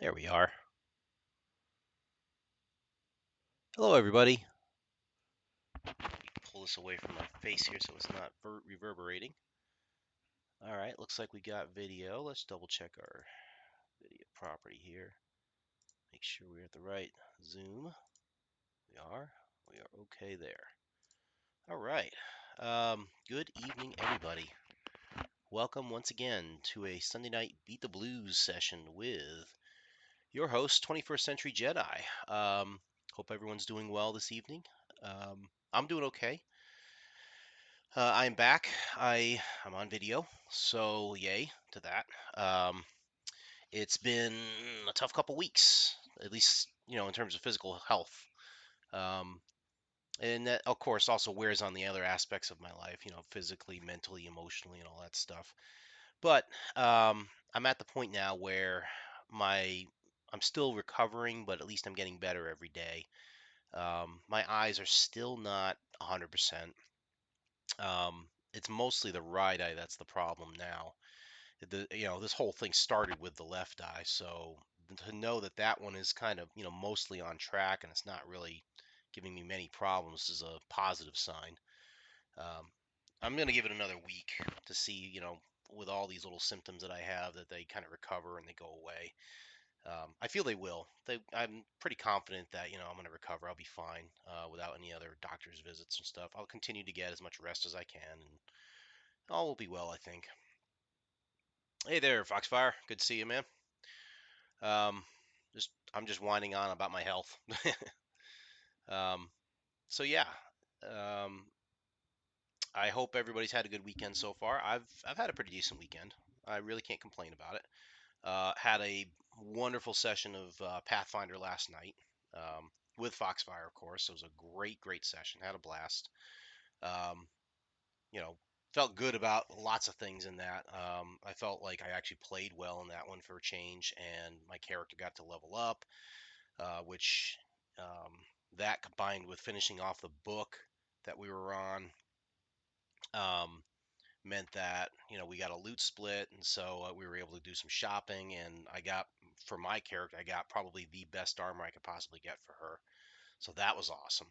There we are. Hello, everybody. Pull this away from my face here so it's not reverberating. All right, looks like we got video. Let's double check our video property here. Make sure we're at the right zoom. We are. We are okay there. All right. Good evening, everybody. Welcome once again to a Sunday night Beat the Blues session with your host, 21st Century Jedi. Hope everyone's doing well this evening. I'm doing okay. I'm back. I'm on video, so yay to that. Um, it's been a tough couple weeks, at least in terms of physical health, um, and that of course also wears on the other aspects of my life, physically, mentally, emotionally, and all that stuff. But I'm at the point now where my I'm still recovering, but at least I'm getting better every day. My eyes are still not 100%. It's mostly the right eye that's the problem now. This whole thing started with the left eye, so to know that that one is kind of mostly on track and it's not really giving me many problems is a positive sign. Um, I'm gonna give it another week to see, with all these little symptoms that I have, that they kind of recover and they go away. I feel they will. I'm pretty confident that I'm going to recover. I'll be fine without any other doctor's visits and stuff. I'll continue to get as much rest as I can, and all will be well, I think. Hey there, Foxfire. Good to see you, man. Um, I'm just whining on about my health. um, so yeah, um, I hope everybody's had a good weekend so far. I've had a pretty decent weekend. I really can't complain about it. Had a wonderful session of Pathfinder last night with Foxfire, of course. It was a great session. Had a blast. Um, you know, Felt good about lots of things in that. I felt like I actually played well in that one for a change, and my character got to level up, which that combined with finishing off the book that we were on um, meant that we got a loot split, and so we were able to do some shopping, and I got for my character, I got probably the best armor I could possibly get for her. So that was awesome,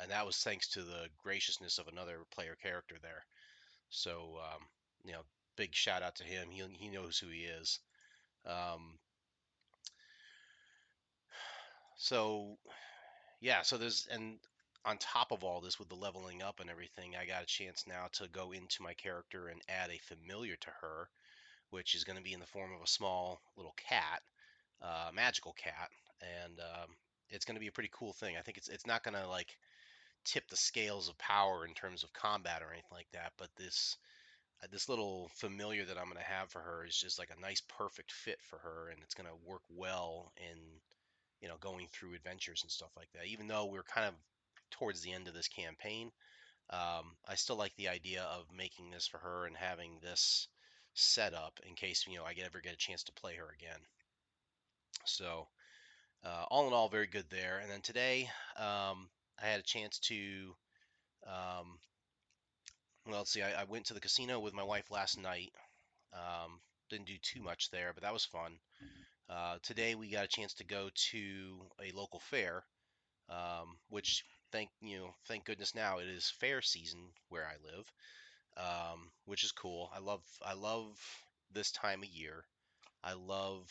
and that was thanks to the graciousness of another player character there. So, you know, big shout out to him. He knows who he is. Um, so yeah, so there's and on top of all this with the leveling up and everything, I got a chance now to go into my character and add a familiar to her, which is going to be in the form of a small little cat, magical cat, and it's going to be a pretty cool thing. I think it's not going to like tip the scales of power in terms of combat or anything like that, but this little familiar that I'm going to have for her is just like a nice perfect fit for her, and it's going to work well in going through adventures and stuff like that. Even though we're kind of towards the end of this campaign, I still like the idea of making this for her and having this set up in case I ever get a chance to play her again. So all in all, very good there. And then today, I had a chance to um, well, let's see. I went to the casino with my wife last night. Um, didn't do too much there, but that was fun. Today we got a chance to go to a local fair, which thank goodness now it is fair season where I live, which is cool. I love this time of year. I love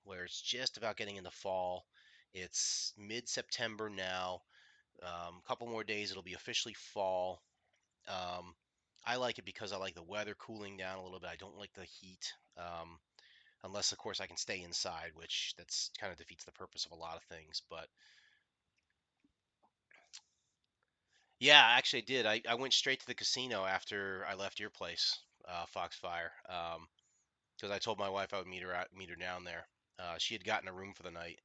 where it's just about getting into fall. It's mid-September now. A couple more days, it'll be officially fall. Um, I like it because I like the weather cooling down a little bit. I don't like the heat, unless of course I can stay inside, which that's kind of defeats the purpose of a lot of things. But yeah, actually I did. I went straight to the casino after I left your place, Foxfire, because I told my wife I would meet her down there. She had gotten a room for the night,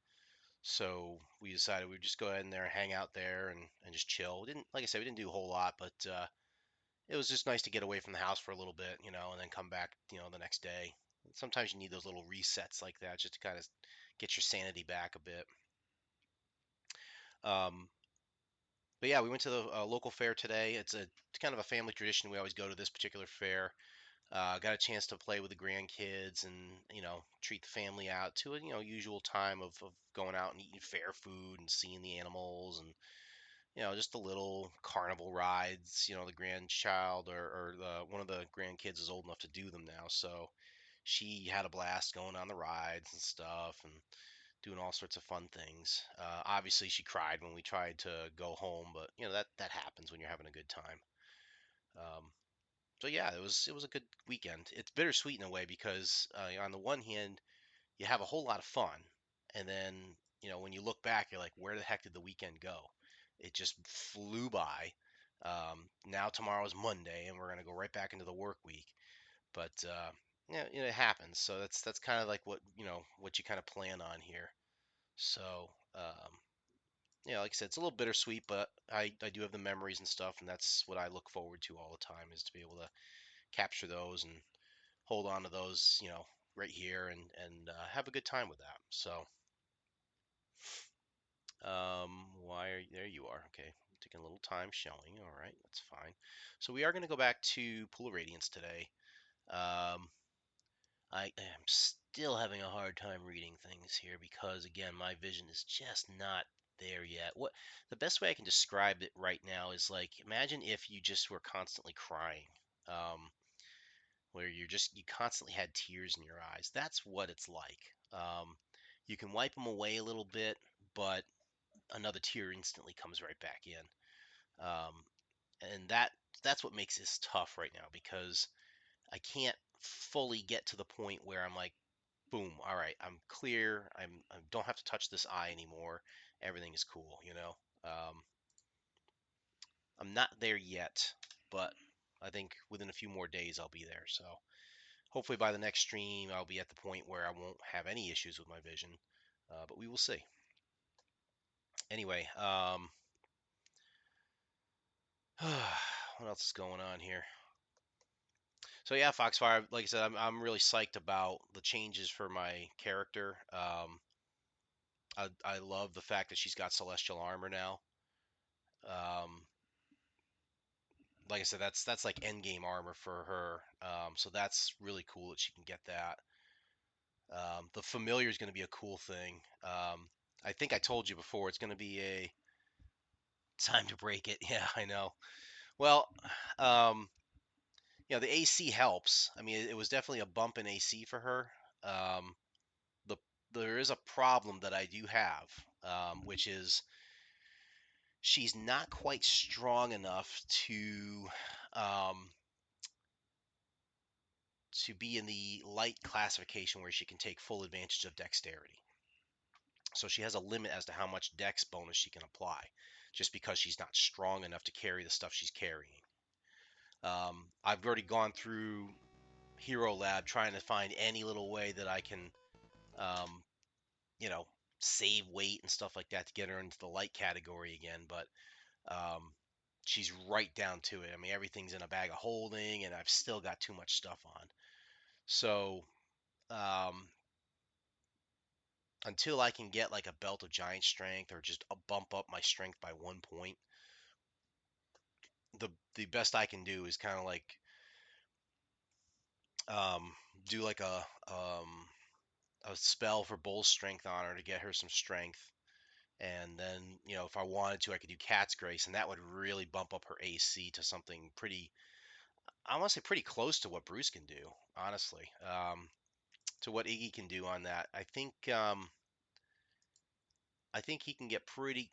so we decided we'd just go ahead in there, hang out there, and just chill. We didn't, like I said, we didn't do a whole lot, but it was just nice to get away from the house for a little bit, and then come back, the next day. Sometimes you need those little resets like that just to kind of get your sanity back a bit. Um, but yeah, we went to the local fair today. It's kind of a family tradition. We always go to this particular fair. Got a chance to play with the grandkids and treat the family out to a usual time of going out and eating fair food and seeing the animals and just the little carnival rides. The grandchild or one of the grandkids is old enough to do them now, so she had a blast going on the rides and stuff and doing all sorts of fun things. Obviously, she cried when we tried to go home, but that happens when you're having a good time. Um, so yeah, it was a good weekend. It's bittersweet in a way because on the one hand, you have a whole lot of fun, and then when you look back, you're like, where the heck did the weekend go? It just flew by. Now tomorrow's Monday, and we're gonna go right back into the work week. But yeah, it happens. So that's kind of like what you kind of plan on here. So like I said, it's a little bittersweet, but I do have the memories and stuff, and that's what I look forward to all the time is to be able to capture those and hold on to those, right here and have a good time with that. So, why are there you are? Okay, taking a little time showing. All right, that's fine. So we are going to go back to Pool of Radiance today. I am still having a hard time reading things here because again, my vision is just not there yet. What the best way I can describe it right now is like imagine if you just were constantly crying. Where you constantly had tears in your eyes. That's what it's like. You can wipe them away a little bit, but another tear instantly comes right back in. And that's what makes this tough right now because I can't fully get to the point where I'm like, boom, all right, I'm clear. I don't have to touch this eye anymore. Everything is cool, I'm not there yet, but I think within a few more days I'll be there. So hopefully by the next stream, I'll be at the point where I won't have any issues with my vision, but we will see. Anyway, what else is going on here? So yeah, Foxfire, like I said, I'm really psyched about the changes for my character. I love the fact that she's got celestial armor now. Um, like I said, that's like end game armor for her. So that's really cool that she can get that. The familiar is going to be a cool thing. I think I told you before it's going to be a time to break it. Yeah, I know. Well, um, the AC helps. I mean, it was definitely a bump in AC for her. Um, the there is a problem that I do have, which is she's not quite strong enough um, to be in the light classification where she can take full advantage of dexterity. So she has a limit as to how much dex bonus she can apply, just because she's not strong enough to carry the stuff she's carrying. I've already gone through Hero Lab trying to find any little way that I can, um, you know, save weight and stuff like that to get her into the light category again. But um, she's right down to it. I mean, everything's in a bag of holding, and I've still got too much stuff on. So um, until I can get like a belt of giant strength or just bump up my strength by 1 point, the best I can do is kind of like um, do like a spell for bull strength on her to get her some strength. And then, if I wanted to, I could do Cat's Grace, and that would really bump up her AC to something pretty, I want to say pretty close to what Bruce can do, honestly, to what Iggy can do on that. I think she can get pretty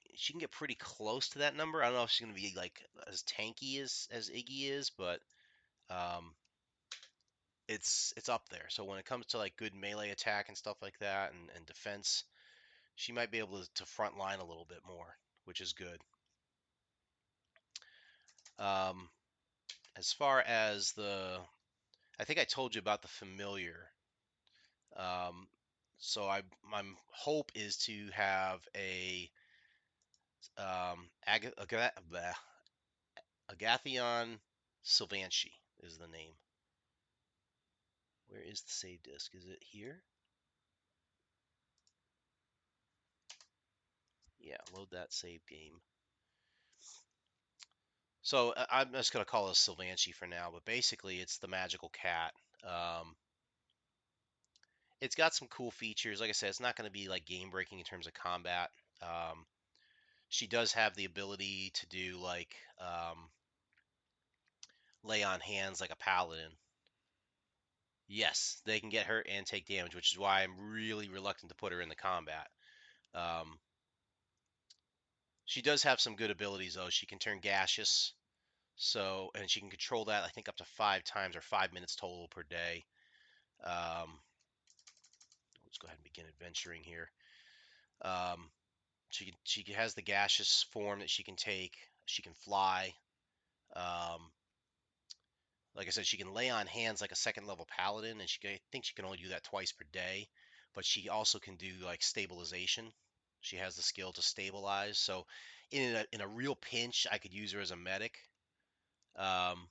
close to that number. I don't know if she's going to be like as tanky as Iggy is, but um, it's up there. So when it comes to like good melee attack and stuff like that, and defense, she might be able to front line a little bit more, which is good. Um, as far as I think I told you about the familiar. Um, so my hope is to have a Agathion Sylvanshi is the name. Where is the save disk? Is it here? Yeah, load that save game. So I'm just gonna call it Sylvanchi for now, but basically it's the magical cat. Um, it's got some cool features. Like I said, it's not going to be like game breaking in terms of combat. Um, she does have the ability to do like lay on hands like a paladin. Yes, they can get hurt and take damage, which is why I'm really reluctant to put her in the combat. Um, she does have some good abilities though. She can turn gaseous, so and she can control that I think up to 5 times or 5 minutes total per day. Let's go ahead and begin adventuring here. Um, she has the gaseous form that she can take. She can fly. Um, like I said, she can lay on hands like a second level paladin, and I think she can only do that twice per day. But she also can do like stabilization. She has the skill to stabilize. So in a real pinch, I could use her as a medic. Um,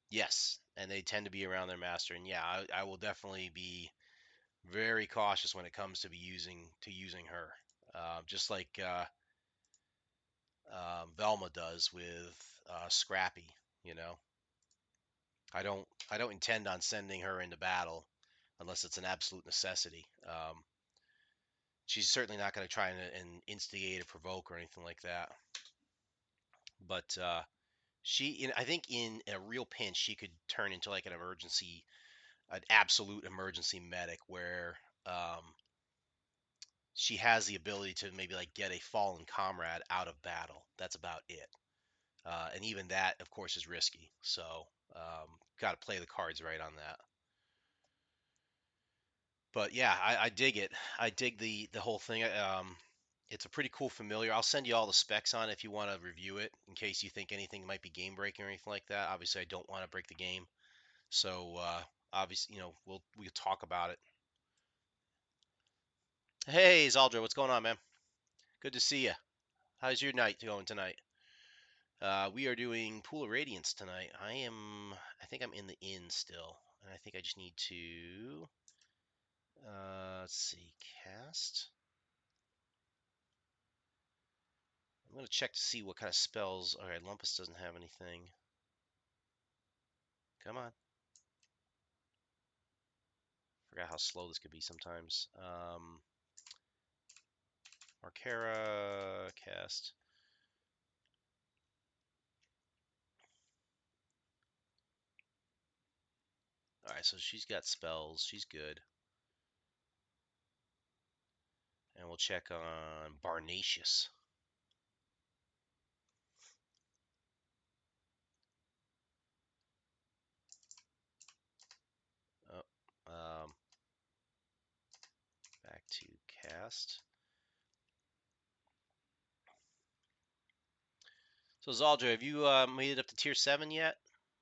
yes, and they tend to be around their master. And yeah, I will definitely be very cautious when it comes to using her. Just like Velma does with Scrappy. You know, I don't intend on sending her into battle unless it's an absolute necessity. She's certainly not going to try and instigate or provoke or anything like that. But I think in a real pinch, she could turn into like an absolute emergency medic where she has the ability to maybe like get a fallen comrade out of battle. That's about it. And even that, of course, is risky. So got to play the cards right on that. But yeah, I dig it. I dig the whole thing. It's a pretty cool familiar. I'll send you all the specs on it if you want to review it in case you think anything might be game breaking or anything like that. Obviously, I don't want to break the game, so obviously, we'll talk about it. Hey, Zaldra, what's going on, man? Good to see you. How's your night going tonight? We are doing Pool of Radiance tonight. I think I'm in the inn still, and I think I just need to, let's see, cast. I'm going to check to see what kind of spells. All right, Lumpus doesn't have anything. Come on. Forgot how slow this could be sometimes. Markera, cast. All right, so she's got spells. She's good. And we'll check on Barnacious. Oh, back to cast. So Zaldra, have you made it up to tier 7 yet?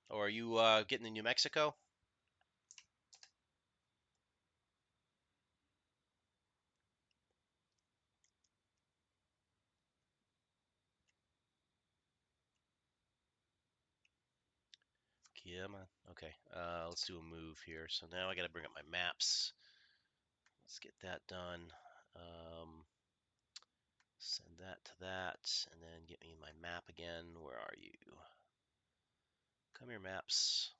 Or are you getting to New Mexico? Come on. Okay, let's do a move here. So now I got to bring up my maps. Let's get that done. Send that to that, and then get me my map again. Where are you? Come here, maps.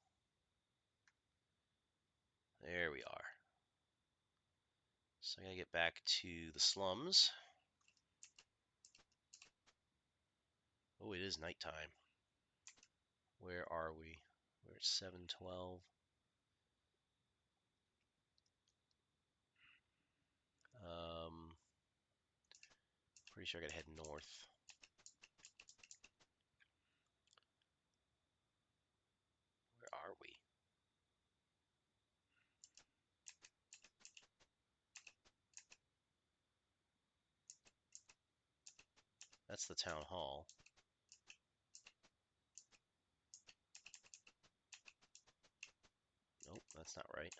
There we are. So I gotta get back to the slums. Oh, it is nighttime. Where are we? We're at 7:12. Pretty sure I gotta head north. Where are we? That's the town hall. Nope, that's not right.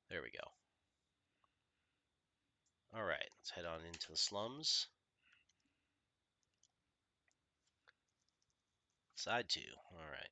There we go. All right, let's head on into the slums. Side 2. All right.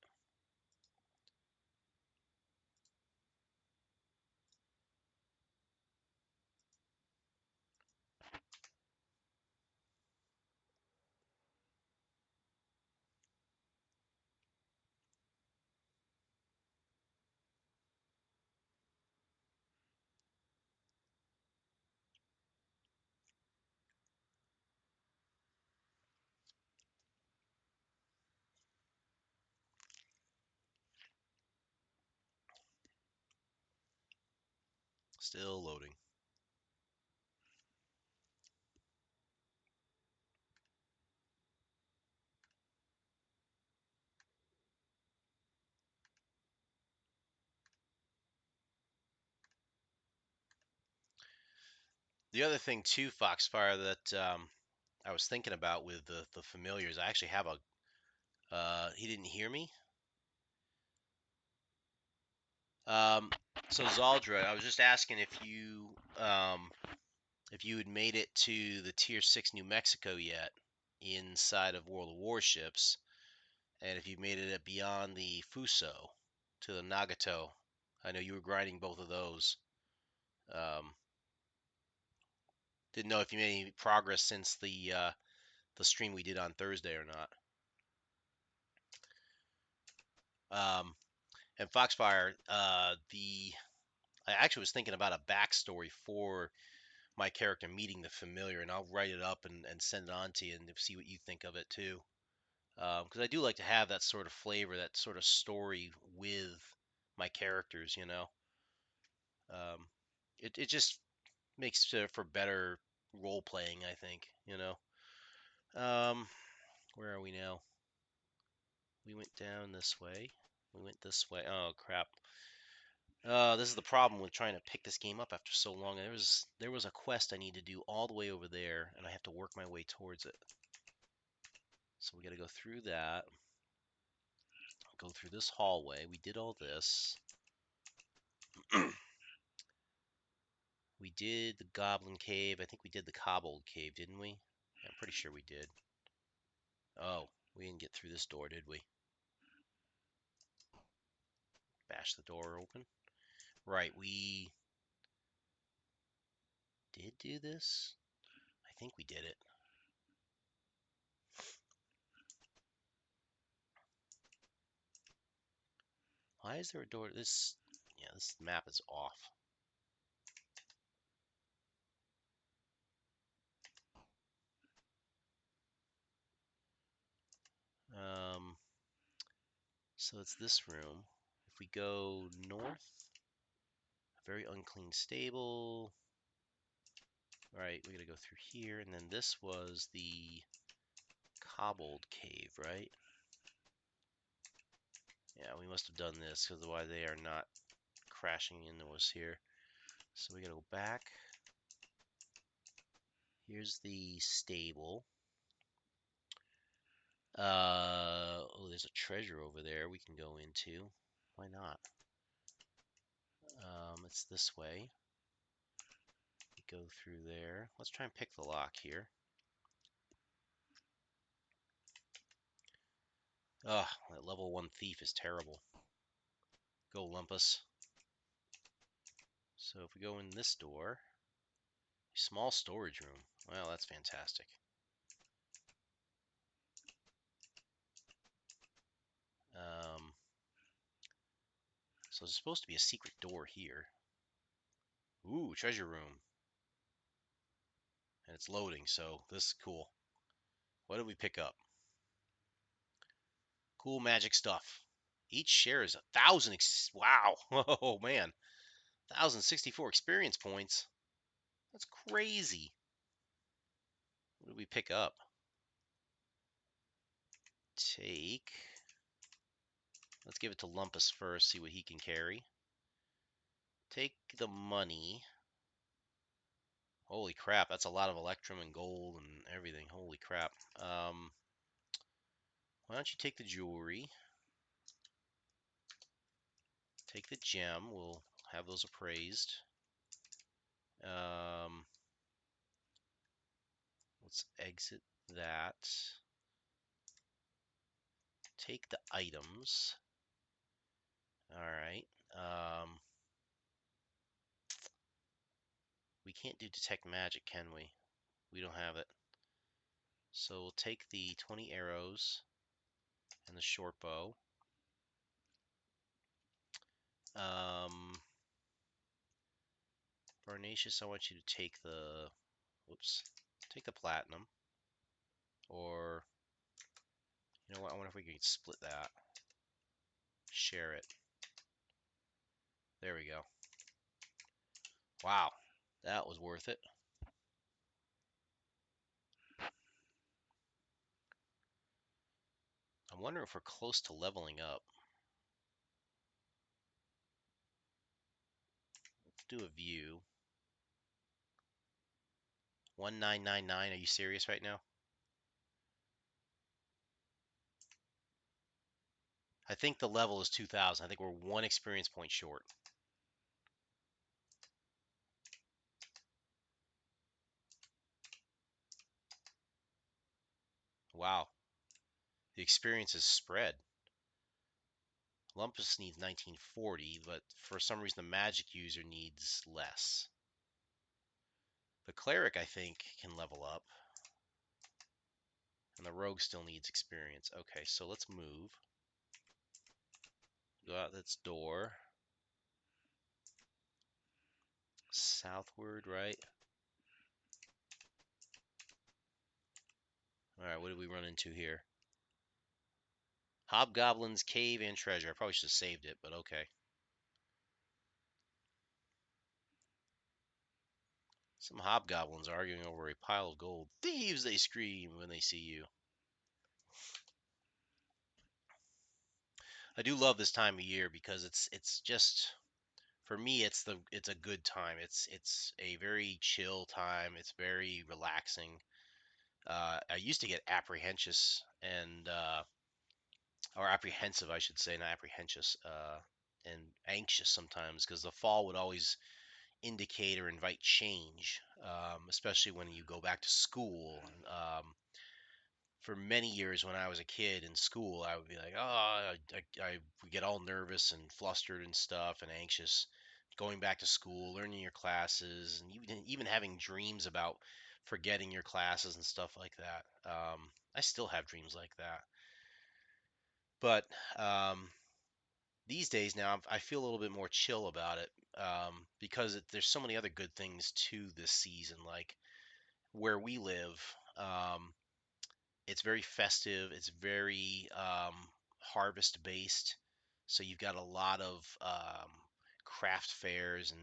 Still loading. The other thing too, Foxfire, that I was thinking about with the familiars, I actually have a. He didn't hear me. So Zaldra, I was just asking if you had made it to the Tier 6 New Mexico yet inside of World of Warships, and if you made it beyond the Fuso to the Nagato. I know you were grinding both of those. Um, didn't know if you made any progress since the stream we did on Thursday or not. And Foxfire, I actually was thinking about a backstory for my character meeting the familiar, and I'll write it up and send it on to you and see what you think of it too. Because I do like to have that sort of flavor, that sort of story with my characters. Um, it just makes for better role playing, I think. Um, where are we now? We went down this way. We went this way. Oh crap! This is the problem with trying to pick this game up after so long. There was a quest I need to do all the way over there, and I have to work my way towards it. So we got to go through that. Go through this hallway. We did all this. We did the Goblin Cave. I think we did the Cobbled Cave, didn't we? Yeah, I'm pretty sure we did. Oh, we didn't get through this door, did we? Bash the door open. Right, we did do this? I think we did it. Why is there a door? This map is off. So it's this room. If we go north, a very unclean stable. All right, we gotta go through here, and then this was the Cobbled Cave, right? Yeah, we must have done this because why they are not crashing into us here. So we gotta go back. Here's the stable. Oh, there's a treasure over there we can go into. Why not? It's this way. We go through there. Let's try and pick the lock here. Ugh, that level 1 thief is terrible. Go, Lumpus. So if we go in this door, small storage room. Well, that's fantastic. So there's supposed to be a secret door here. Ooh, treasure room. And it's loading, so this is cool. What did we pick up? Cool magic stuff. Each share is 1,000. Wow. Oh, man. 1,064 experience points. That's crazy. What did we pick up? Take. Let's give it to Lumpus first, see what he can carry. Take the money. Holy crap, that's a lot of Electrum and gold and everything. Holy crap. Why don't you take the jewelry? Take the gem. We'll have those appraised. Let's exit that. Take the items. All right. We can't do detect magic, can we? We don't have it. So we'll take the 20 arrows and the short bow. Barnacious, I want you to take the, whoops, take the platinum. Or, you know what, I wonder if we can split that. Share it. There we go. Wow, that was worth it. I wonder if we're close to leveling up. Let's do a view. 1999. Are you serious right now? I think the level is 2000. I think we're one experience point short. Wow, the experience is spread. Lumpus needs 1940, but for some reason the magic user needs less. The cleric, I think, can level up. And the rogue still needs experience. Okay, so let's move. Go out this door. Southward, right? Alright, what did we run into here? Hobgoblins, cave, and treasure. I probably should have saved it, but okay. Some hobgoblins arguing over a pile of gold. Thieves, they scream when they see you. I do love this time of year because it's just, for me, it's a good time. It's a very chill time. It's very relaxing. I used to get apprehensive or apprehensive, I should say, not apprehensive, and anxious sometimes because the fall would always indicate or invite change, especially when you go back to school. For many years when I was a kid in school, I would be like, oh, I would get all nervous and flustered and stuff and anxious going back to school, learning your classes, and even having dreams about forgetting your classes and stuff like that. I still have dreams like that. But these days now, I feel a little bit more chill about it because there's so many other good things to this season. Like where we live, it's very festive. It's very harvest based. So you've got a lot of craft fairs and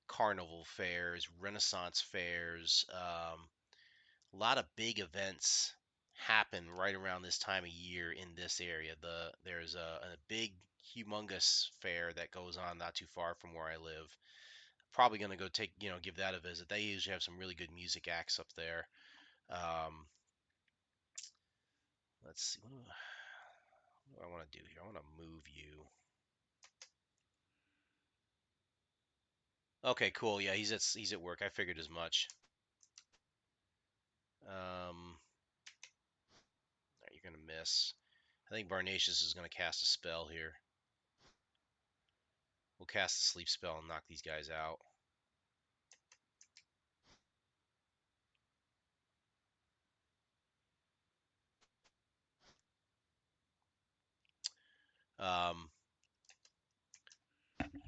carnival fairs, Renaissance fairs. A lot of big events happen right around this time of year in this area. There's a big, humongous fair that goes on not too far from where I live. Probably gonna go give that a visit. They usually have some really good music acts up there. Um, let's see. What do I want to do here? I want to move you. Okay, cool. Yeah, he's at work. I figured as much. You're gonna miss. I think Barnatius is gonna cast a spell here. We'll cast a sleep spell and knock these guys out. Um,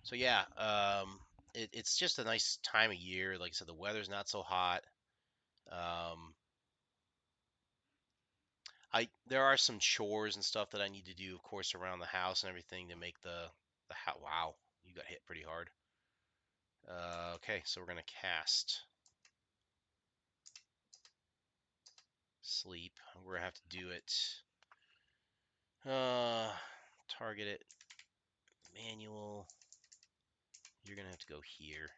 so yeah, it's just a nice time of year. Like I said, the weather's not so hot. Um, there are some chores and stuff that I need to do, of course, around the house and everything to make the house. Wow, you got hit pretty hard. Okay, so we're gonna cast sleep. We're gonna have to do it. Target it. Manual. You're gonna have to go here.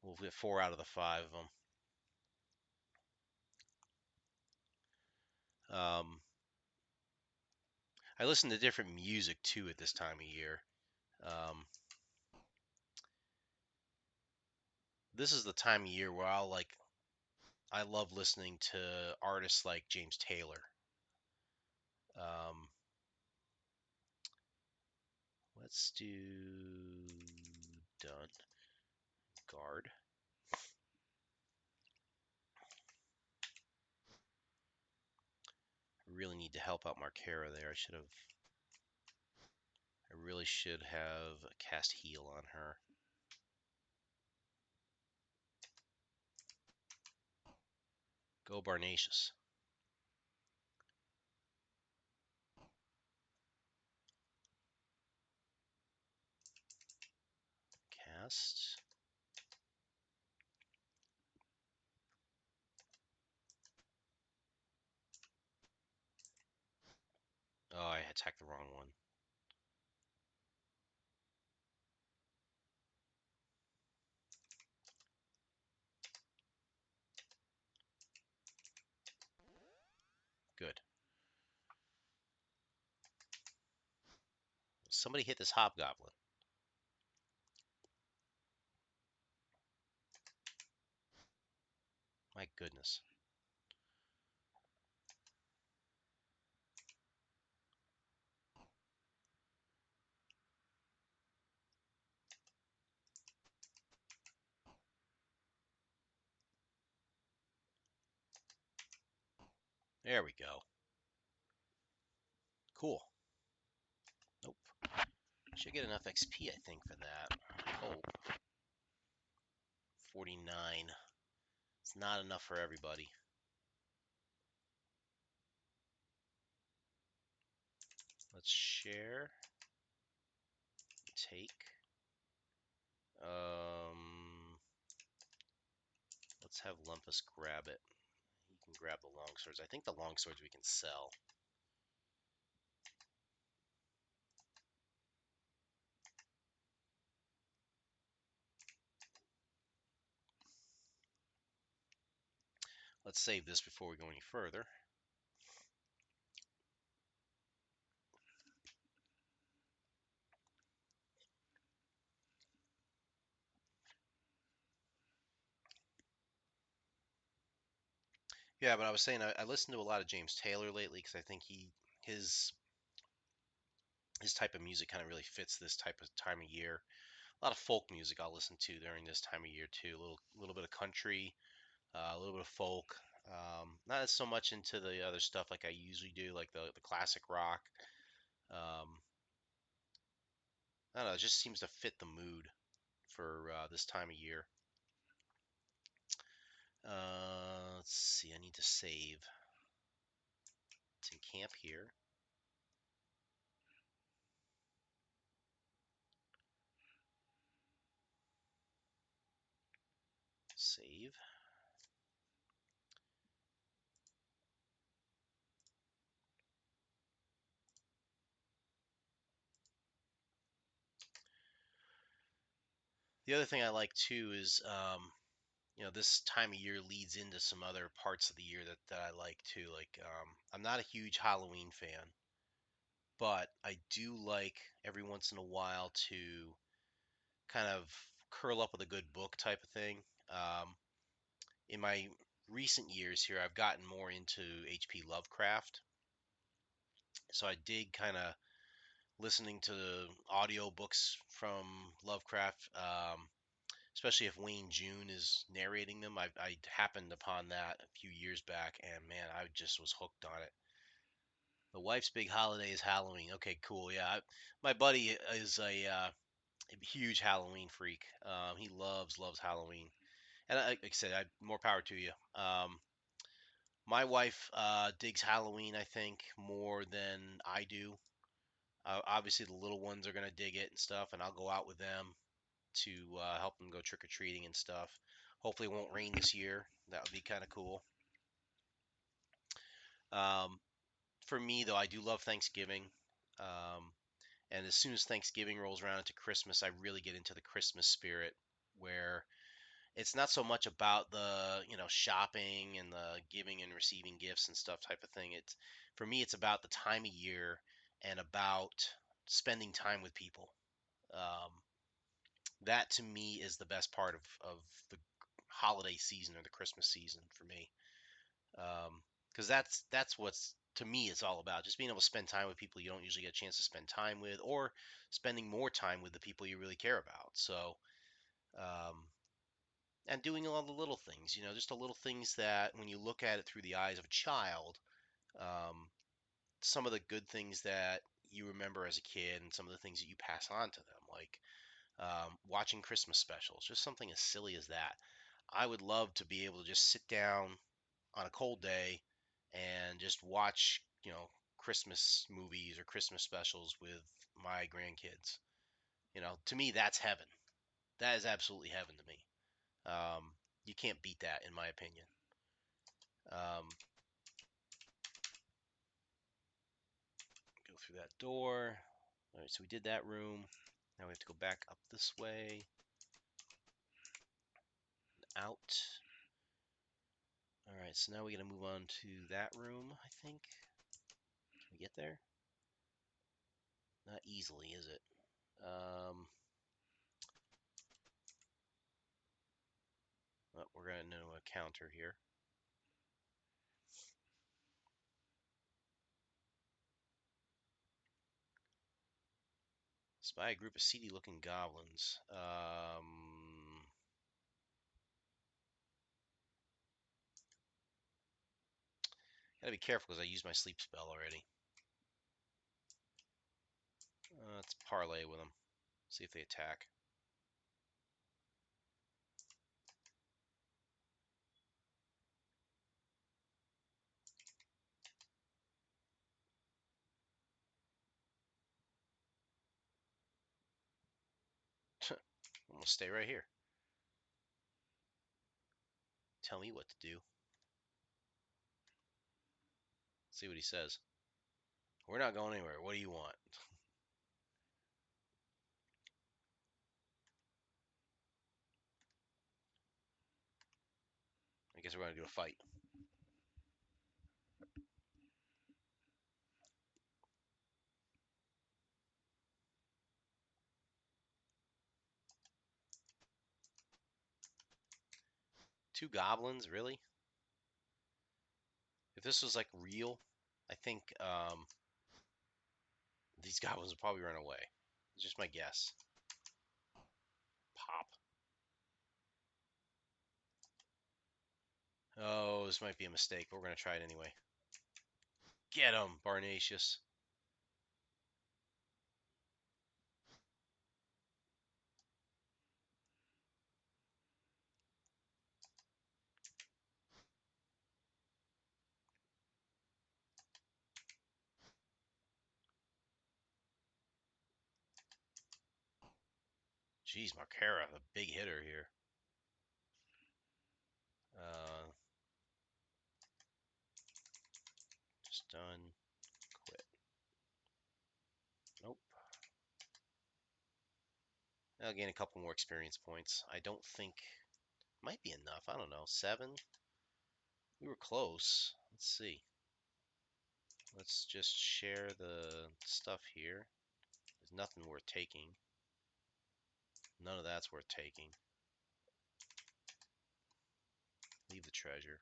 We'll get 4 out of the 5 of them. I listen to different music too at this time of year. Um, this is the time of year where I love listening to artists like James Taylor. Um, let's do done. Guard. I really need to help out Markera there. I really should have cast heal on her. Go Barnatius. nest. Oh, I attacked the wrong one. Good. Somebody hit this hobgoblin. My goodness. There we go. Cool. Nope. Should get enough XP, I think, for that. Oh, 49. It's not enough for everybody. Let's share. Take. Let's have Lumpus grab it. He can grab the longswords. I think the longswords we can sell. Let's save this before we go any further. Yeah, but I was saying I listened to a lot of James Taylor lately because I think his his type of music kind of really fits this type of time of year. A lot of folk music I'll listen to during this time of year too. A little bit of country, a little bit of folk. Not so much into the other stuff like I usually do, like the classic rock. Um, I don't know. It just seems to fit the mood for this time of year. Let's see. I need to save. It's in camp here. Save. The other thing I like too is, this time of year leads into some other parts of the year that I like too. Like, I'm not a huge Halloween fan, but I do like every once in a while to kind of curl up with a good book type of thing. Um, in my recent years here, I've gotten more into H.P. Lovecraft, so I dig kind of listening to audio books from Lovecraft. Especially if Wayne June is narrating them. I happened upon that a few years back, and man, I just was hooked on it. The wife's big holiday is Halloween. Okay, cool. Yeah, my buddy is a huge Halloween freak. He loves Halloween, and like I said, more power to you. My wife digs Halloween, I think, more than I do. Obviously, the little ones are gonna dig it and stuff, and I'll go out with them to help them go trick or treating and stuff. Hopefully, it won't rain this year. That would be kind of cool. Um, for me, though, I do love Thanksgiving. Um, and as soon as Thanksgiving rolls around into Christmas, I really get into the Christmas spirit where it's not so much about the, shopping and the giving and receiving gifts and stuff type of thing. It's for me, it's about the time of year and about spending time with people. Um, that to me is the best part of the holiday season or the Christmas season for me. Because that's what's to me it's all about. Just being able to spend time with people you don't usually get a chance to spend time with, or spending more time with the people you really care about. So, um, and doing all the little things, just the little things that when you look at it through the eyes of a child, um, some of the good things that you remember as a kid and some of the things that you pass on to them, like watching Christmas specials, just something as silly as that. I would love to be able to just sit down on a cold day and just watch, Christmas movies or Christmas specials with my grandkids. To me, that's heaven. That is absolutely heaven to me. You can't beat that, in my opinion. Go through that door. All right, so we did that room. Now we have to go back up this way. Out. All right, so now we got to move on to that room, I think. Can we get there? Not easily, is it? Well, we're going to know a counter here. Spy a group of seedy-looking goblins. Gotta be careful because I used my sleep spell already. Let's parlay with them. See if they attack. I'm gonna stay right here. Tell me what to do. See what he says. We're not going anywhere. What do you want? I guess we're gonna do a fight. Two goblins, really? If this was like real, I think these goblins would probably run away. It's just my guess. Pop. Oh, this might be a mistake, but we're gonna try it anyway. Get him, Barnatius. Jeez, Markera, a big hitter here. Just done. Quit. Nope. I'll gain a couple more experience points. I don't think... Might be enough. I don't know. 7? We were close. Let's see. Let's just share the stuff here. There's nothing worth taking. None of that's worth taking. Leave the treasure.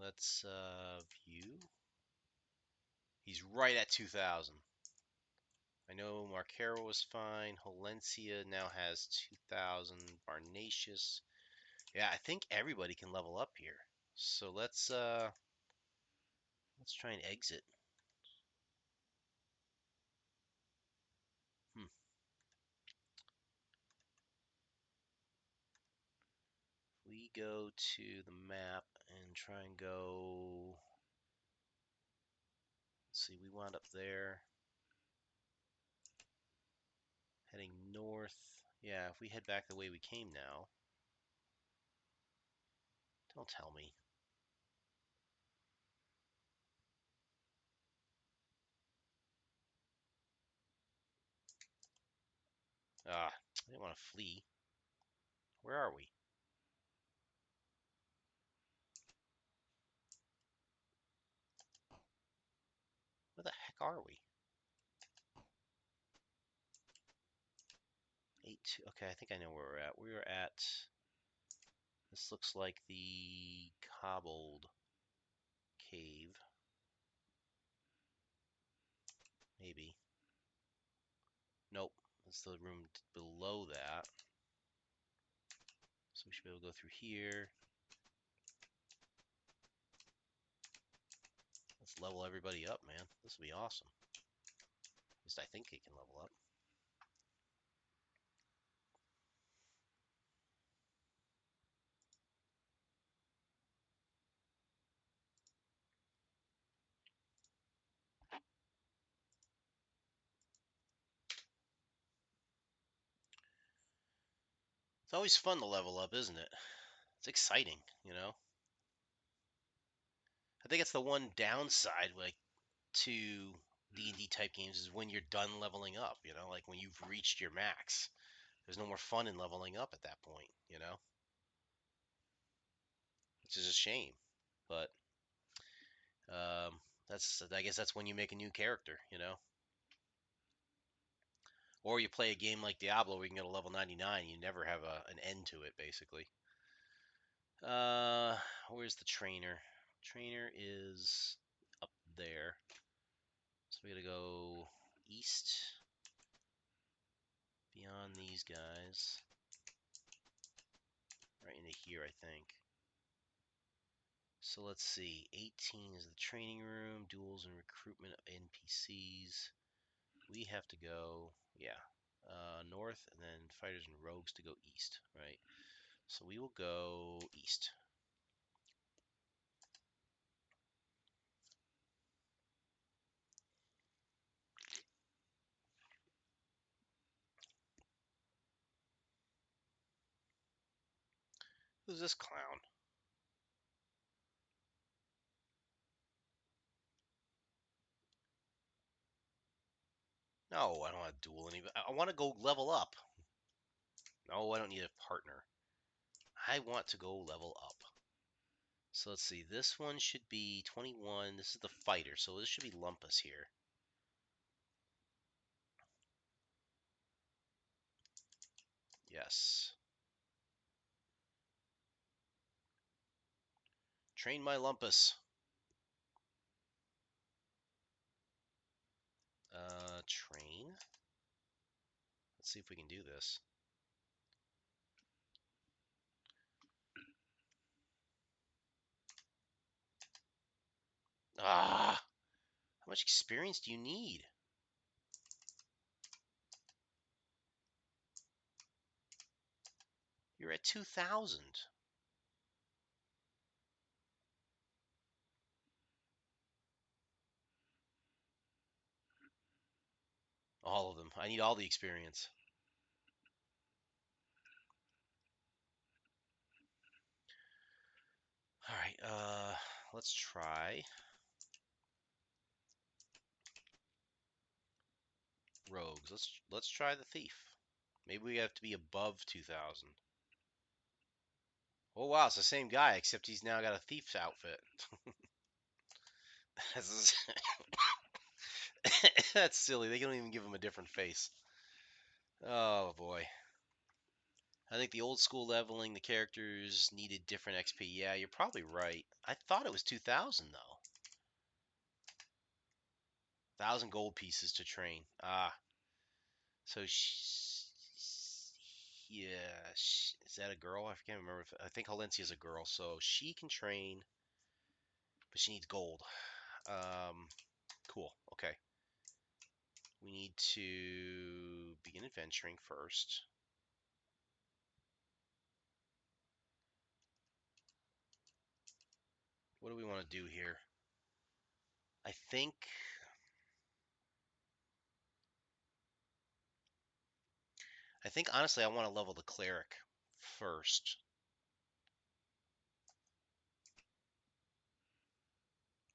Let's view. He's right at 2,000. I know Markera was fine. Holencia now has 2,000. Barnatius. Yeah, I think everybody can level up here. So let's try and exit. We go to the map and try and go. Let's see, we wound up there. Heading north. Yeah, if we head back the way we came now. Don't tell me. Ah, I didn't want to flee. Where are we? Where the heck are we? 8. Okay, I think I know where we're at. We are at. This looks like the cobbled cave. Maybe. Nope. It's the room below that. So we should be able to go through here. Let's level everybody up, man. This will be awesome. least I think he can level up. It's always fun to level up, isn't it? It's exciting, you know? I think it's the one downside, like, to D&D type games is when you're done leveling up, you know? Like, when you've reached your max. There's no more fun in leveling up at that point, you know? Which is a shame. But, I guess that's when you make a new character, you know? Or you play a game like Diablo where you can get a level 99, you never have an end to it, basically. Where's the trainer? Trainer is up there. So we gotta go east, beyond these guys, right into here, I think. So let's see. 18 is the training room, duels and recruitment of NPCs. We have to go, yeah, north, and then fighters and rogues to go east, right? So we will go east. Who's this clown? No, I don't want to duel anybody. I want to go level up. No, I don't need a partner. I want to go level up. So let's see. This one should be 21. This is the fighter, so this should be Lumpus here. Yes. Train my Lumpus. Train. Let's see if we can do this. Ah! How much experience do you need? You're at 2,000. All of them. I need all the experience. All right. Let's try rogues. Let's try the thief. Maybe we have to be above 2,000. Oh wow, it's the same guy except he's now got a thief's outfit. That's silly. They don't even give him a different face. Oh boy. I think the old school leveling, the characters needed different XP. Yeah, you're probably right. I thought it was 2,000 though. 1,000 gold pieces to train. Ah, so yeah, is that a girl? I can't remember. I think Halencia's a girl, so she can train, but she needs gold. Cool. Okay. We need to begin adventuring first. What do we want to do here? I think honestly I want to level the cleric first.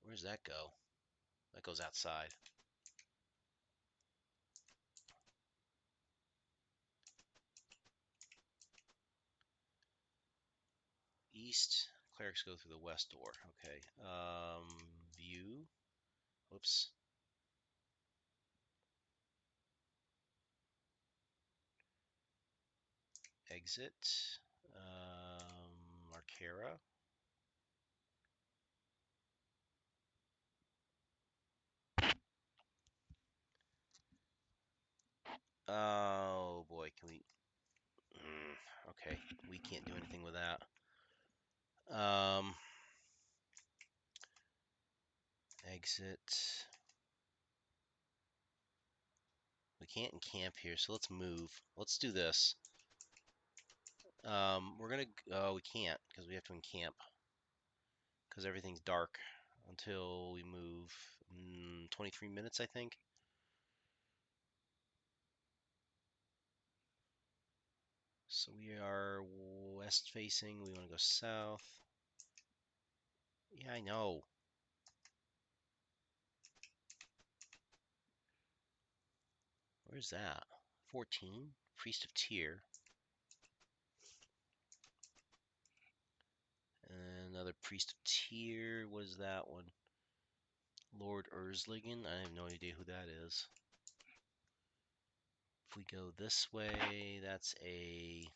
Where does that go? That goes outside. East. Clerics go through the west door. Okay. View. Whoops. Exit. Arcara. Oh boy, can we? Okay, we can't do anything with that. Exit. can't encamp here, so let's move. Let's do this. We're gonna. We can't because we have to encamp because everything's dark until we move. 23 minutes, I think. So we are west facing. We want to go south. Yeah, I know. Where's that? 14. Priest of Tyr. And another Priest of Tyr. What is that one? Lord Urzligan. I have no idea who that is. If we go this way, that's a...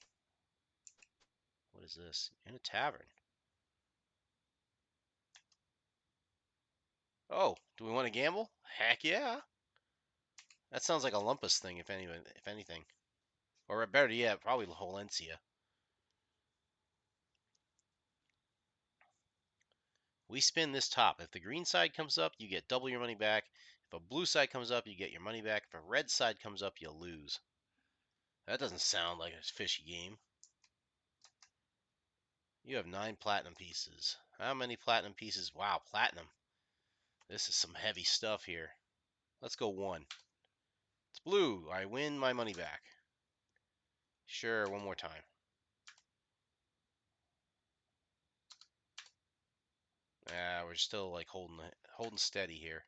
What is this? In a tavern. Oh, do we want to gamble? Heck yeah. That sounds like a Lumpus thing, if anything. Or better yet, probably Holencia. We spin this top. If the green side comes up, you get double your money back. If a blue side comes up, you get your money back. If a red side comes up, you lose. That doesn't sound like a fishy game. You have 9 platinum pieces. How many platinum pieces? Wow, platinum. This is some heavy stuff here. Let's go 1. It's blue. I win my money back. Sure, one more time. We're still like holding steady here.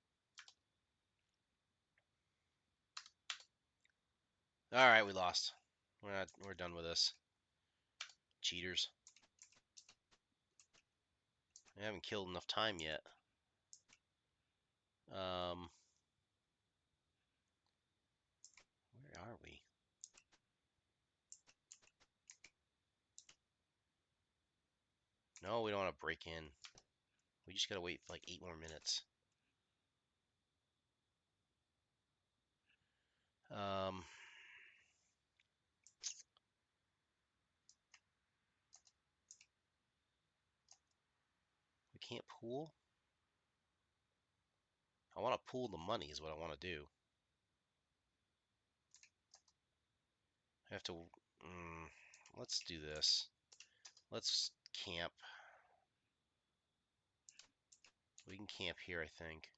All right, we lost. We're done with this. Cheaters. We haven't killed enough time yet. Where are we? No, we don't want to break in. We just gotta wait for like 8 more minutes. We can't pool. I want to pool the money is what I want to do. I have to. Let's do this. Let's camp. We can camp here, I think.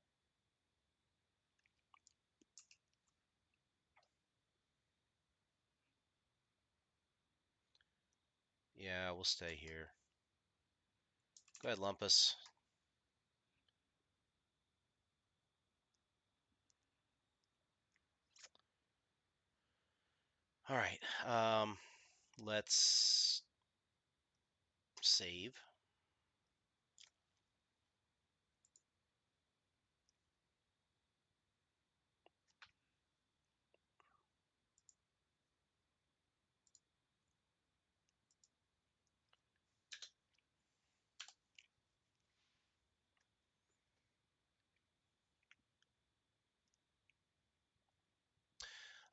Yeah, we'll stay here. Go ahead, Lumpus. All right. Let's save.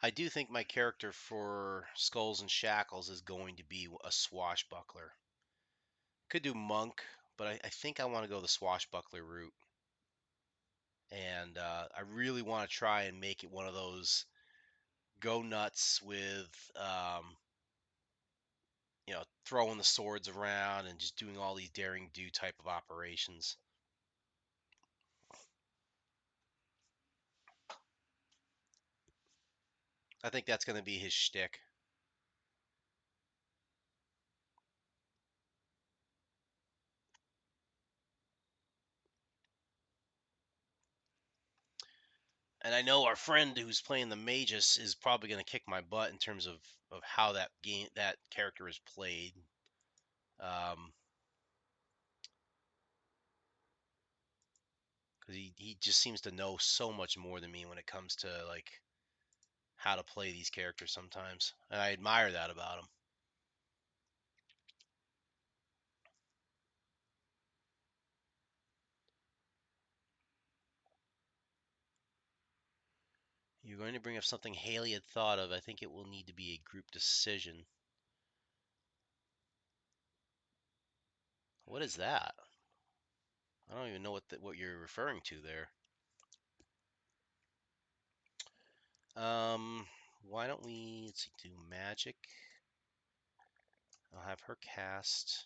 I do think my character for Skulls and Shackles is going to be a swashbuckler. Could do monk, but I think I want to go the swashbuckler route. And I really want to try and make it one of those go nuts with, throwing the swords around and just doing all these daring do type of operations. I think that's going to be his shtick. And I know our friend who's playing the Magus is probably going to kick my butt in terms of how that character is played. Because he just seems to know so much more than me when it comes to like how to play these characters sometimes, and I admire that about him. You're going to bring up something Haley had thought of. I think it will need to be a group decision. What is that? I don't even know what you're referring to there. Why don't we, let's see, do magic. I'll have her cast.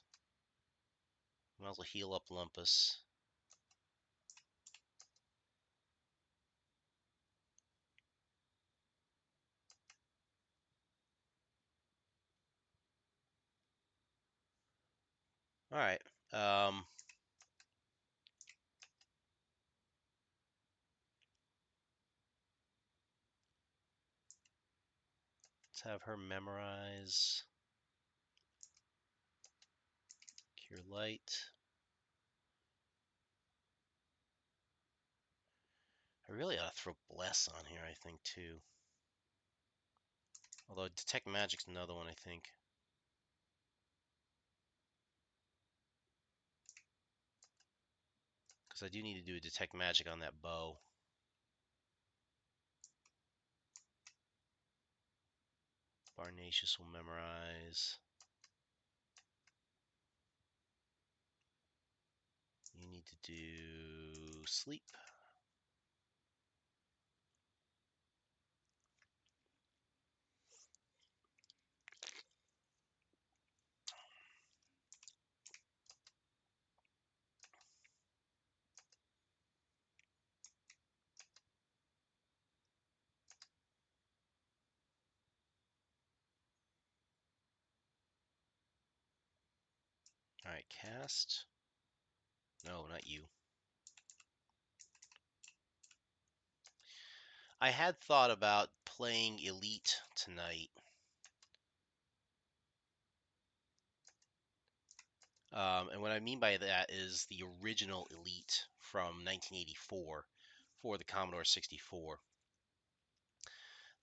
Might as well heal up Lumpus. All right. Let's have her memorize Cure Light. I really ought to throw Bless on here, I think, too. Although Detect Magic's another one, I think. Because I do need to do a Detect Magic on that bow. Barnacious will memorize. You need to do Sleep. Alright, cast. No, not you. I had thought about playing Elite tonight. And what I mean by that is the original Elite from 1984 for the Commodore 64.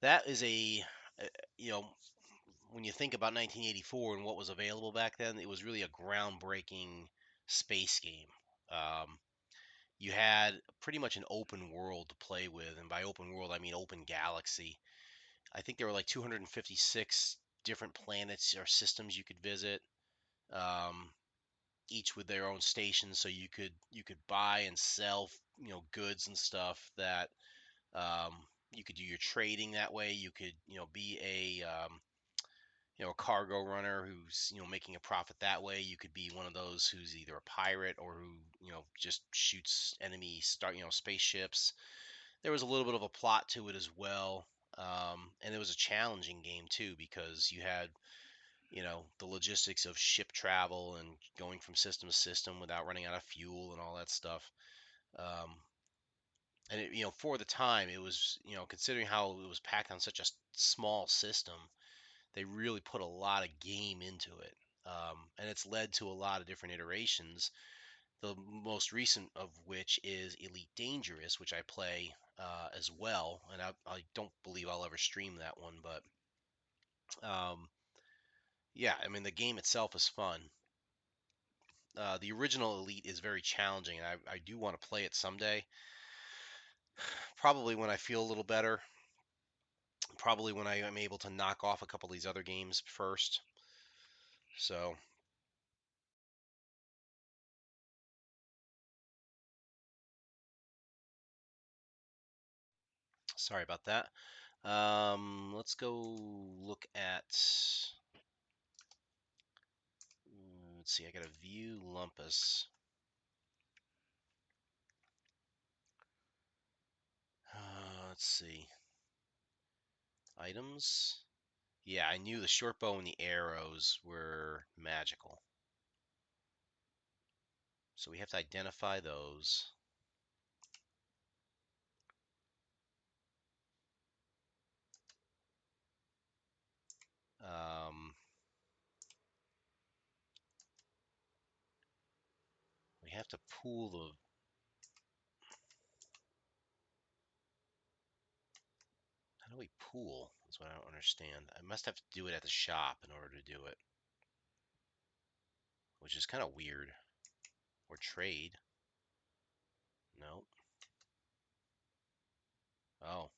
That is you know, when you think about 1984 and what was available back then, it was really a groundbreaking space game. Um, you had pretty much an open world to play with, and by open world, I mean open galaxy. I think there were like 256 different planets or systems you could visit. Um, each with their own stations, so you could buy and sell goods and stuff that you could do your trading that way. You could be a cargo runner who's making a profit that way. You could be one of those who's either a pirate or who just shoots enemy spaceships. There was a little bit of a plot to it as well, and it was a challenging game too because you had the logistics of ship travel and going from system to system without running out of fuel and all that stuff. Um, and for the time, it was considering how it was packed on such a small system, they really put a lot of game into it. And it's led to a lot of different iterations. The most recent of which is Elite Dangerous, which I play as well, and I don't believe I'll ever stream that one, but yeah, I mean the game itself is fun. The original Elite is very challenging, and I do want to play it someday. Probably when I feel a little better. Probably when I am able to knock off a couple of these other games first. So, sorry about that. Let's go look at. Let's see. I got to view Lumpus. Let's see. Items. Yeah, I knew the short bow and the arrows were magical. So we have to identify those. Um, we have to pool the. How do we pool? That's what I don't understand. I must have to do it at the shop in order to do it, which is kind of weird. Or trade. No. Oh,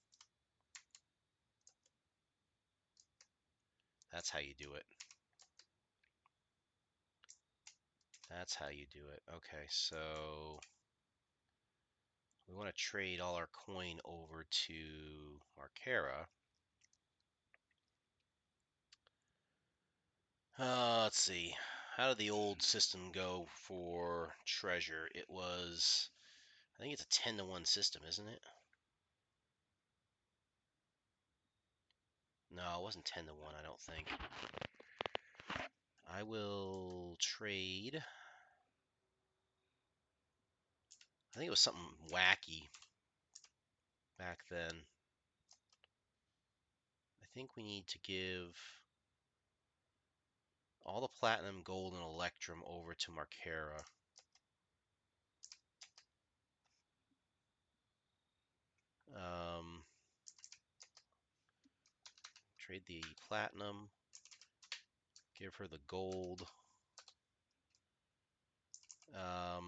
that's how you do it. That's how you do it. Okay, so We want to trade all our coin over to Markera. Let's see. How did the old system go for treasure? It was, I think it's a 10-to-1 system, isn't it? No, it wasn't 10-to-1, I don't think. I will trade. I think it was something wacky back then. I think we need to give all the platinum, gold, and electrum over to Markera. Trade the platinum, give her the gold. I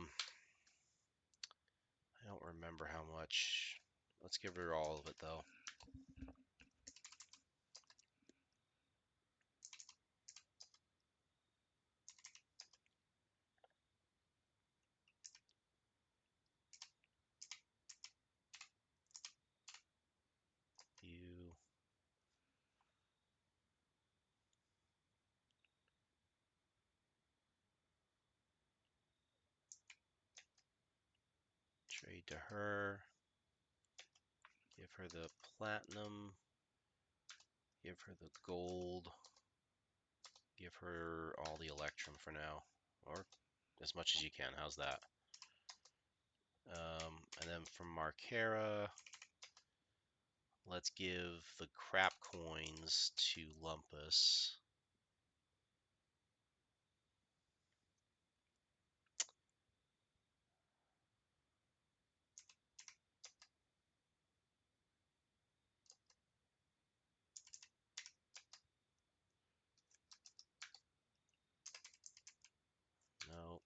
don't remember how much. Let's give her all of it, though. You trade to her. Give her the platinum. Give her the gold. Give her all the electrum for now, or as much as you can. How's that? And then from Markera, let's give the crap coins to Lumpus. No.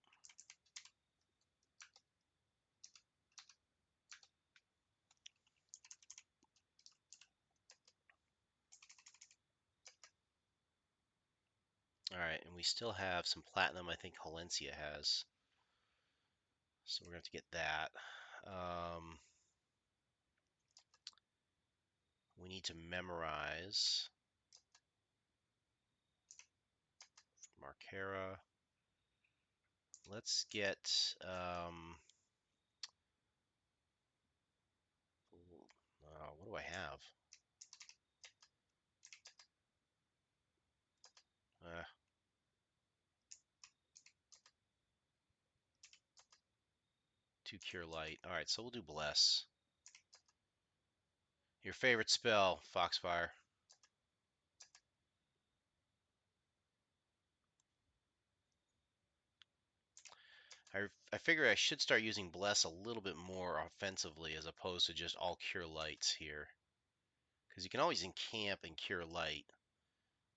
All right, and we still have some platinum. I think Halencia has, so we're going to have to get that. We need to memorize Markera. Let's get what do I have? Uh, 2 Cure Light. All right, so we'll do Bless. Your favorite spell, Foxfire. I figure I should start using Bless a little bit more offensively as opposed to just all Cure Lights here. Because you can always encamp and Cure Light.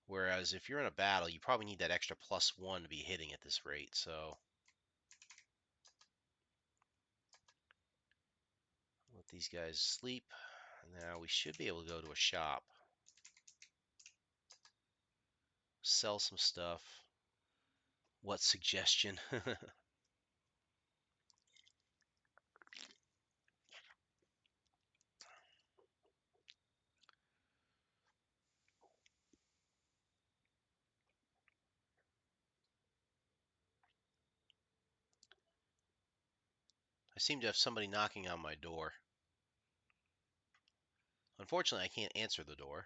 Whereas if you're in a battle, you probably need that extra +1 to be hitting at this rate. So let these guys sleep. Now we should be able to go to a shop. Sell some stuff. What suggestion? I seem to have somebody knocking on my door. Unfortunately, I can't answer the door.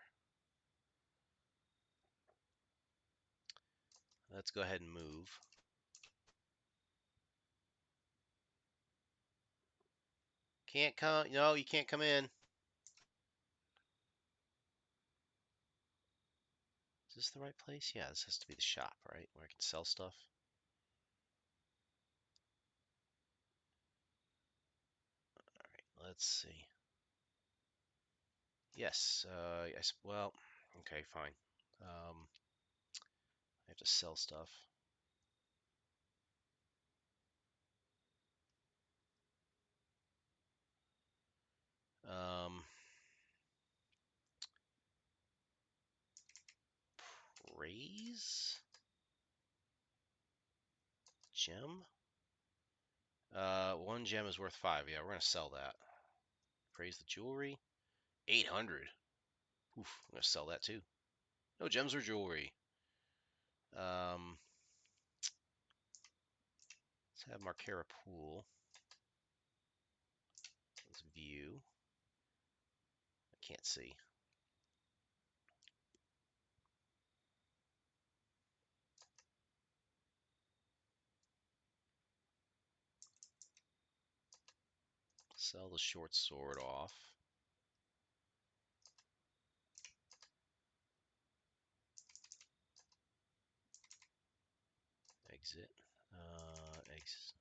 Let's go ahead and move. Can't come. No, you can't come in. Is this the right place? Yeah, this has to be the shop, right? Where I can sell stuff. All right, let's see. Yes, well, okay, fine. I have to sell stuff. Um, Praise? Gem? One gem is worth 5. Yeah, we're gonna sell that. Praise the jewelry. 800. Oof, I'm gonna sell that too. No gems or jewelry. Let's have Markera pool. Let's view. I can't see. Sell the short sword off. Exit. Exit.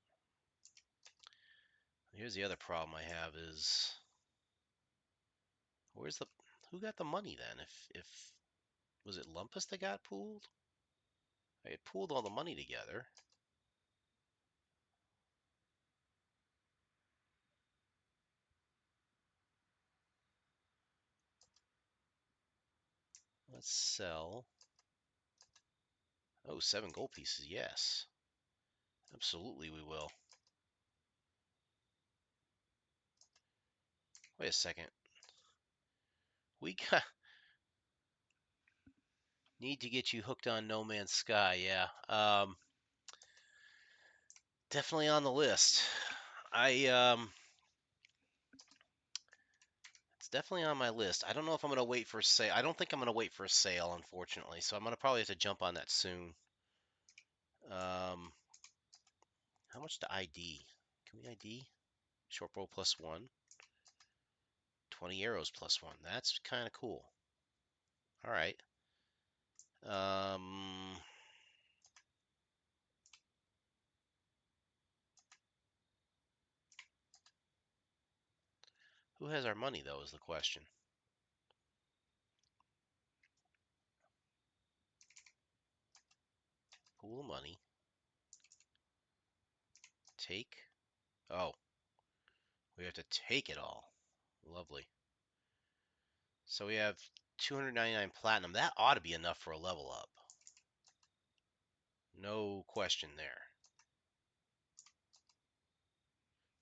Here's the other problem I have is who got the money then? If was it Lumpus that got pooled? I had pooled all the money together. Let's sell. Oh, 7 gold pieces. Yes, absolutely we will. Wait a second. We got need to get you hooked on No Man's Sky. Yeah. Definitely on the list. It's definitely on my list. I don't know if I'm gonna wait for a sale. I don't think I'm gonna wait for a sale, unfortunately. So I'm gonna probably have to jump on that soon. How much to ID? Can we ID? Short bow +1. 20 arrows +1. That's kind of cool. All right. Who has our money though is the question. Pool of money. Take. Oh, we have to take it all. Lovely. So we have 299 platinum. That ought to be enough for a level up. No question there.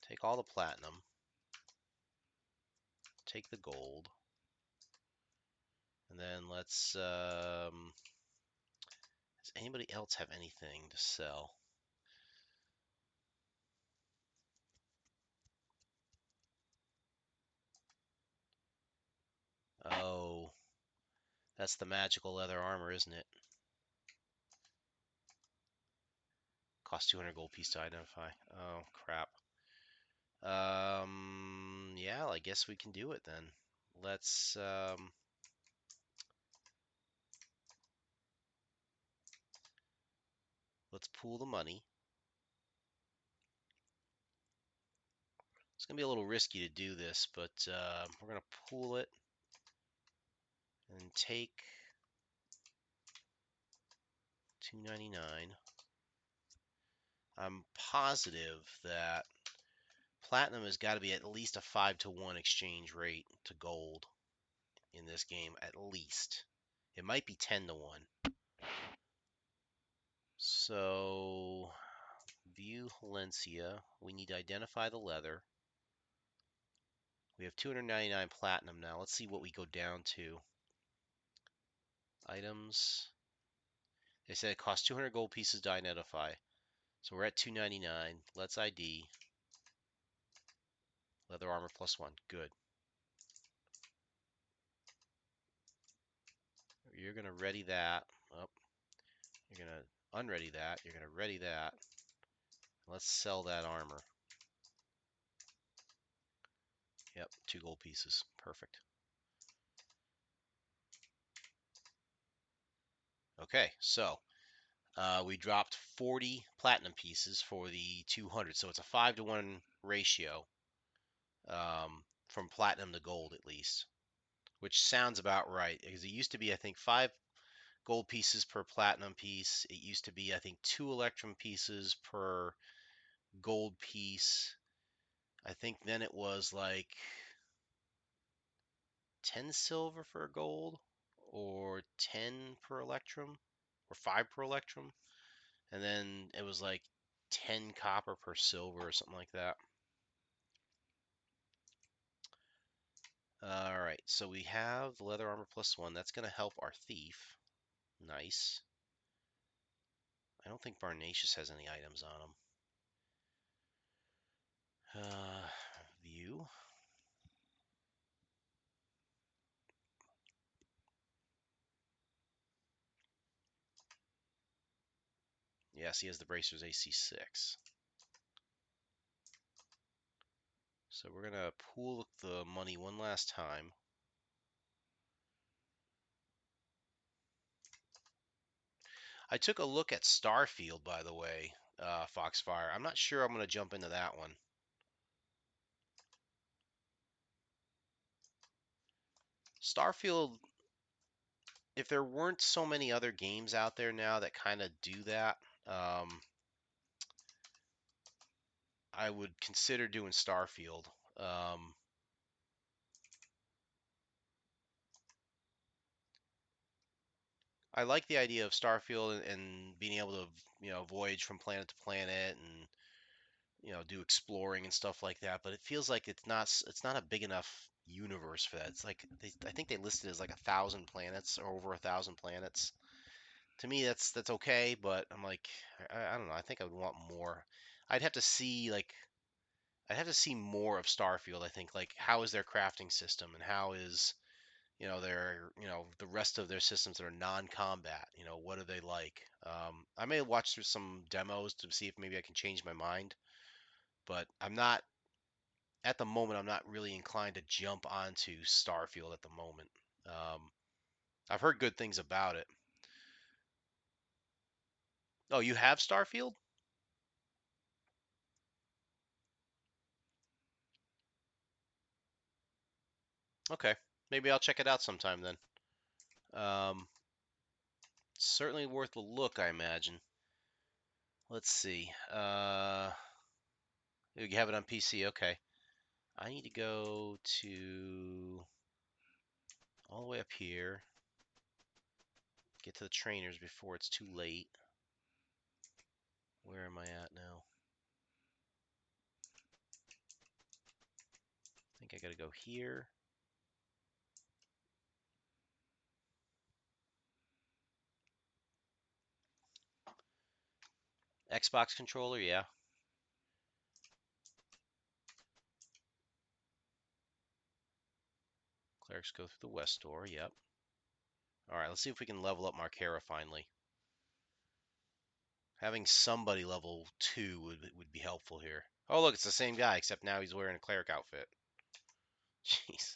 Take all the platinum. Take the gold. And then let's, does anybody else have anything to sell? Oh, that's the magical leather armor, isn't it? Cost 200 gold piece to identify. Oh, crap. Yeah, I guess we can do it then. Let's pool the money. It's gonna be a little risky to do this, but we're gonna pool it and take 299. I'm positive that platinum has got to be at least a 5-to-1 exchange rate to gold in this game, at least. It might be 10-to-1. So, view Valencia. We need to identify the leather. We have 299 platinum now. Let's see what we go down to. Items. They said it costs 200 gold pieces to identify. So we're at 299. Let's ID. Leather armor +1. Good. You're going to ready that. Oh, you're going to unready that. You're going to ready that. Let's sell that armor. Yep, 2 gold pieces. Perfect. Okay, so we dropped 40 platinum pieces for the 200. So it's a 5-to-1 ratio from platinum to gold at least, which sounds about right. Because it used to be, I think, 5 gold pieces per platinum piece. It used to be, I think, 2 electrum pieces per gold piece. I think then it was like 10 silver for a gold, or 10 per electrum, or 5 per electrum. And then it was like 10 copper per silver or something like that. All right, so we have the leather armor +1. That's going to help our thief. Nice. I don't think Barnatius has any items on him. View. Yes, he has the bracers AC6. So we're going to pool the money one last time. I took a look at Starfield, by the way, Foxfire. I'm not sure I'm going to jump into that one. Starfield, if there weren't so many other games out there now that kind of do that, I would consider doing Starfield. I like the idea of Starfield and being able to, voyage from planet to planet and, do exploring and stuff like that. But it feels like it's not a big enough universe for that. It's like I think they listed it as like 1,000 planets or over 1,000 planets. To me, that's okay, but I'm like, I don't know. I think I would want more. I'd have to see like I'd have to see more of Starfield. I think like how is their crafting system and how is their the rest of their systems that are non-combat. What are they like? I may watch through some demos to see if maybe I can change my mind, but I'm not at the moment. I'm not really inclined to jump onto Starfield at the moment. Um, I've heard good things about it. Oh, you have Starfield? Okay, maybe I'll check it out sometime then. Um, Certainly worth a look, I imagine. Let's see. You have it on PC. Okay. I need to go to all the way up here. Get to the trainers before it's too late. Where am I at now? I think I gotta go here. Xbox controller, yeah. Clerics go through the west door, yep. Alright, let's see if we can level up Markera finally. Having somebody level 2 would be helpful here. Oh look, it's the same guy, except now he's wearing a cleric outfit. Jeez.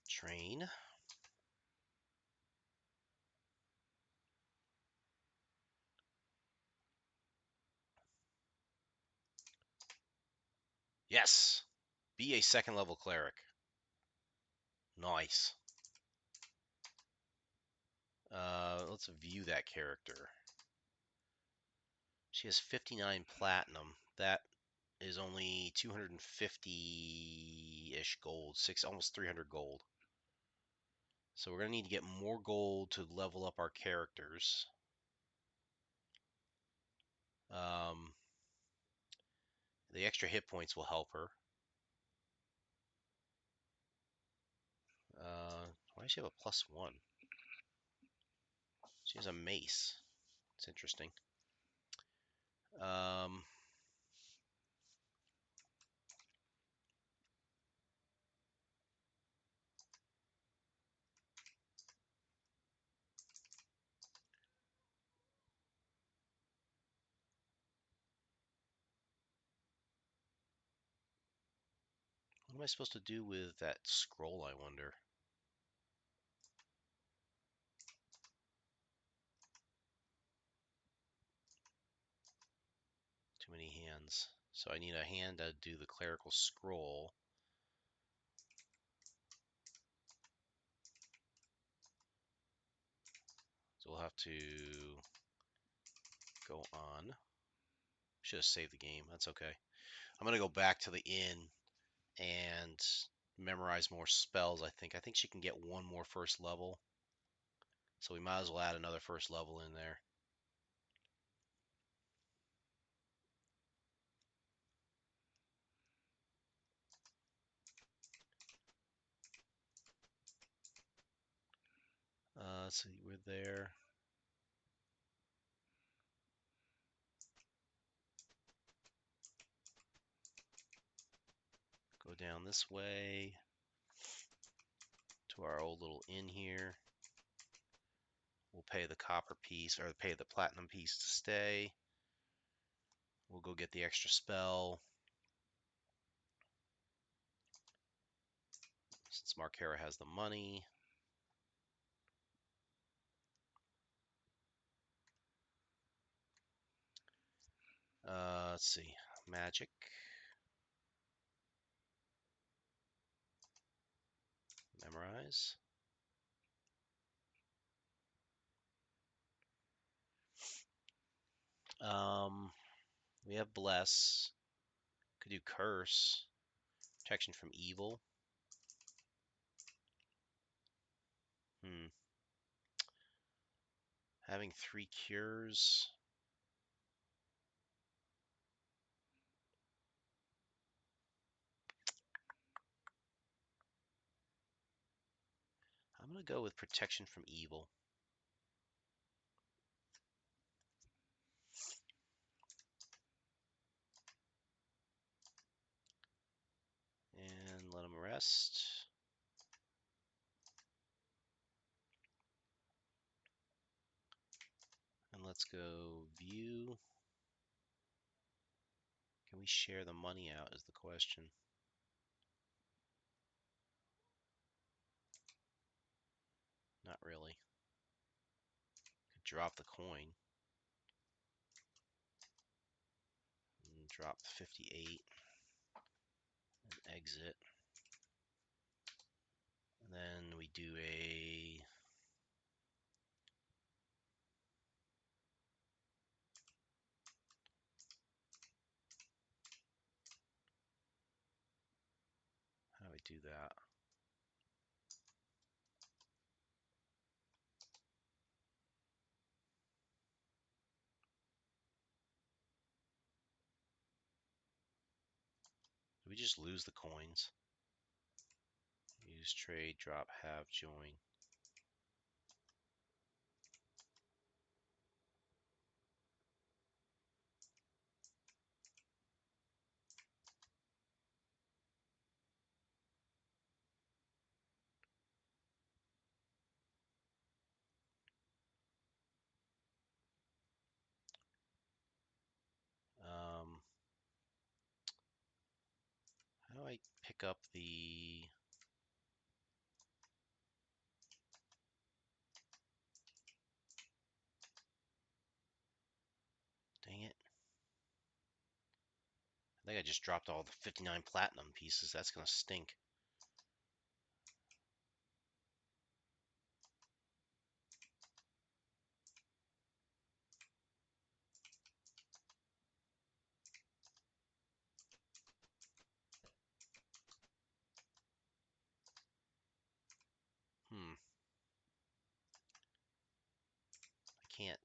Train. Yes! Be a second level cleric. Nice. Let's view that character. She has 59 platinum. That is only 250-ish gold, almost 300 gold. So we're gonna need to get more gold to level up our characters. Um, the extra hit points will help her. Why does she have a +1? She has a mace. It's interesting. Um, what am I supposed to do with that scroll, I wonder? Too many hands. So I need a hand to do the clerical scroll. So we'll have to go on. Should have saved the game. That's okay. I'm going to go back to the inn and memorize more spells, I think. I think she can get one more first level. So we might as well add another first level in there. Let's see, we're there. Go down this way to our old little inn here. We'll pay the copper piece, or pay the platinum piece to stay. We'll go get the extra spell. Since Markera has the money. Let's see. Magic. Memorize. We have Bless. Could do Curse. Protection from evil. Having 3 cures. I'm going to go with protection from evil. And let him rest. And let's go view. Can we share the money out is the question. Not really. Could drop the coin. And drop 58. And exit. And then we do a... How do we do that? Do we just lose the coins? Use, trade, drop, have, join. How do I pick up the... Dang it. I think I just dropped all the 59 platinum pieces. That's going to stink. I can't.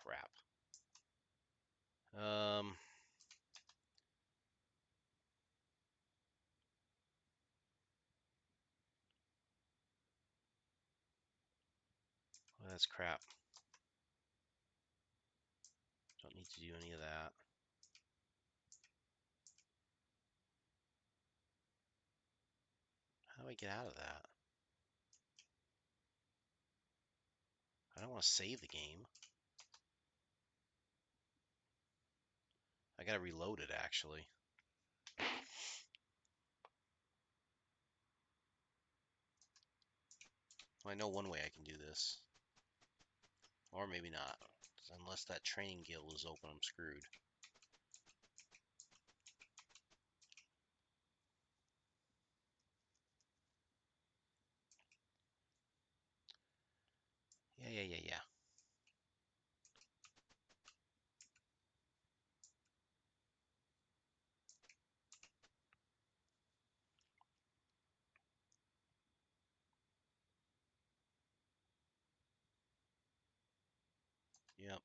Crap. Oh, that's crap. Don't need to do any of that. How do I get out of that? I don't want to save the game. I gotta reload it, actually. Well, I know one way I can do this. Or maybe not. Unless that training guild is open, I'm screwed. Yeah. Yep.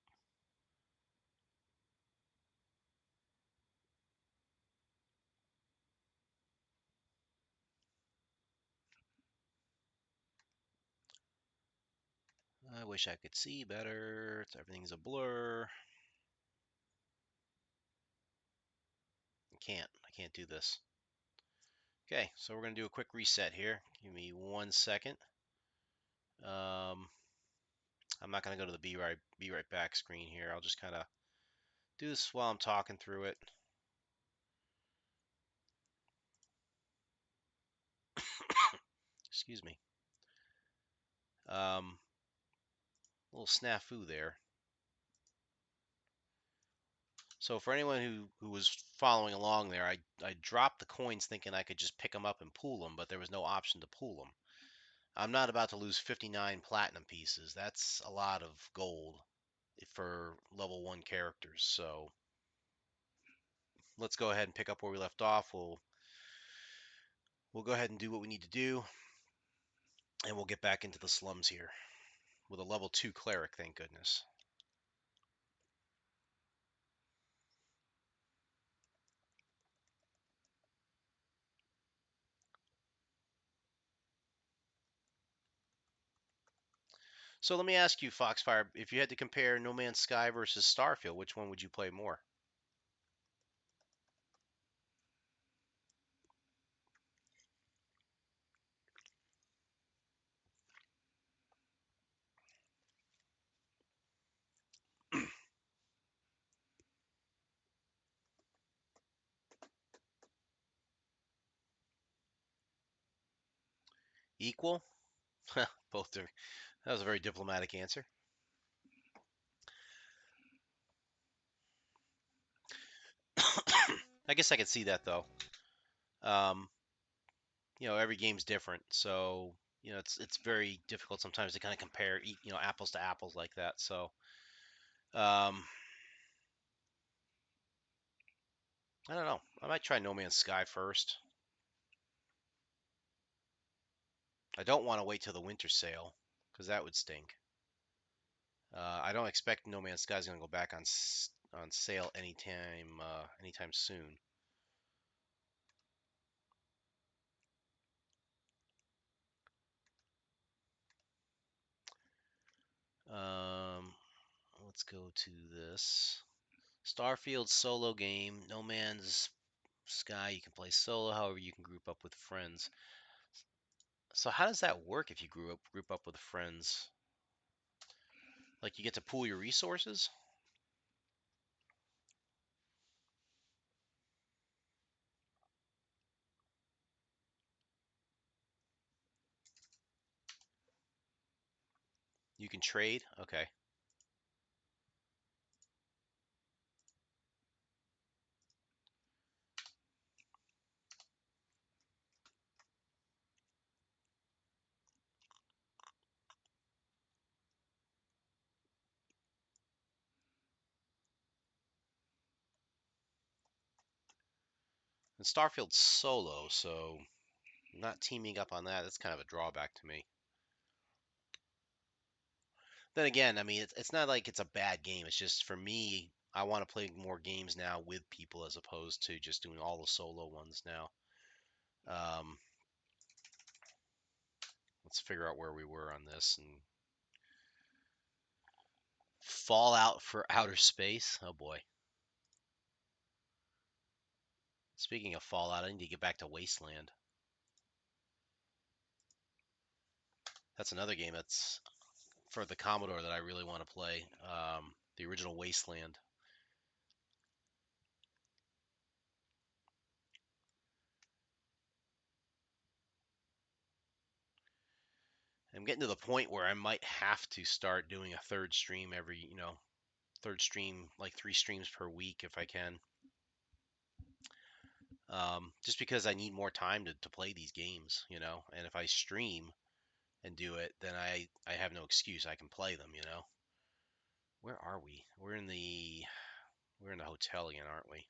I wish I could see better. Everything's a blur. I can't do this. Okay, so we're gonna do a quick reset here. Give me 1 second. I'm not gonna go to the be right back screen here. I'll just kind of do this while I'm talking through it. Excuse me. Little snafu there. So for anyone who was following along there, I dropped the coins thinking I could just pick them up and pool them, but there was no option to pool them. I'm not about to lose 59 platinum pieces. That's a lot of gold for level 1 characters. So let's go ahead and pick up where we left off. We'll go ahead and do what we need to do, and we'll get back into the slums here with a level 2 cleric, thank goodness. So let me ask you, Foxfire, if you had to compare No Man's Sky versus Starfield, which one would you play more? Equal? Both are. That was a very diplomatic answer. I guess I could see that though. Um, every game's different, so it's very difficult sometimes to kind of compare, apples to apples like that. So, um, I don't know. I might try No Man's Sky first. I don't want to wait till the winter sale because that would stink. I don't expect No Man's Sky is going to go back on sale anytime soon. Um, let's go to this Starfield solo game. No Man's Sky, you can play solo. However, you can group up with friends. So how does that work if you group up with friends? Like you get to pool your resources? You can trade? Okay. And Starfield's solo, so not teaming up on that, that's kind of a drawback to me. Then again, I mean, it's not like it's a bad game. It's just for me, I want to play more games now with people as opposed to just doing all the solo ones now. Um, let's figure out where we were on this. And Fallout for Outer Space. Oh boy. Speaking of Fallout, I need to get back to Wasteland. That's another game that's for the Commodore that I really want to play. The original Wasteland. I'm getting to the point where I might have to start doing a third stream third stream, like 3 streams per week if I can. Just because I need more time to play these games. And if I stream and do it, then I have no excuse. I can play them. Where are we? We're in the hotel again, aren't we?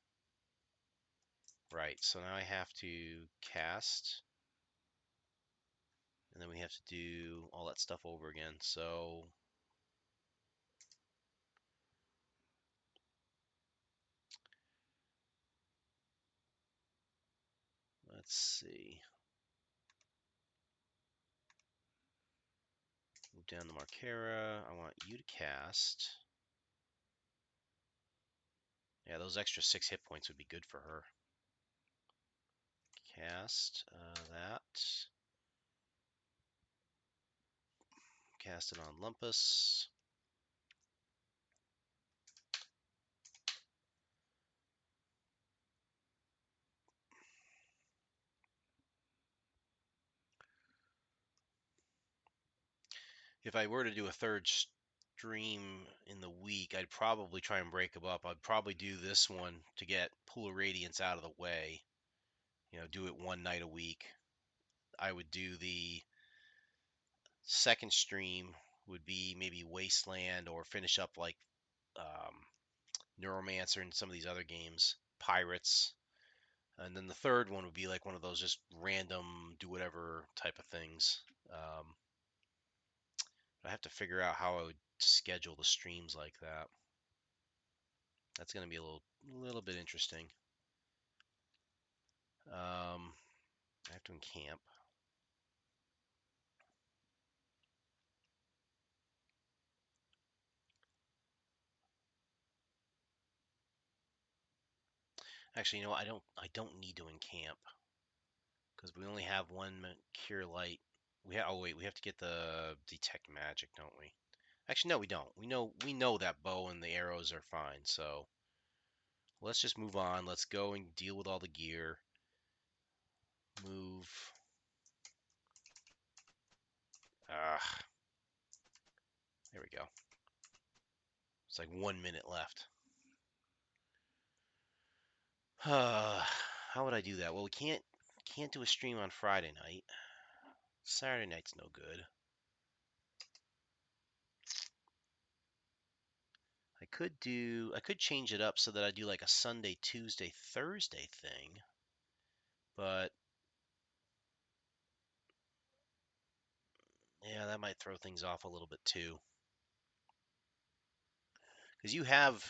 Right. So now I have to cast, and then we have to do all that stuff over again. So Let's see. Move down to Markera. I want you to cast. Yeah, those extra 6 hit points would be good for her. Cast that. Cast it on Lumpus. If I were to do a third stream in the week, I'd probably try and break them up. I'd probably do this one to get Pool of Radiance out of the way. You know, do it one night a week. I would do the second stream would be maybe Wasteland or finish up like Neuromancer and some of these other games, Pirates. And then the third one would be like one of those just random do whatever type of things. I have to figure out how I would schedule the streams like that. That's going to be a little bit interesting. I have to encamp. Actually, you know what? I don't need to encamp because we only have one cure light. Oh wait, we have to get the detect magic, don't we? Actually, no, we don't. We know that bow and the arrows are fine. So let's just move on. Let's go and deal with all the gear. Move. Ah, there we go. It's like 1 minute left. How would I do that? Well, we can't do a stream on Friday night. Saturday night's no good. I could change it up so that I do like a Sunday, Tuesday, Thursday thing. But yeah, that might throw things off a little bit too. Because you have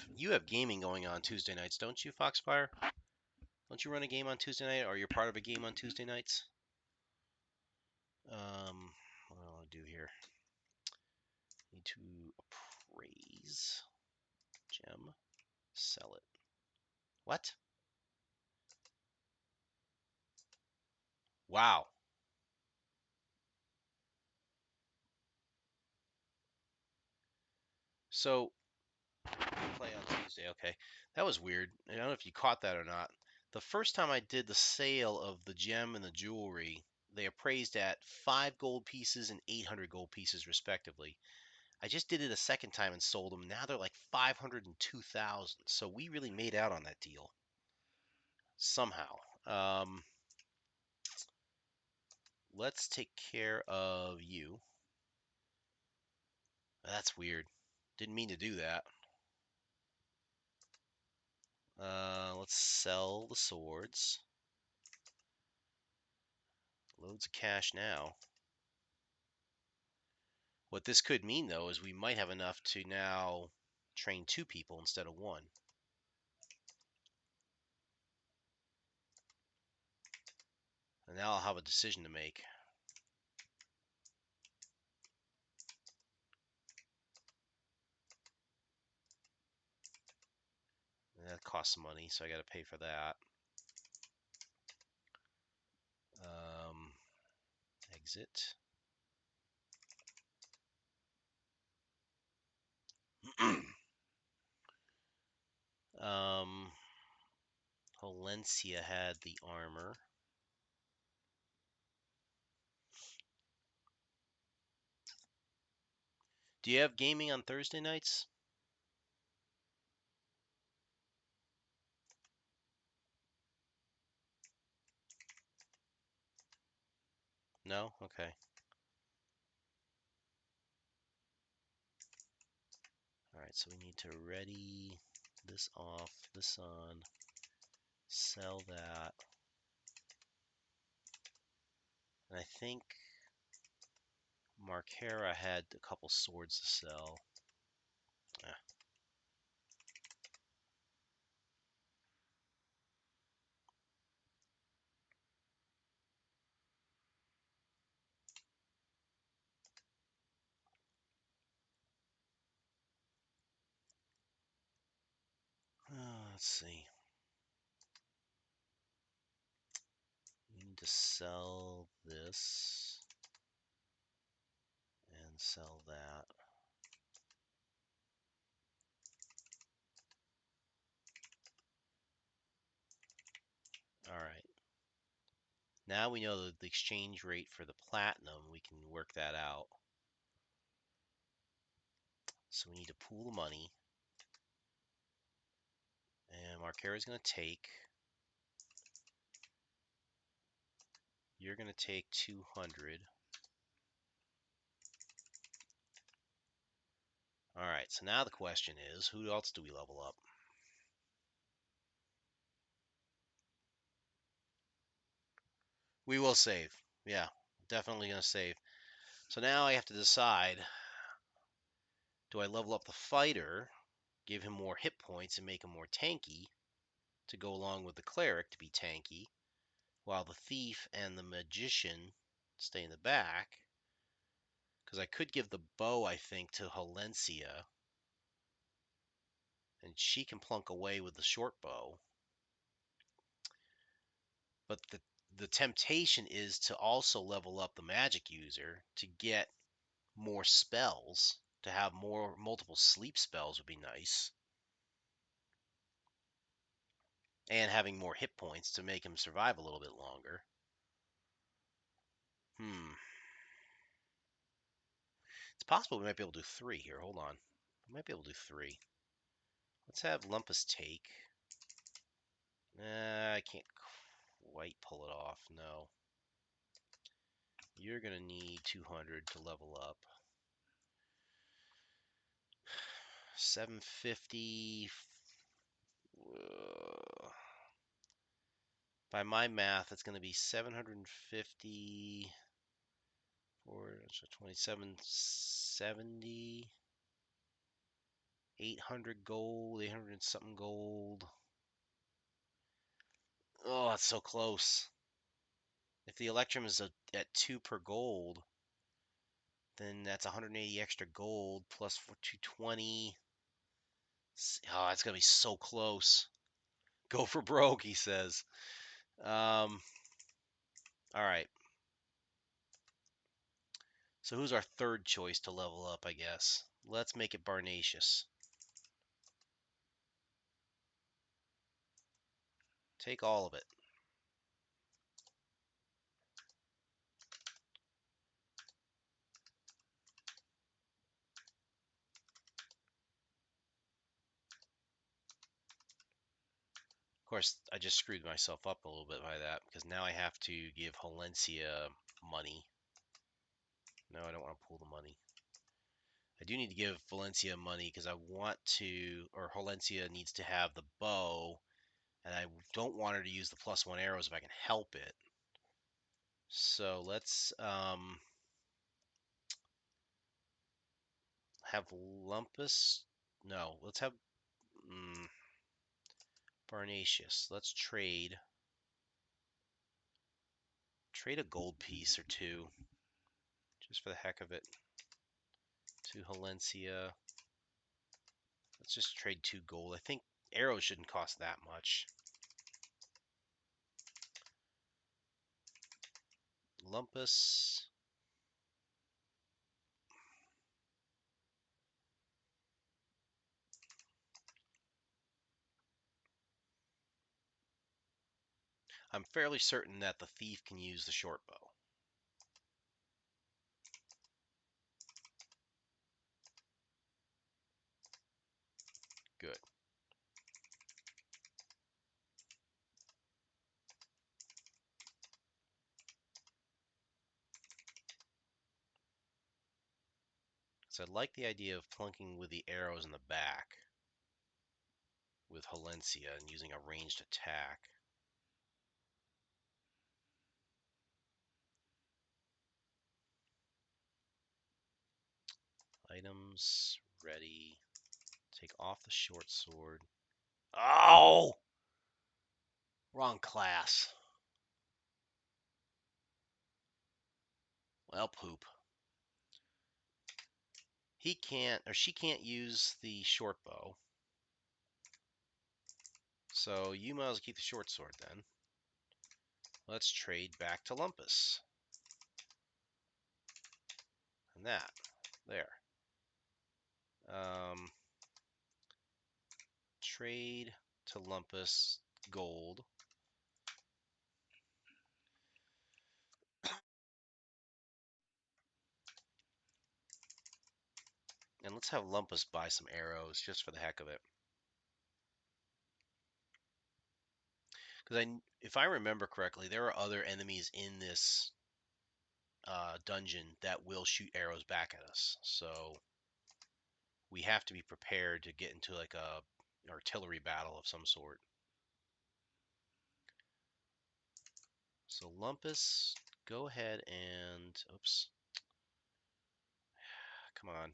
gaming going on Tuesday nights, don't you, Foxfire? Don't you run a game on Tuesday night, or you're part of a game on Tuesday nights? What do I want to do here? Need to appraise gem, sell it. What? Wow. So play on Tuesday. Okay, that was weird. I don't know if you caught that or not. The first time I did the sale of the gem and the jewelry, they appraised at 5 gold pieces and 800 gold pieces respectively. I just did it a second time and sold them. Now they're like 502,000. So we really made out on that deal somehow. Let's take care of you. That's weird. Didn't mean to do that. Let's sell the swords. Loads of cash now. What this could mean, though, is we might have enough to now train 2 people instead of 1. And now I'll have a decision to make. And that costs money, so I got to pay for that. Exit. Valencia had the armor. Do you have gaming on Thursday nights? No? Okay. Alright, so we need to ready this off, this on, sell that. And I think Markera had a couple swords to sell. Let's see. We need to sell this and sell that. All right. Now we know the exchange rate for the platinum. We can work that out. So we need to pool the money. And Marquera is going to take. You're going to take 200. All right. So now the question is, who else do we level up? We will save. Yeah, definitely going to save. So now I have to decide, do I level up the fighter, give him more hit points and make him more tanky to go along with the cleric to be tanky, while the thief and the magician stay in the back? Because I could give the bow, I think, to Halencia, and she can plunk away with the short bow. But the temptation is to also level up the magic user to get more spells, to have multiple sleep spells would be nice. And having more hit points to make him survive a little bit longer. It's possible we might be able to do 3 here. Hold on. We might be able to do 3. Let's have Lumpus take. I can't quite pull it off. No. You're going to need 200 to level up. 750. By my math, it's going to be 750 for 2770. 800 gold, 800 and something gold. Oh, it's so close. If the Electrum is at 2 per gold, then that's 180 extra gold plus 220. Oh, it's going to be so close. Go for broke, he says. All right. So who's our third choice to level up, I guess? Let's make it Barnacious. Take all of it. Of course, I just screwed myself up a little bit by that, because now I have to give Halencia money. No, I don't want to pool the money. I do need to give Valencia money because I want to, or Valencia needs to have the bow, and I don't want her to use the +1 arrows if I can help it. So let's have Lumpus. No, let's have Barnacious. Let's trade a gold piece or 2, just for the heck of it, to Halencia. Let's just trade 2 gold. I think arrows shouldn't cost that much. Lumpus. I'm fairly certain that the thief can use the short bow. Good. So I like the idea of plunking with the arrows in the back with Halencia and using a ranged attack. Items, ready. Take off the short sword. Oh! Wrong class. Well, poop. He can't, or she can't use the short bow. So you might as well keep the short sword then. Let's trade back to Lumpus. And that. There. Trade to Lumpus gold. And let's have Lumpus buy some arrows just for the heck of it. Because if I remember correctly, there are other enemies in this dungeon that will shoot arrows back at us. So we have to be prepared to get into like a artillery battle of some sort. So Lumpus, go ahead and oops. Come on.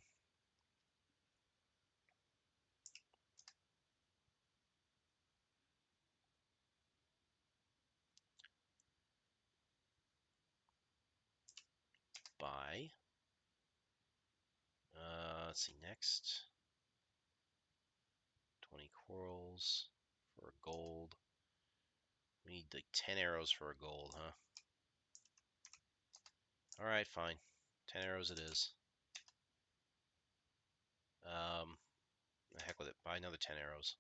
Buy. Let's see next. 20 corals for a gold. We need like 10 arrows for a gold, huh? Alright, fine. 10 arrows it is. The heck with it. Buy another 10 arrows.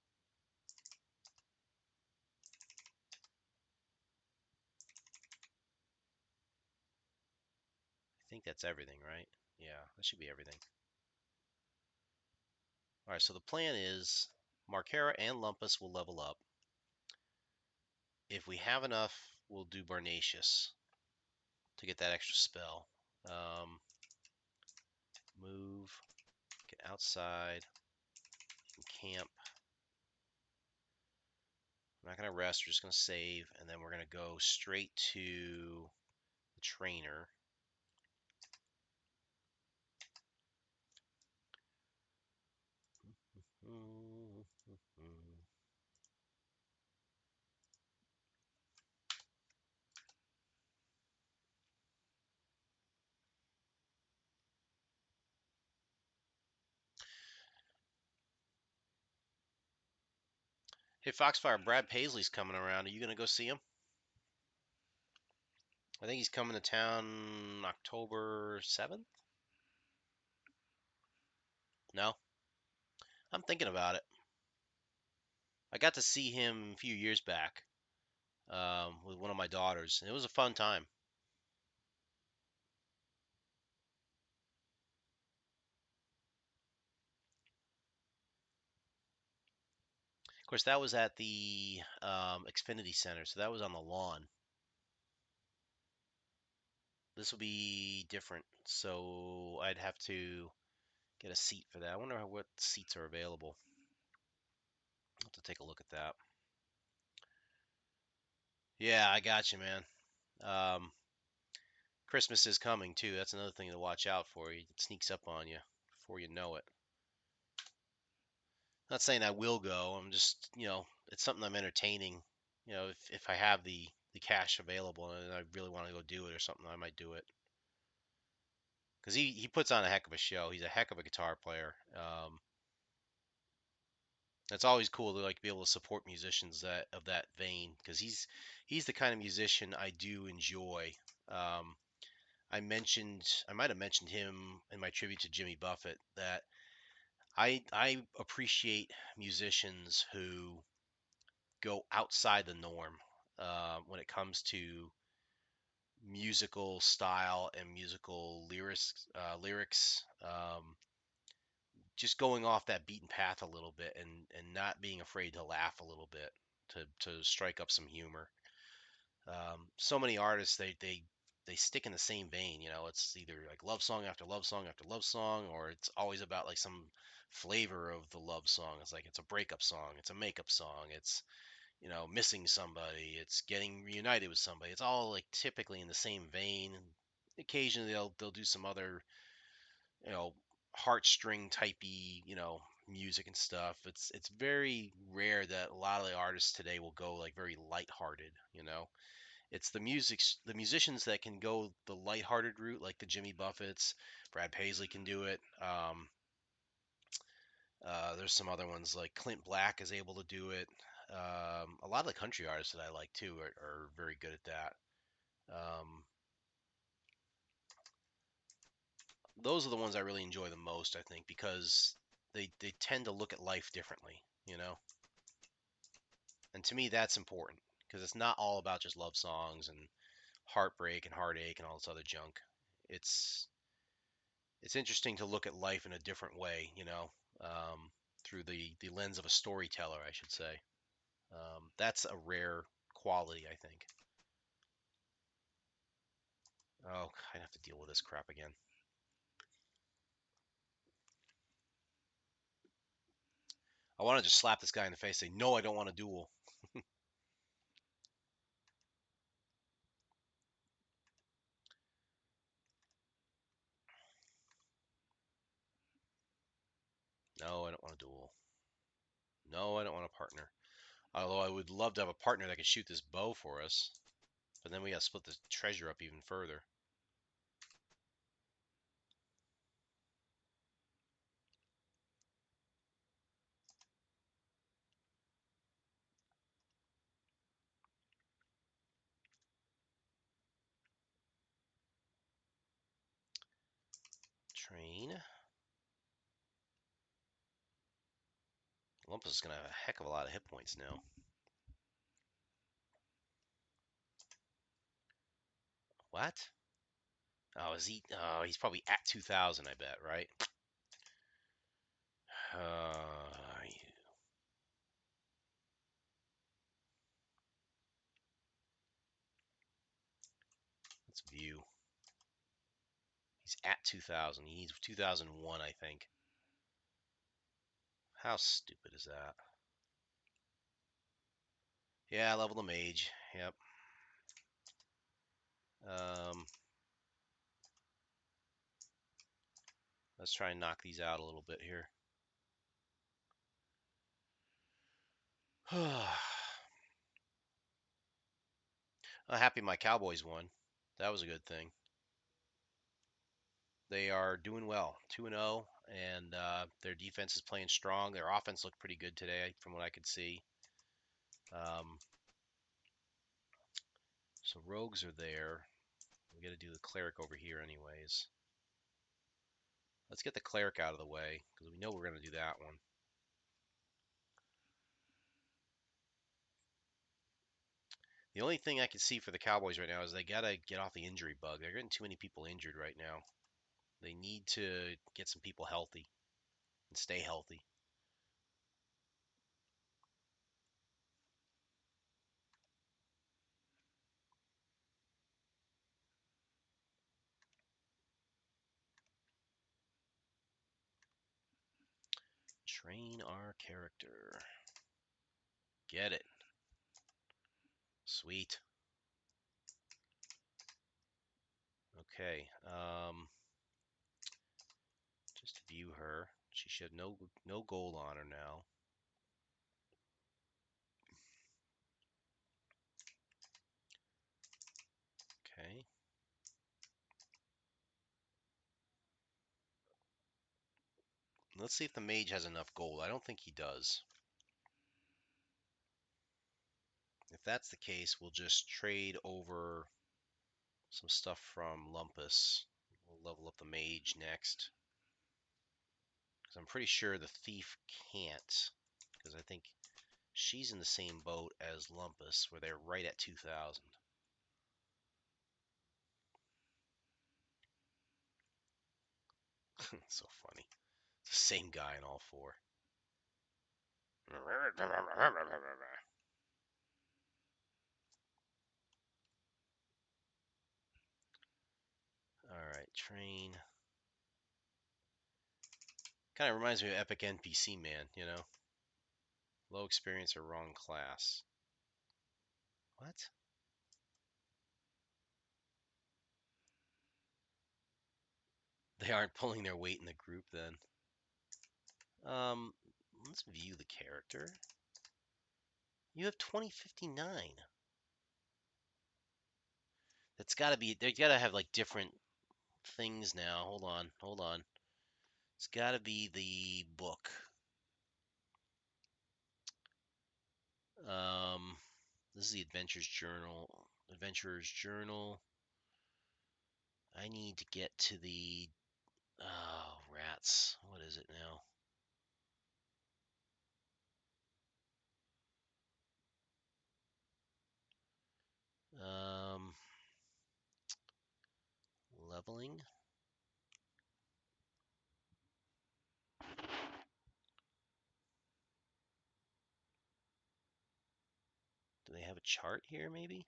I think that's everything, right? Yeah, that should be everything. Alright, so the plan is Markera and Lumpus will level up. If we have enough, we'll do Barnacious to get that extra spell. Move, get outside, camp. I'm not going to rest, we're just going to save, and then we're going to go straight to the trainer. Hey, Foxfire, Brad Paisley's coming around. Are you going to go see him? I think he's coming to town October 7th? No? I'm thinking about it. I got to see him a few years back with one of my daughters, and it was a fun time. Of course, that was at the Xfinity Center, so that was on the lawn. This will be different, so I'd have to get a seat for that. I wonder what seats are available. I'll have to take a look at that. Yeah, I got you, man. Christmas is coming too. That's another thing to watch out for. It sneaks up on you before you know it. Not saying I will go. I'm just, it's something I'm entertaining. If I have the cash available and I really want to go do it or something, I might do it. Because he puts on a heck of a show. He's a heck of a guitar player. It's always cool to like be able to support musicians that of that vein because he's the kind of musician I do enjoy. Um, I might have mentioned him in my tribute to Jimmy Buffett that I appreciate musicians who go outside the norm when it comes to musical style and musical lyrics. Just going off that beaten path a little bit and not being afraid to laugh a little bit to strike up some humor. So many artists they stick in the same vein. It's either like love song after love song after love song, or it's always about like some flavor of the love song. It's like it's a breakup song, it's a makeup song, it's missing somebody, it's getting reunited with somebody. It's all like typically in the same vein. Occasionally they'll do some other you know heartstring typey music and stuff. It's very rare that a lot of the artists today will go like very lighthearted. It's the musicians that can go the lighthearted route, like the Jimmy Buffetts. Brad Paisley can do it. There's some other ones like Clint Black is able to do it. A lot of the country artists that I like too are very good at that. Those are the ones I really enjoy the most, I think, because they tend to look at life differently, you know? And to me, that's important because it's not all about just love songs and heartbreak and heartache and all this other junk. It's it's interesting to look at life in a different way, you know, um, through the lens of a storyteller, I should say. That's a rare quality, I think. Oh, I have to deal with this crap again. I want to just slap this guy in the face, and say, "No, I don't want to duel." No, I don't want to duel. No, I don't want a partner. Although I would love to have a partner that could shoot this bow for us. But then we got to split the treasure up even further. Train. Lumpus is going to have a heck of a lot of hit points now. What? Oh, is he? Oh, he's probably at 2,000, I bet, right? Uh, let's view. He's at 2,000. He needs 2,001, I think. How stupid is that? Yeah, level the mage. Yep. Um, let's try and knock these out a little bit here. I'm happy my Cowboys won. That was a good thing. They are doing well, 2-0, and their defense is playing strong. Their offense looked pretty good today, from what I could see. Um, so rogues are there. We got to do the cleric over here, anyways. Let's get the cleric out of the way because we know we're going to do that one. The only thing I can see for the Cowboys right now is they got to get off the injury bug. They're getting too many people injured right now. They need to get some people healthy and stay healthy. Train our character. Get it. Sweet. Okay. Just view her. She should have no gold on her now. Okay. Let's see if the mage has enough gold. I don't think he does. If that's the case, we'll just trade over some stuff from Lumpus. We'll level up the mage next. Because I'm pretty sure the thief can't. Because I think she's in the same boat as Lumpus, where they're right at 2,000. So funny. It's the same guy in all four. Alright, train. Kind of reminds me of Epic NPC Man, you know? Low experience or wrong class. What? They aren't pulling their weight in the group then. Um, let's view the character. You have 2059. That's gotta be, they gotta have like different things now. Hold on. It's gotta be the book. Um, this is the Adventurer's Journal. Adventurer's Journal. I need to get to the rats. What is it now? Um, leveling. Do they have a chart here, maybe?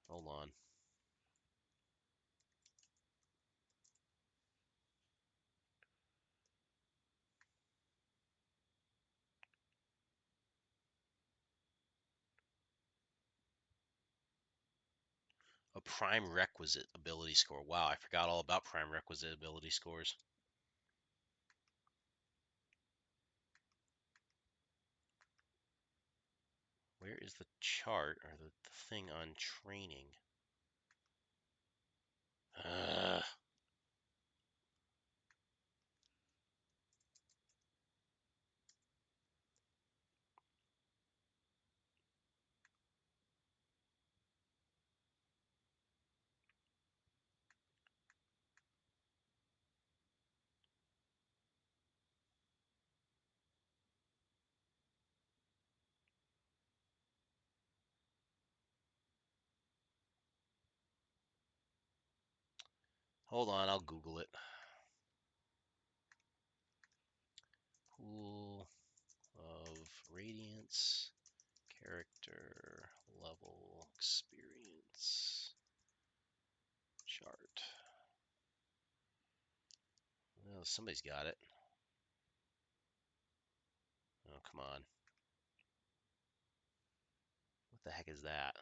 Hold on. A prime requisite ability score. Wow, I forgot all about prime requisite ability scores. Where is the chart or the thing on training? Uh, hold on, I'll Google it. Pool of Radiance character level experience chart. Oh, somebody's got it. Oh, come on. What the heck is that?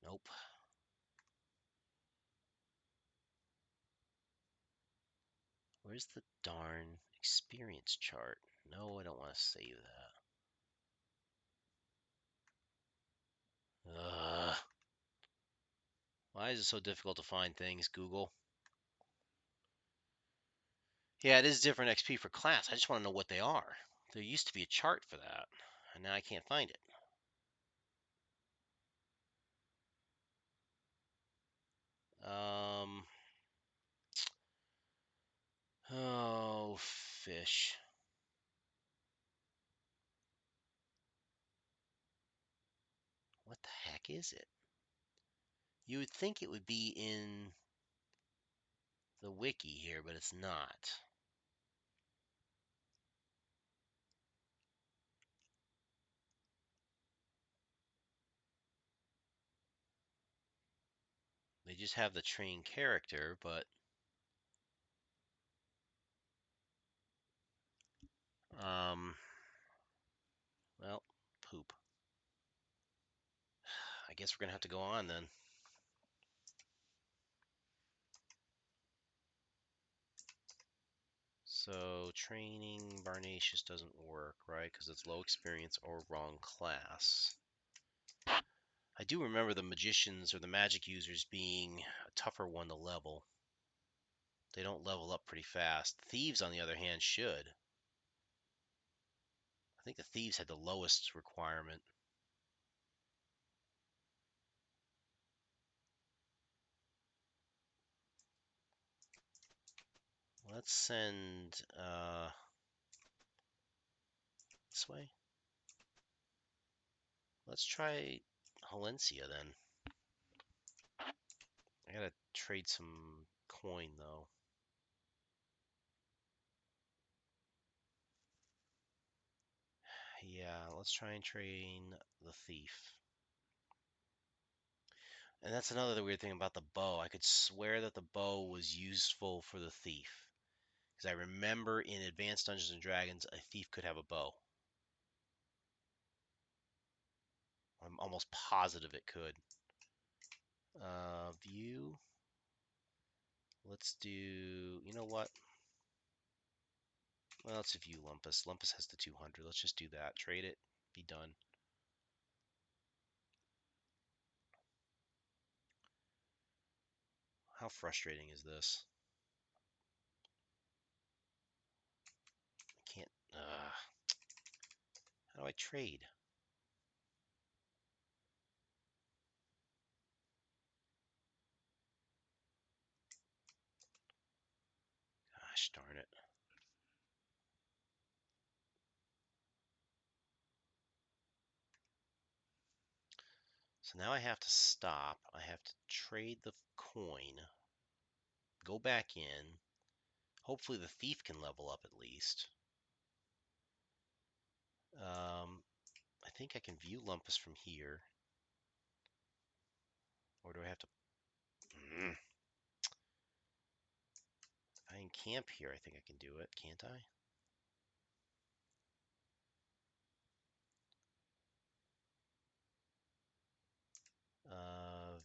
Nope. Where's the darn experience chart? No, I don't want to save that. Why is it so difficult to find things, Google? Yeah, it is different XP for class. I just want to know what they are. There used to be a chart for that, and now I can't find it. Um, oh, fish. What the heck is it? You would think it would be in the wiki here, but it's not. They just have the trained character, but well, poop. I guess we're gonna have to go on then. So training Barnacious doesn't work, right? Because it's low experience or wrong class. I do remember the magicians or the magic users being a tougher one to level. They don't level up pretty fast. Thieves, on the other hand, should. I think the thieves had the lowest requirement. Let's send this way. Let's try Valencia then. I gotta trade some coin though. Yeah, let's try and train the thief. And that's another weird thing about the bow. I could swear that the bow was useful for the thief. Because I remember in Advanced Dungeons and Dragons, a thief could have a bow. I'm almost positive it could. View. Let's do, you know what? Well, let's view Lumpus. Lumpus has the 200. Let's just do that. Trade it. Be done. How frustrating is this? I can't. How do I trade? Gosh darn it. So now I have to stop. I have to trade the coin. Go back in. Hopefully the thief can level up at least. I think I can view Lumpus from here. Or do I have to... If I encamp here, I think I can do it, can't I?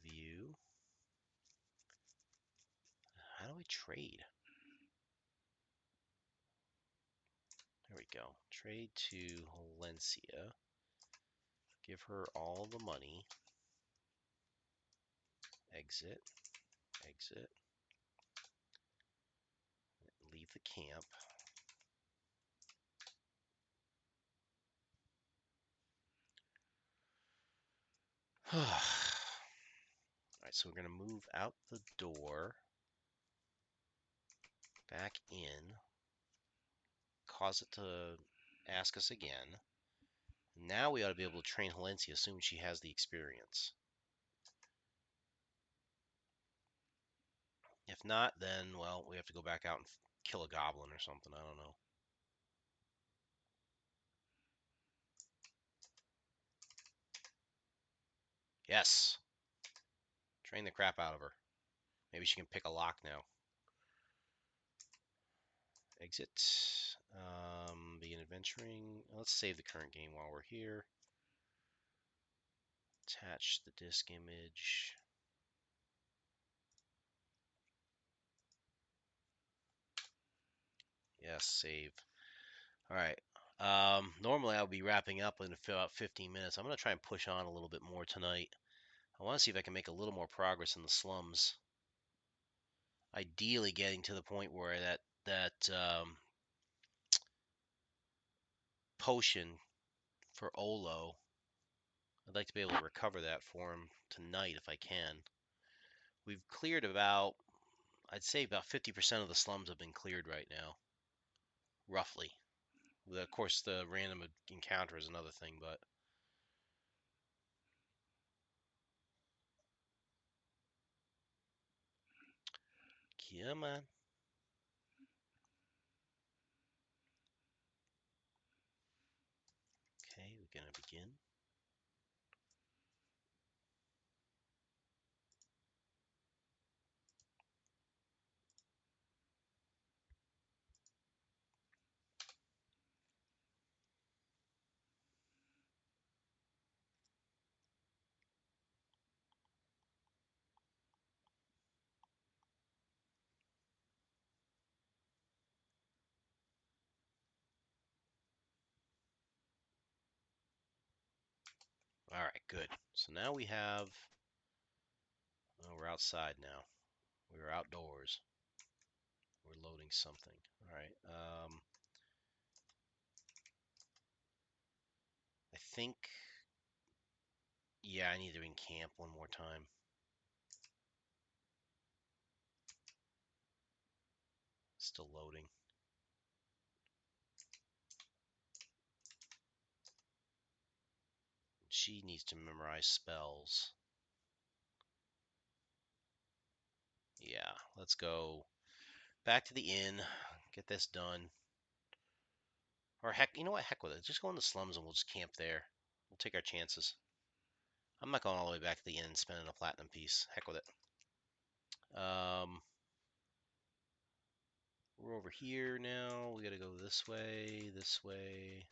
View. How do I trade? There we go. Trade to Valencia. Give her all the money. Exit. Exit. Leave the camp. Alright, so we're going to move out the door. Back in. Cause it to ask us again. Now we ought to be able to train Valencia, assuming she has the experience. If not, then, well, we have to go back out and kill a goblin or something. I don't know. Yes. Train the crap out of her. Maybe she can pick a lock now. Exit. Begin adventuring. Let's save the current game while we're here. Attach the disk image. Yes, save. All right. Normally I'll be wrapping up in about 15 minutes. I'm going to try and push on a little bit more tonight. I want to see if I can make a little more progress in the slums. Ideally getting to the point where that potion for Olo, I'd like to be able to recover that for him tonight if I can. We've cleared about, I'd say about 50% of the slums have been cleared right now, roughly. Of course, the random encounter is another thing, but come on. Okay, we're gonna begin. All right, good. So now we have, oh, we're outside now. We're outdoors. We're loading something. All right. I think, yeah, I need to encamp one more time. Still loading. She needs to memorize spells. Yeah, let's go back to the inn, get this done. Or heck, you know what? Heck with it. Just go in the slums and we'll just camp there. We'll take our chances. I'm not going all the way back to the inn and spending a platinum piece. Heck with it. We're over here now. We gotta go this way, this way.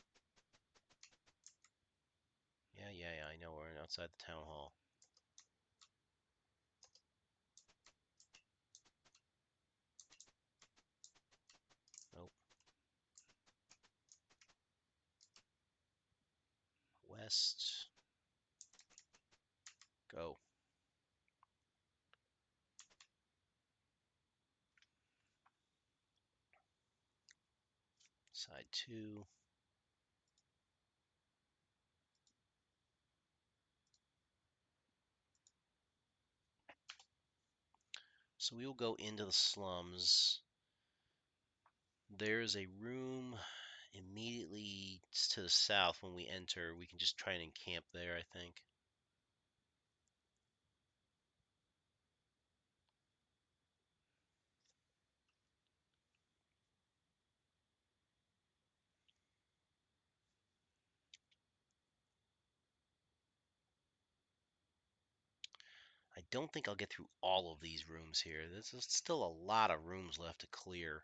Yeah, I know. We're outside the town hall. Nope. west. Go. Side 2. So we will go into the slums. There's a room immediately to the south when we enter. We can just try and encamp there, I think. I don't think I'll get through all of these rooms here. There's still a lot of rooms left to clear.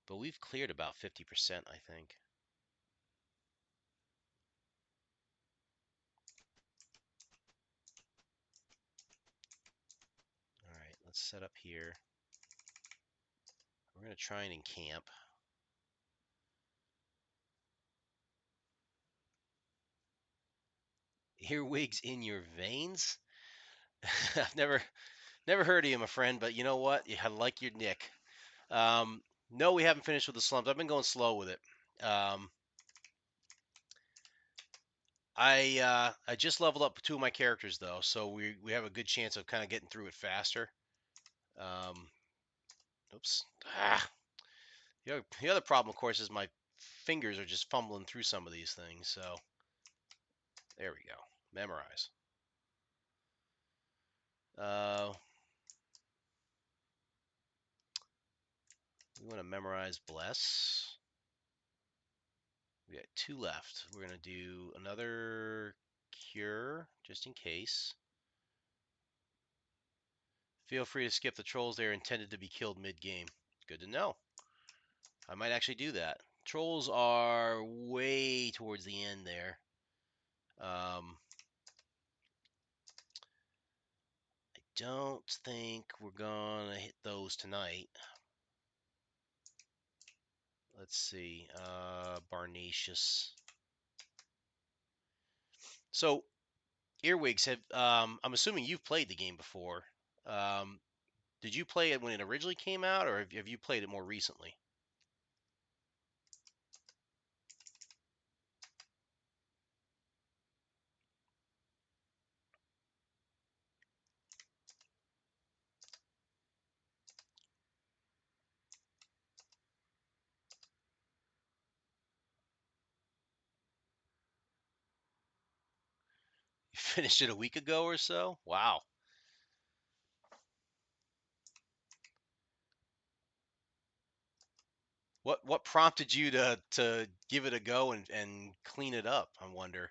But we've cleared about 50%, I think. All right, let's set up here. We're going to try and encamp. Earwigs in your veins? I've never heard of you, my friend, but you know what? I like your nick. No, we haven't finished with the slums. I've been going slow with it. I just leveled up 2 of my characters though, so we have a good chance of kind of getting through it faster. Oops. The other problem, of course, is my fingers are just fumbling through some of these things. So there we go. Memorize. We want to memorize bless. We got 2 left. We're going to do another cure just in case. Feel free to skip the trolls. They are intended to be killed mid-game. Good to know. I might actually do that. Trolls are way towards the end there. I don't think we're going to hit those tonight. Let's see. Barnacious. So, Earwigs, I'm assuming you've played the game before. Did you play it when it originally came out, or have you played it more recently? You finished it a week ago or so? Wow. What prompted you to give it a go and clean it up? I wonder.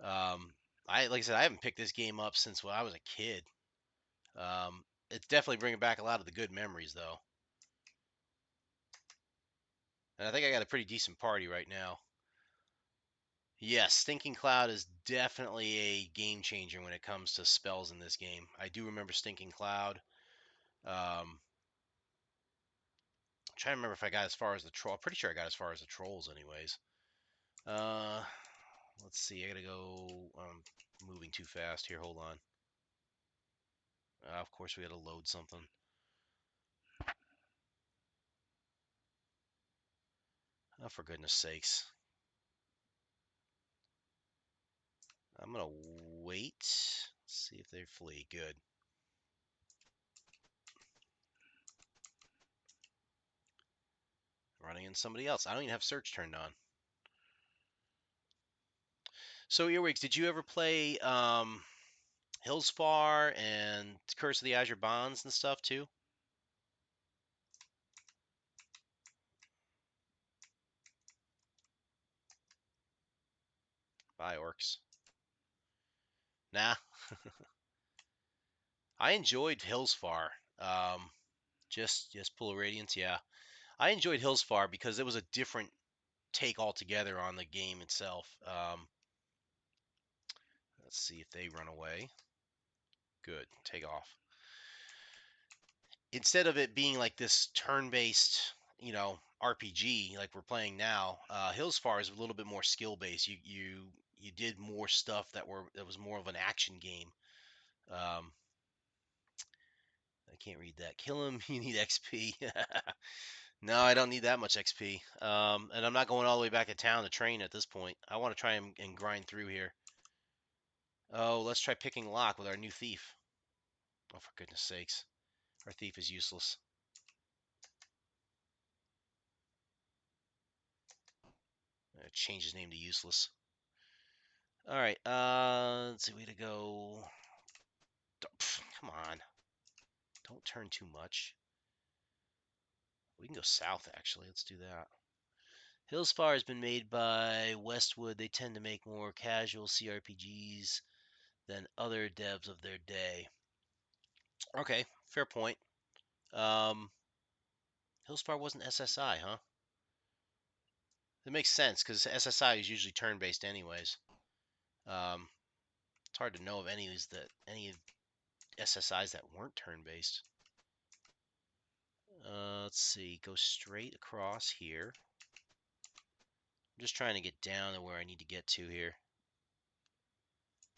Like I said, I haven't picked this game up since when I was a kid. It's definitely bringing back a lot of the good memories, though. And I think I got a pretty decent party right now. Yes, Stinking Cloud is definitely a game changer when it comes to spells in this game. I do remember Stinking Cloud. I'm trying to remember if I got as far as the troll. I'm pretty sure I got as far as the trolls, anyways. Uh, let's see. I gotta go. I'm moving too fast here. Hold on. Of course, we gotta load something. Oh, for goodness sakes. I'm gonna wait. See if they flee. Good. Running in somebody else. I don't even have search turned on. So, Earwigs, did you ever play Hillsfar and Curse of the Azure Bonds and stuff too? Bye, orcs. Nah. I enjoyed Hillsfar. Just pull a Radiance, yeah. I enjoyed Hillsfar because it was a different take altogether on the game itself. Let's see if they run away. Good, take off. Instead of it being like this turn-based, RPG like we're playing now, Hillsfar is a little bit more skill based. You did more stuff that was more of an action game. Um, I can't read that. Kill him. You need XP. No, I don't need that much XP. And I'm not going all the way back to town to train at this point. I want to try and grind through here. Oh, let's try picking lock with our new thief. Oh, for goodness sakes. Our thief is useless. Change his name to useless. All right, let's see, way to go. Come on. Don't turn too much. We can go south, actually. Let's do that. Hillspar has been made by Westwood. They tend to make more casual CRPGs than other devs of their day. Okay, fair point. Hillspar wasn't SSI, huh? That makes sense, because SSI is usually turn-based anyways. It's hard to know of any SSIs that weren't turn-based. Let's see, go straight across here. I'm just trying to get down to where I need to get to here.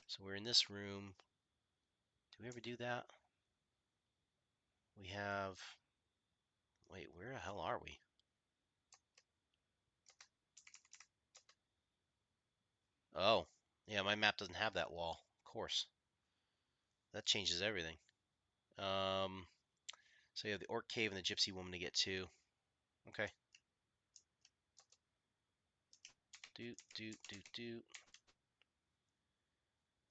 So we're in this room. Do we ever do that? We have... Wait, where the hell are we? Oh, yeah, my map doesn't have that wall. Of course. That changes everything. So you have the Orc Cave and the Gypsy Woman to get to. Okay. Do.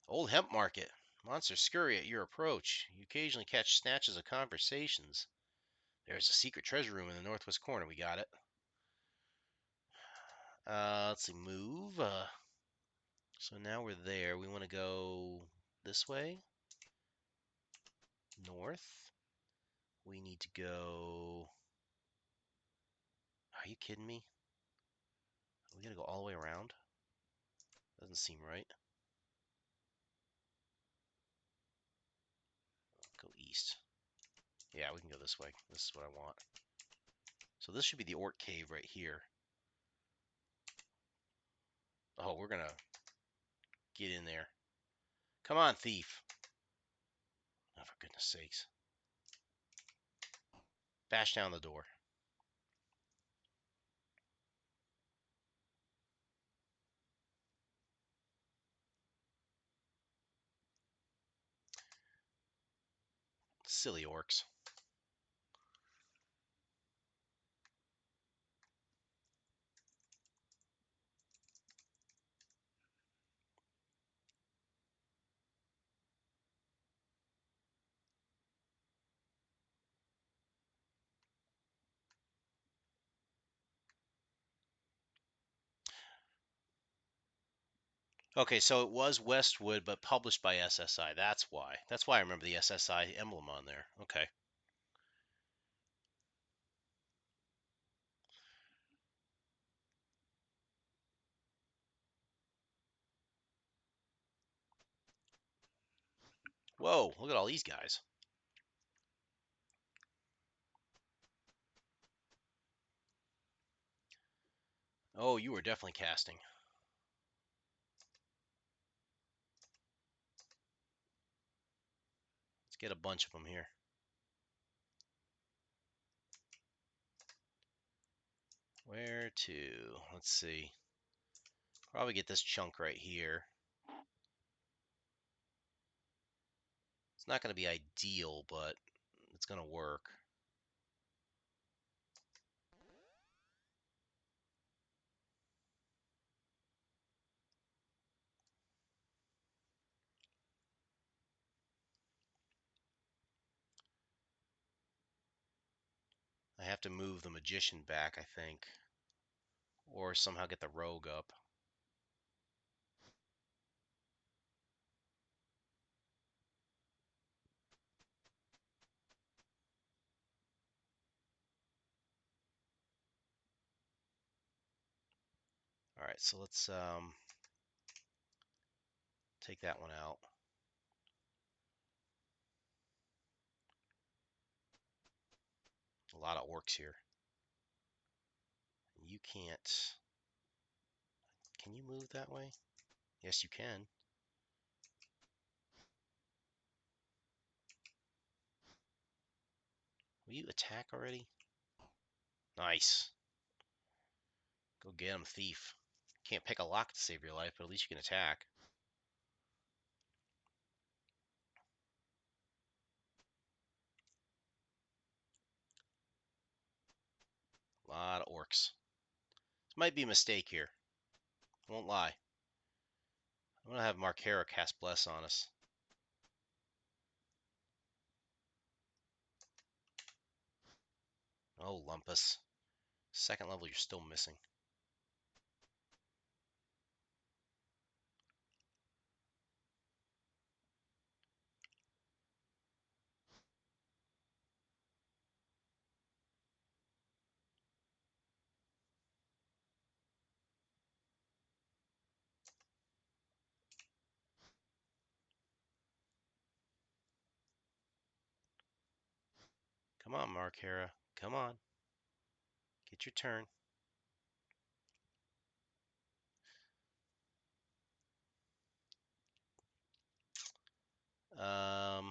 Old Hemp Market. Monsters scurry at your approach. You occasionally catch snatches of conversations. There's a secret treasure room in the northwest corner. We got it. Let's see. Move. So now we're there. We want to go this way. North. We need to go... Are you kidding me? We gotta go all the way around? Doesn't seem right. Go east. Yeah, we can go this way. This is what I want. So this should be the Orc Cave right here. Oh, we're gonna get in there. Come on, thief. Oh, for goodness sakes. Bash down the door. Silly orcs. Okay, so it was Westwood, but published by SSI. That's why. That's why I remember the SSI emblem on there. Okay. Whoa, look at all these guys. Oh, you were definitely casting. Let's get a bunch of them here. Where to? Let's see. Probably get this chunk right here. It's not going to be ideal, but it's going to work. I have to move the magician back, I think. Or somehow get the rogue up. Alright, so let's take that one out. A lot of orcs here. you can't. Can you move that way? Yes, you can. Will you attack already? Nice. Go get him, thief. Can't pick a lock to save your life, but at least you can attack. A lot of orcs. This might be a mistake here. Won't lie. I'm gonna have Markera cast Bless on us. Oh, Lumpus. Second level, you're still missing. Come on, Markera. Come on. Get your turn. I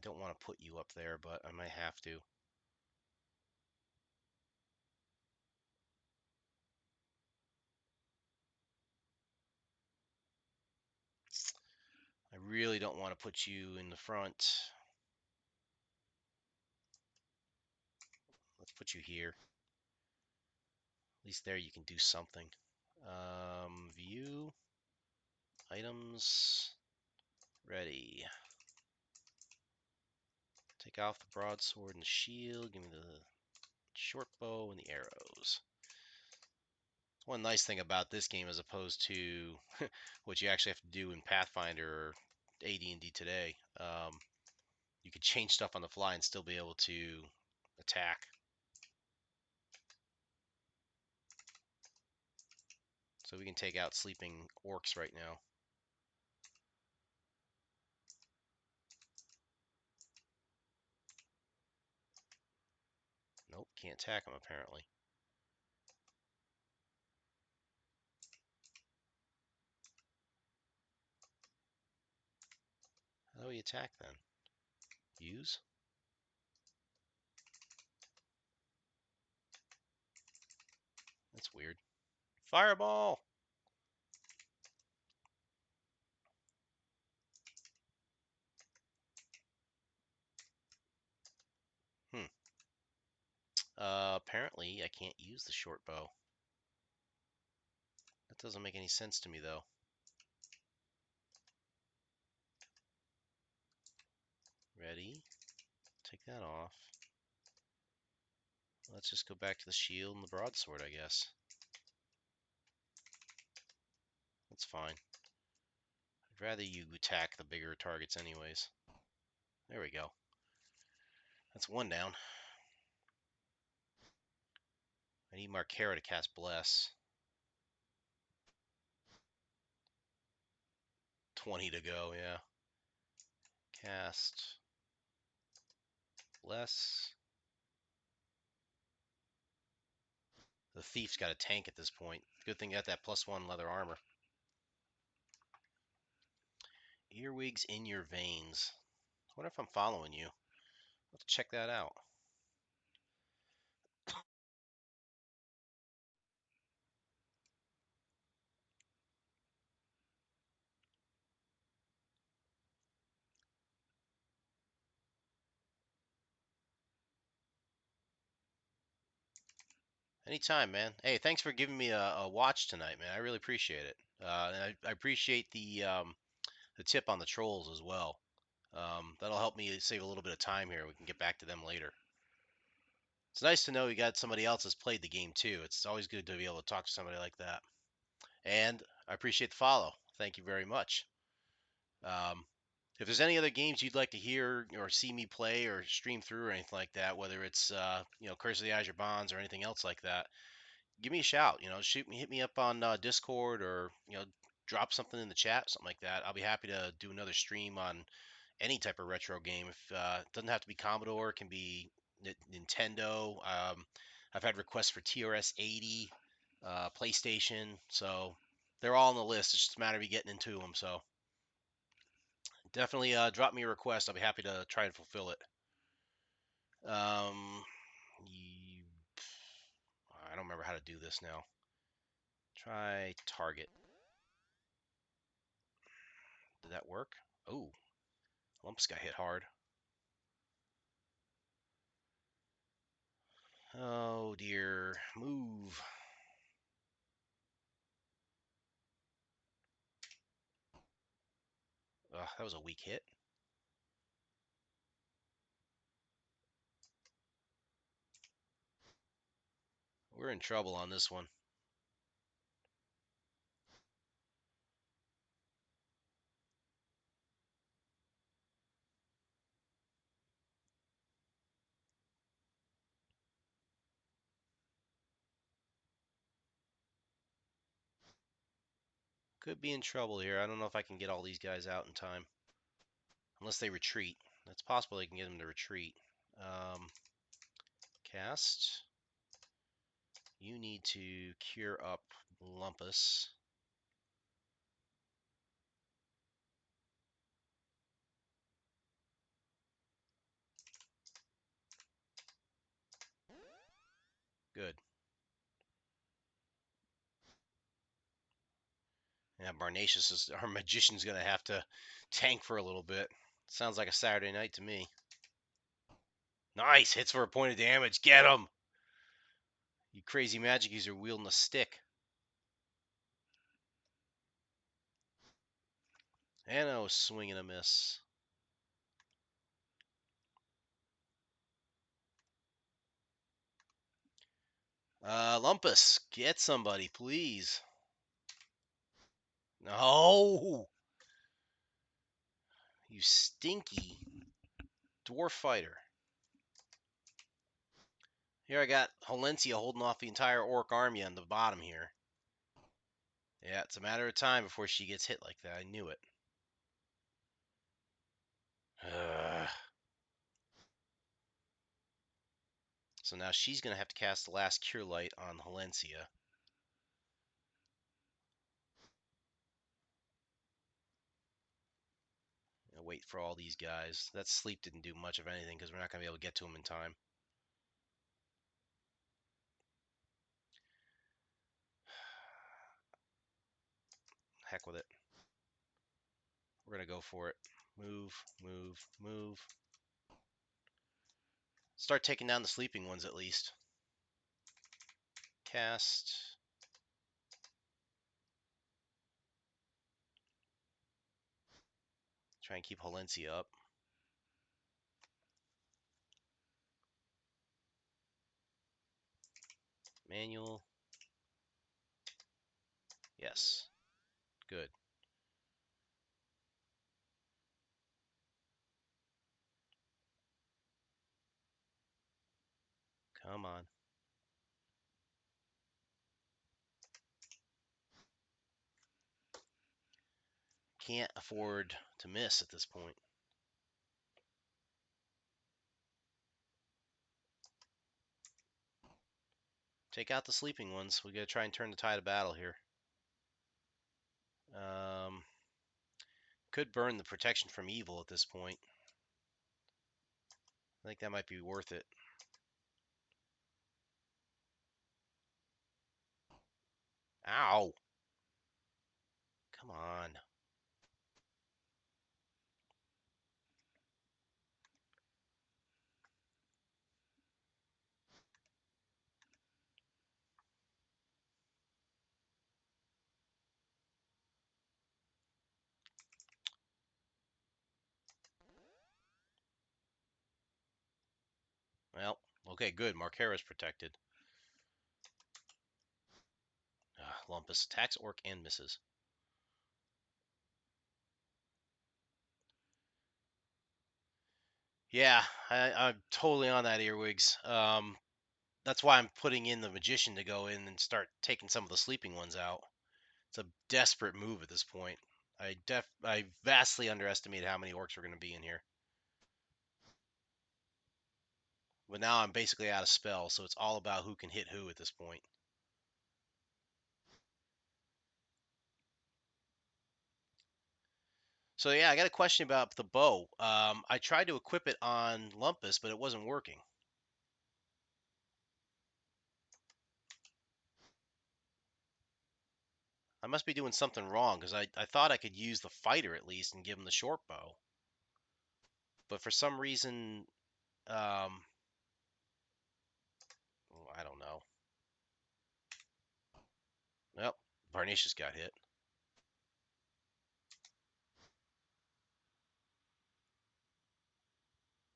don't want to put you up there, but I might have to. I really don't want to put you in the front. Let's put you here. At least there you can do something. View. Items. Ready. Take off the broadsword and the shield. Give me the short bow and the arrows. One nice thing about this game as opposed to what you actually have to do in Pathfinder or AD&D today, you could change stuff on the fly and still be able to attack. So we can take out sleeping orcs right now. Nope, can't attack them apparently. How do we attack then? Use? That's weird. Fireball! Hmm. Apparently I can't use the short bow. That doesn't make any sense to me though. Ready? Take that off. Let's just go back to the shield and the broadsword, I guess. That's fine. I'd rather you attack the bigger targets anyways. There we go. That's one down. I need Markera to cast Bless. 20 to go, yeah. Cast Bless. The thief's got a tank at this point. Good thing you got that +1 leather armor. Earwigs in your veins. I wonder if I'm following you. Let's check that out. Anytime, man. Hey, thanks for giving me a watch tonight, man. I really appreciate it. And I appreciate the tip on the trolls as well. That'll help me save a little bit of time here. We can get back to them later. It's nice to know you got somebody else that's played the game too. It's always good to be able to talk to somebody like that. And I appreciate the follow. Thank you very much. If there's any other games you'd like to hear or see me play or stream through or anything like that, whether it's Curse of the Azure Bonds or anything else like that, give me a shout. Hit me up on Discord or drop something in the chat, something like that. I'll be happy to do another stream on any type of retro game. If it doesn't have to be Commodore, it can be Nintendo. I've had requests for TRS 80, PlayStation. So they're all on the list. It's just a matter of me getting into them. So definitely drop me a request. I'll be happy to try and fulfill it. Um, I don't remember how to do this now. Try target. Did that work? Oh, Lumps got hit hard. Oh dear. Move. Ugh, that was a weak hit. We're in trouble on this one. Could be in trouble here. I don't know if I can get all these guys out in time. Unless they retreat. It's possible they can get them to retreat. Cast. You need to cure up Lumpus. Good. Yeah, Barnacious is our magician's gonna have to tank for a little bit. Sounds like a Saturday night to me. Nice hits for a point of damage. Get him! You crazy magic user wielding a stick. And I was swing and a miss. Lumpus, get somebody, please. No! You stinky dwarf fighter. Here I got Holencia holding off the entire orc army on the bottom here. Yeah, it's a matter of time before she gets hit like that. I knew it. So now she's going to have to cast the last Cure Light on Holencia. And wait for all these guys. That sleep didn't do much of anything because we're not going to be able to get to them in time. Heck with it. We're going to go for it. Move, move, move. Start taking down the sleeping ones at least. Cast. Try and keep Holencia up. Manual. Yes. Good. Come on. Can't afford to miss at this point. Take out the sleeping ones. We got to try and turn the tide of battle here. Could burn the protection from evil at this point. I think that might be worth it. Ow! Come on. Well, okay, good. Markera's protected. Lumpus attacks orc and misses. Yeah, I'm totally on that, Earwigs. That's why I'm putting in the magician to go in and start taking some of the sleeping ones out. It's a desperate move at this point. I vastly underestimated how many orcs were going to be in here. But now I'm basically out of spells, so it's all about who can hit who at this point. So yeah, I got a question about the bow. I tried to equip it on Lumpus, but it wasn't working. I must be doing something wrong, because I thought I could use the fighter at least and give him the short bow. But for some reason, I don't know. Well, Varnitius got hit.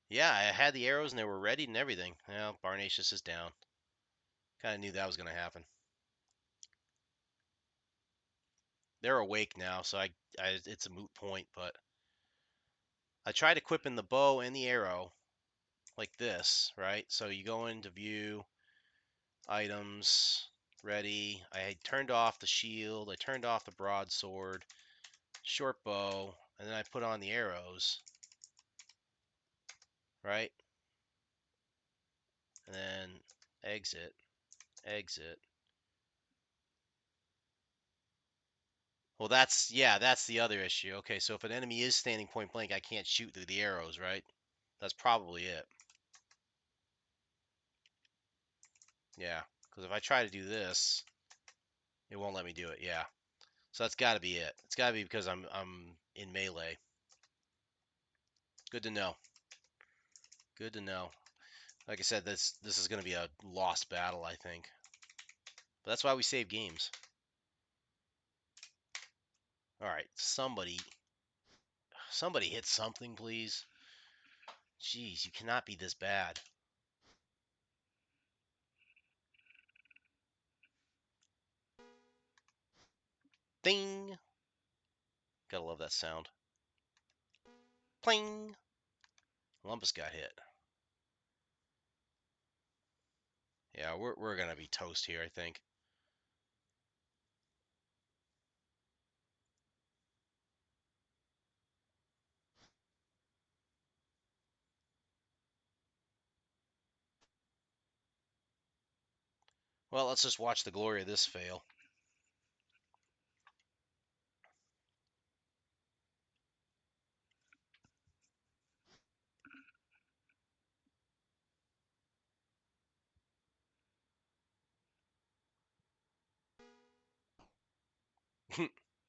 Yeah, I had the arrows and they were ready and everything. Well, Varnitius is down. Kind of knew that was going to happen. They're awake now, so it's a moot point, but I tried equipping the bow and the arrow like this, right? So you go into view, items, ready. I had turned off the shield, I turned off the broadsword, short bow, and then I put on the arrows, right? And then exit, exit. Well, that's the other issue. Okay, so if an enemy is standing point blank, I can't shoot through the arrows, right? That's probably it. Yeah, because if I try to do this, it won't let me do it. Yeah, so that's got to be it. It's got to be because I'm in melee. Good to know. Good to know. Like I said, this is going to be a lost battle, I think. But that's why we save games. All right, somebody hit something, please. Jeez, you cannot be this bad. Ding. Gotta love that sound. Pling. Lumpus got hit. Yeah, we're gonna be toast here, I think. Well, let's just watch the glory of this fail.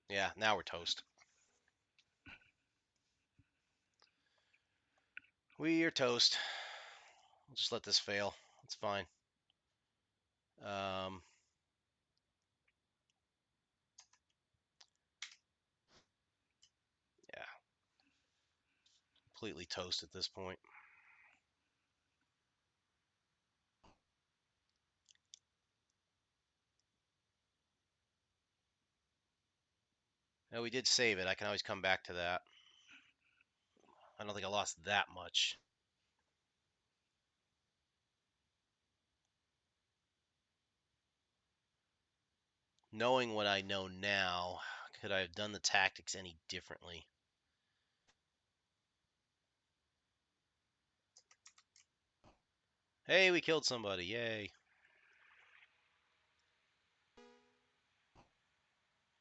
Yeah, now we're toast. We are toast. We'll just let this fail. It's fine. Um, yeah, completely toast at this point. Now we did save it. I can always come back to that. I don't think I lost that much. Knowing what I know now, could I have done the tactics any differently? Hey, we killed somebody. Yay.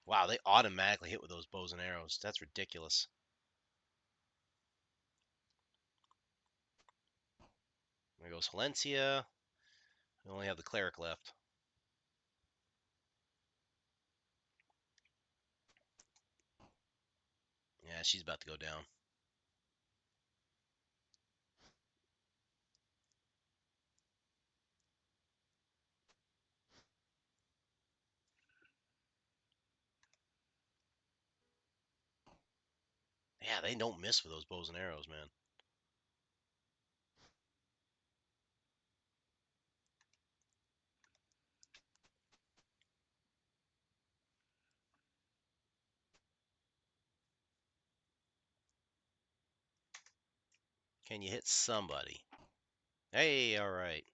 Wow, they automatically hit with those bows and arrows. That's ridiculous. There goes Valencia. We only have the cleric left. Yeah, she's about to go down. Yeah, they don't miss with those bows and arrows, man. Can you hit somebody? Hey, all right.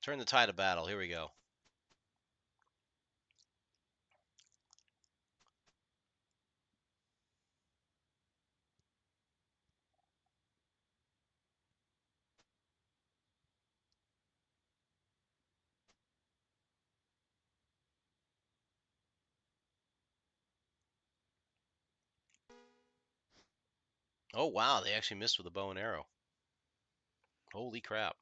Turn the tide of battle. Here we go. Oh, wow. They actually missed with a bow and arrow. Holy crap.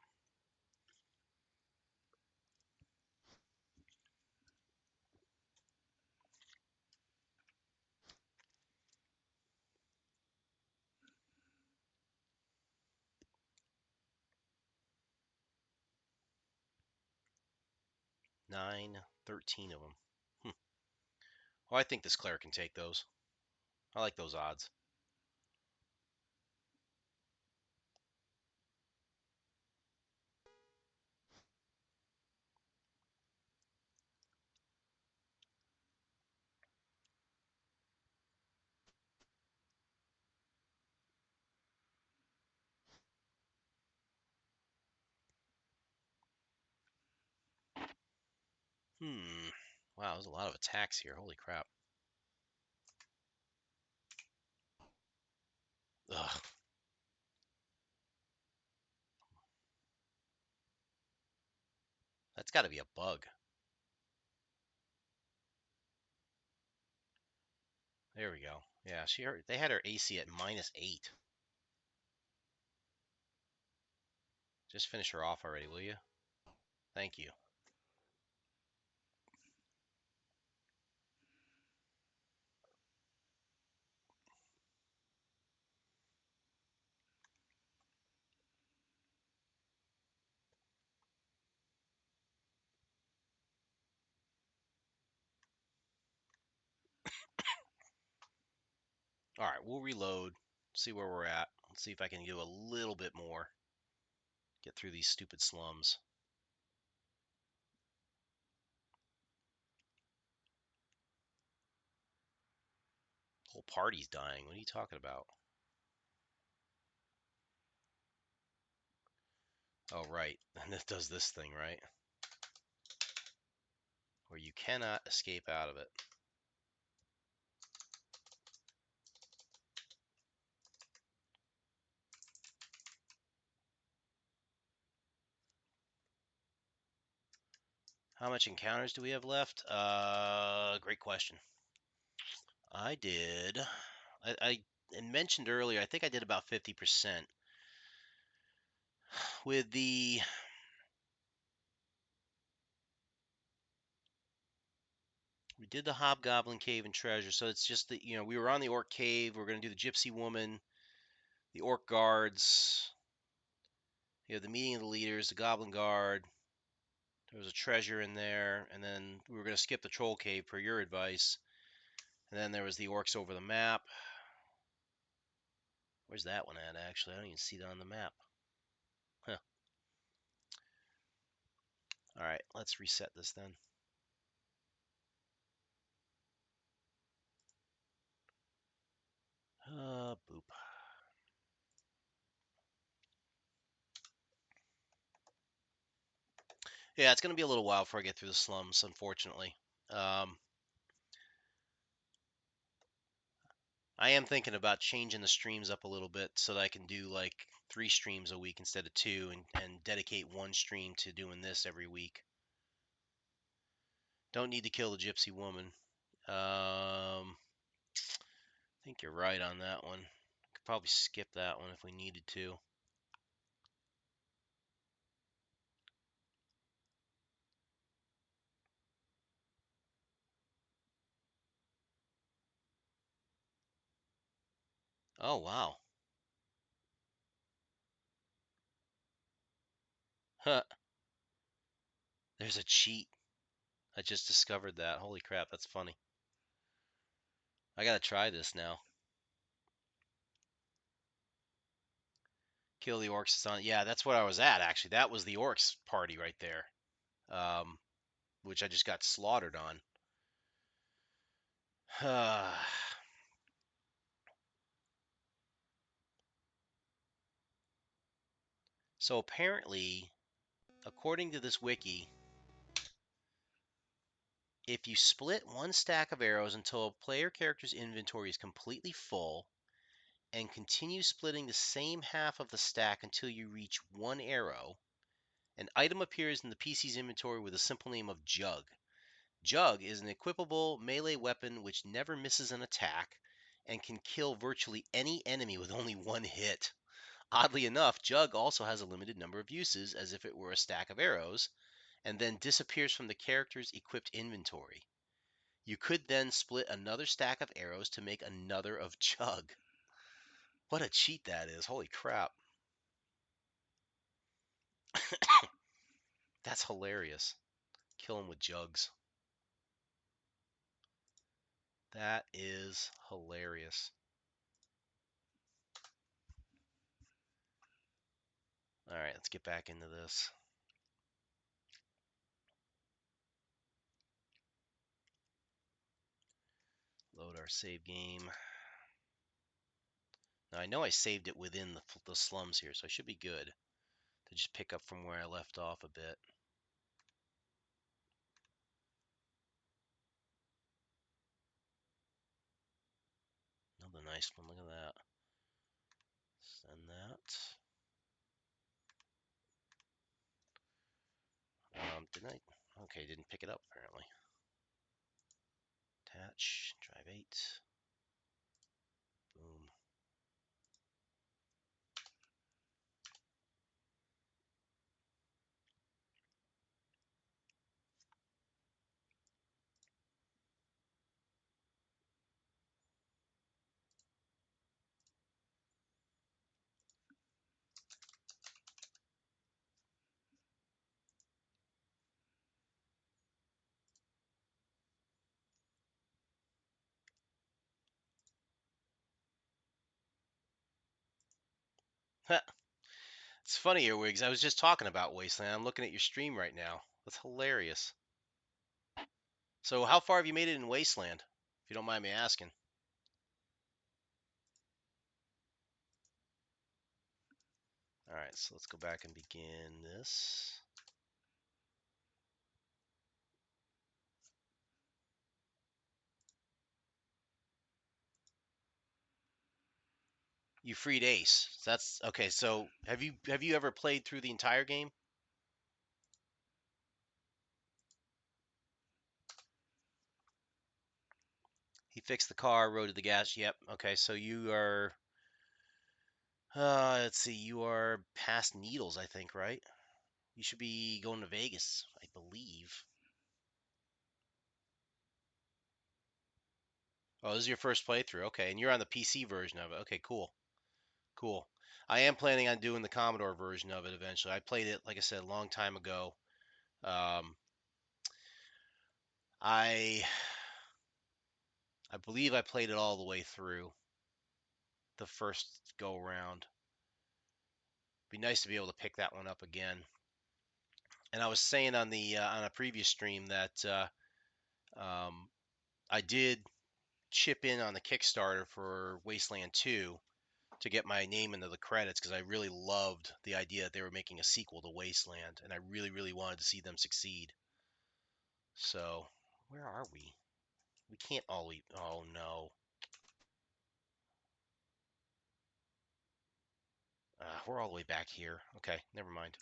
Nine, 13 of them. Well, I think this cleric can take those. I like those odds. Wow, there's a lot of attacks here. Holy crap. Ugh. That's got to be a bug. There we go. Yeah, they had her AC at -8. Just finish her off already, will you? Thank you. All right, we'll reload, see where we're at. Let's see if I can do a little bit more. Get through these stupid slums. Whole party's dying. What are you talking about? Oh, right. And it does this thing, right? Where you cannot escape out of it. How much encounters do we have left? Great question. I did. I mentioned earlier, I think I did about 50%. With the We did the Hobgoblin Cave and Treasure, so it's just that we were on the Orc Cave. We're going to do the Gypsy Woman, the Orc Guards, the meeting of the leaders, the Goblin Guard. There was a treasure in there, and then we were going to skip the Troll Cave per your advice. And then there was the Orcs over the map. Where's that one at, actually? I don't even see that on the map. Huh. All right, let's reset this then. Boop. Yeah, it's going to be a little while before I get through the slums, unfortunately. I am thinking about changing the streams up a little bit so that I can do like 3 streams a week instead of 2, and dedicate 1 stream to doing this every week. Don't need to kill the Gypsy Woman. I think you're right on that one. Could probably skip that one if we needed to. Oh, wow. Huh. There's a cheat. I just discovered that. Holy crap, that's funny. I gotta try this now. Kill the orcs. Yeah, that's what I was at, actually. That was the orcs party right there. Which I just got slaughtered on. So apparently, according to this wiki, if you split one stack of arrows until a player character's inventory is completely full, and continue splitting the same half of the stack until you reach 1 arrow, an item appears in the PC's inventory with the simple name of Jug. Jug is an equipable melee weapon which never misses an attack. and can kill virtually any enemy with only one hit. Oddly enough, Jug also has a limited number of uses, as if it were a stack of arrows, and then disappears from the character's equipped inventory. You could then split another stack of arrows to make another of Jug. What a cheat that is. Holy crap. That's hilarious. Kill him with Jugs. That is hilarious. Alright, let's get back into this. Load our save game. Now I know I saved it within the slums here, so I should be good to just pick up from where I left off a bit. Another nice one, look at that. Send that. Didn't I? Okay, didn't pick it up apparently. Attach, drive 8. Boom. It's funny, Earwigs. I was just talking about Wasteland. I'm looking at your stream right now. That's hilarious. So how far have you made it in Wasteland, if you don't mind me asking? Alright, so let's go back and begin this. You freed Ace. That's okay. So have you ever played through the entire game? He fixed the car, rode to the gas. Yep. Okay. So you are. Let's see. You are past Needles, I think, right? You should be going to Vegas, I believe. Oh, this is your first playthrough. Okay, and you're on the PC version of it. Okay, cool. Cool. I am planning on doing the Commodore version of it eventually. I played it, like I said, a long time ago. Um, I I believe I played it all the way through the first go around. Be nice to be able to pick that one up again. And I was saying on a previous stream that um, I did chip in on the Kickstarter for Wasteland 2 to get my name into the credits because I really loved the idea that they were making a sequel to Wasteland, and I really, really wanted to see them succeed. So, where are we? We can't all eat. Oh no. We're all the way back here. Okay, never mind.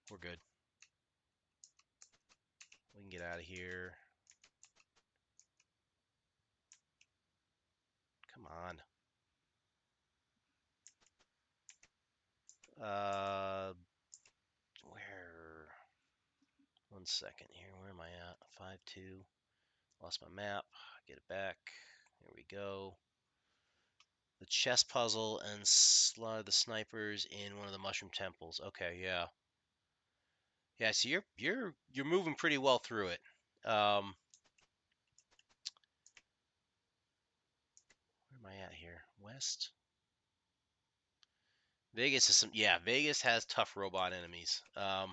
We're good. We can get out of here. Come on. Where? One second here. Where am I at? 5-2. Lost my map. Get it back. There we go. The chess puzzle and the snipers in one of the mushroom temples. Okay, yeah. Yeah, so you're moving pretty well through it. Where am I at here? West. Vegas is Vegas has tough robot enemies. Why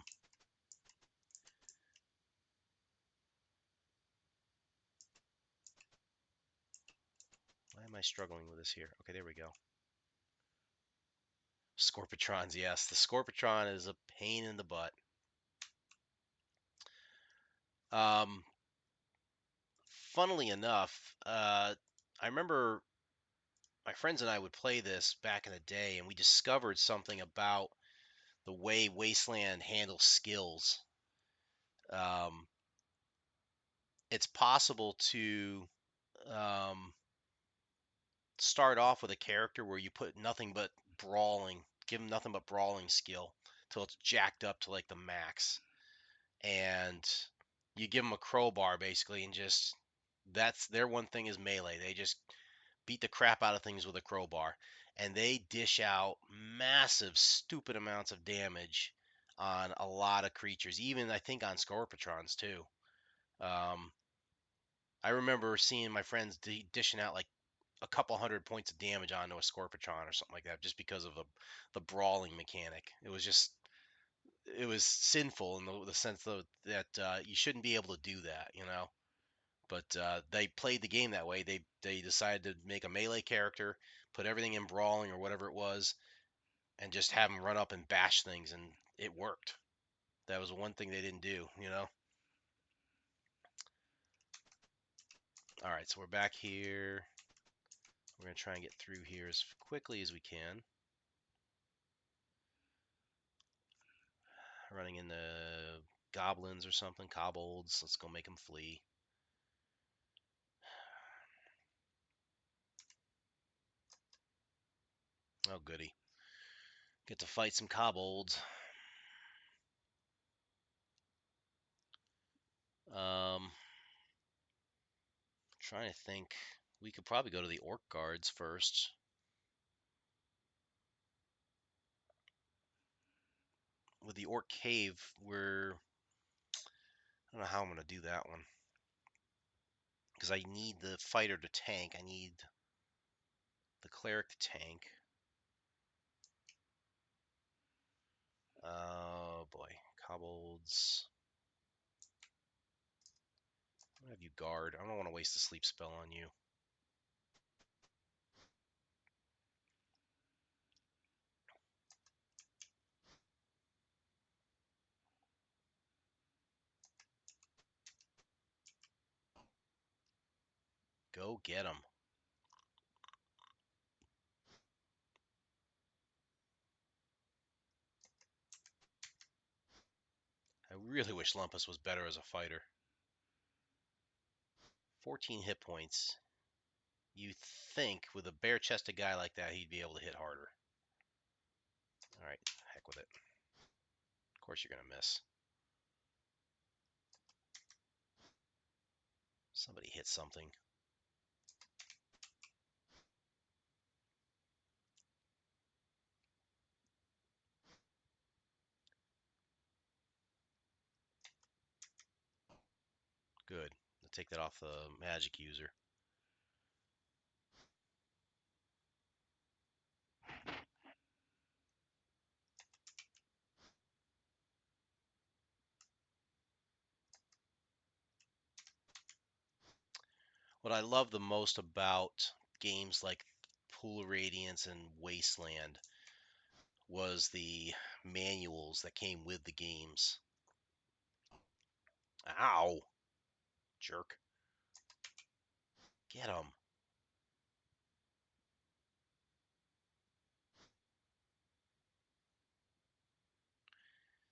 am I struggling with this here? Okay, there we go. Scorpitrons, yes. The Scorpitron is a pain in the butt. Um, Funnily enough, I remember my friends and I would play this back in the day, and we discovered something about the way Wasteland handles skills. Um, it's possible to um, start off with a character where you put nothing but brawling, give him nothing but brawling skill till it's jacked up to like the max, and you give them a crowbar basically, and just that's their one thing is melee. They just beat the crap out of things with a crowbar, and they dish out massive, stupid amounts of damage on a lot of creatures, even I think on Scorpitrons too. Um, I remember seeing my friends dishing out like a couple hundred points of damage onto a Scorpitron or something like that, just because of the brawling mechanic. It was sinful in the sense that you shouldn't be able to do that, you know. But they played the game that way. They decided to make a melee character, put everything in brawling or whatever it was, and just have them run up and bash things, and it worked. That was one thing they didn't do, you know. All right, so we're back here. We're gonna try and get through here as quickly as we can. Running into goblins or something, kobolds. Let's go make them flee. Oh, goody. Get to fight some kobolds. Trying to think. We could probably go to the orc guards first. With the orc cave, I don't know how I'm going to do that one. Because I need the fighter to tank. I need the cleric to tank. Oh boy. Kobolds. I'll have you guard. I don't want to waste a sleep spell on you. Go get him. I really wish Lumpus was better as a fighter. 14 hit points. You think with a bare-chested guy like that, he'd be able to hit harder. All right, heck with it. Of course you're going to miss. Somebody hit something. Good. I'll take that off the magic user. What I love the most about games like Pool of Radiance and Wasteland was the manuals that came with the games. Ow! Jerk. Get him.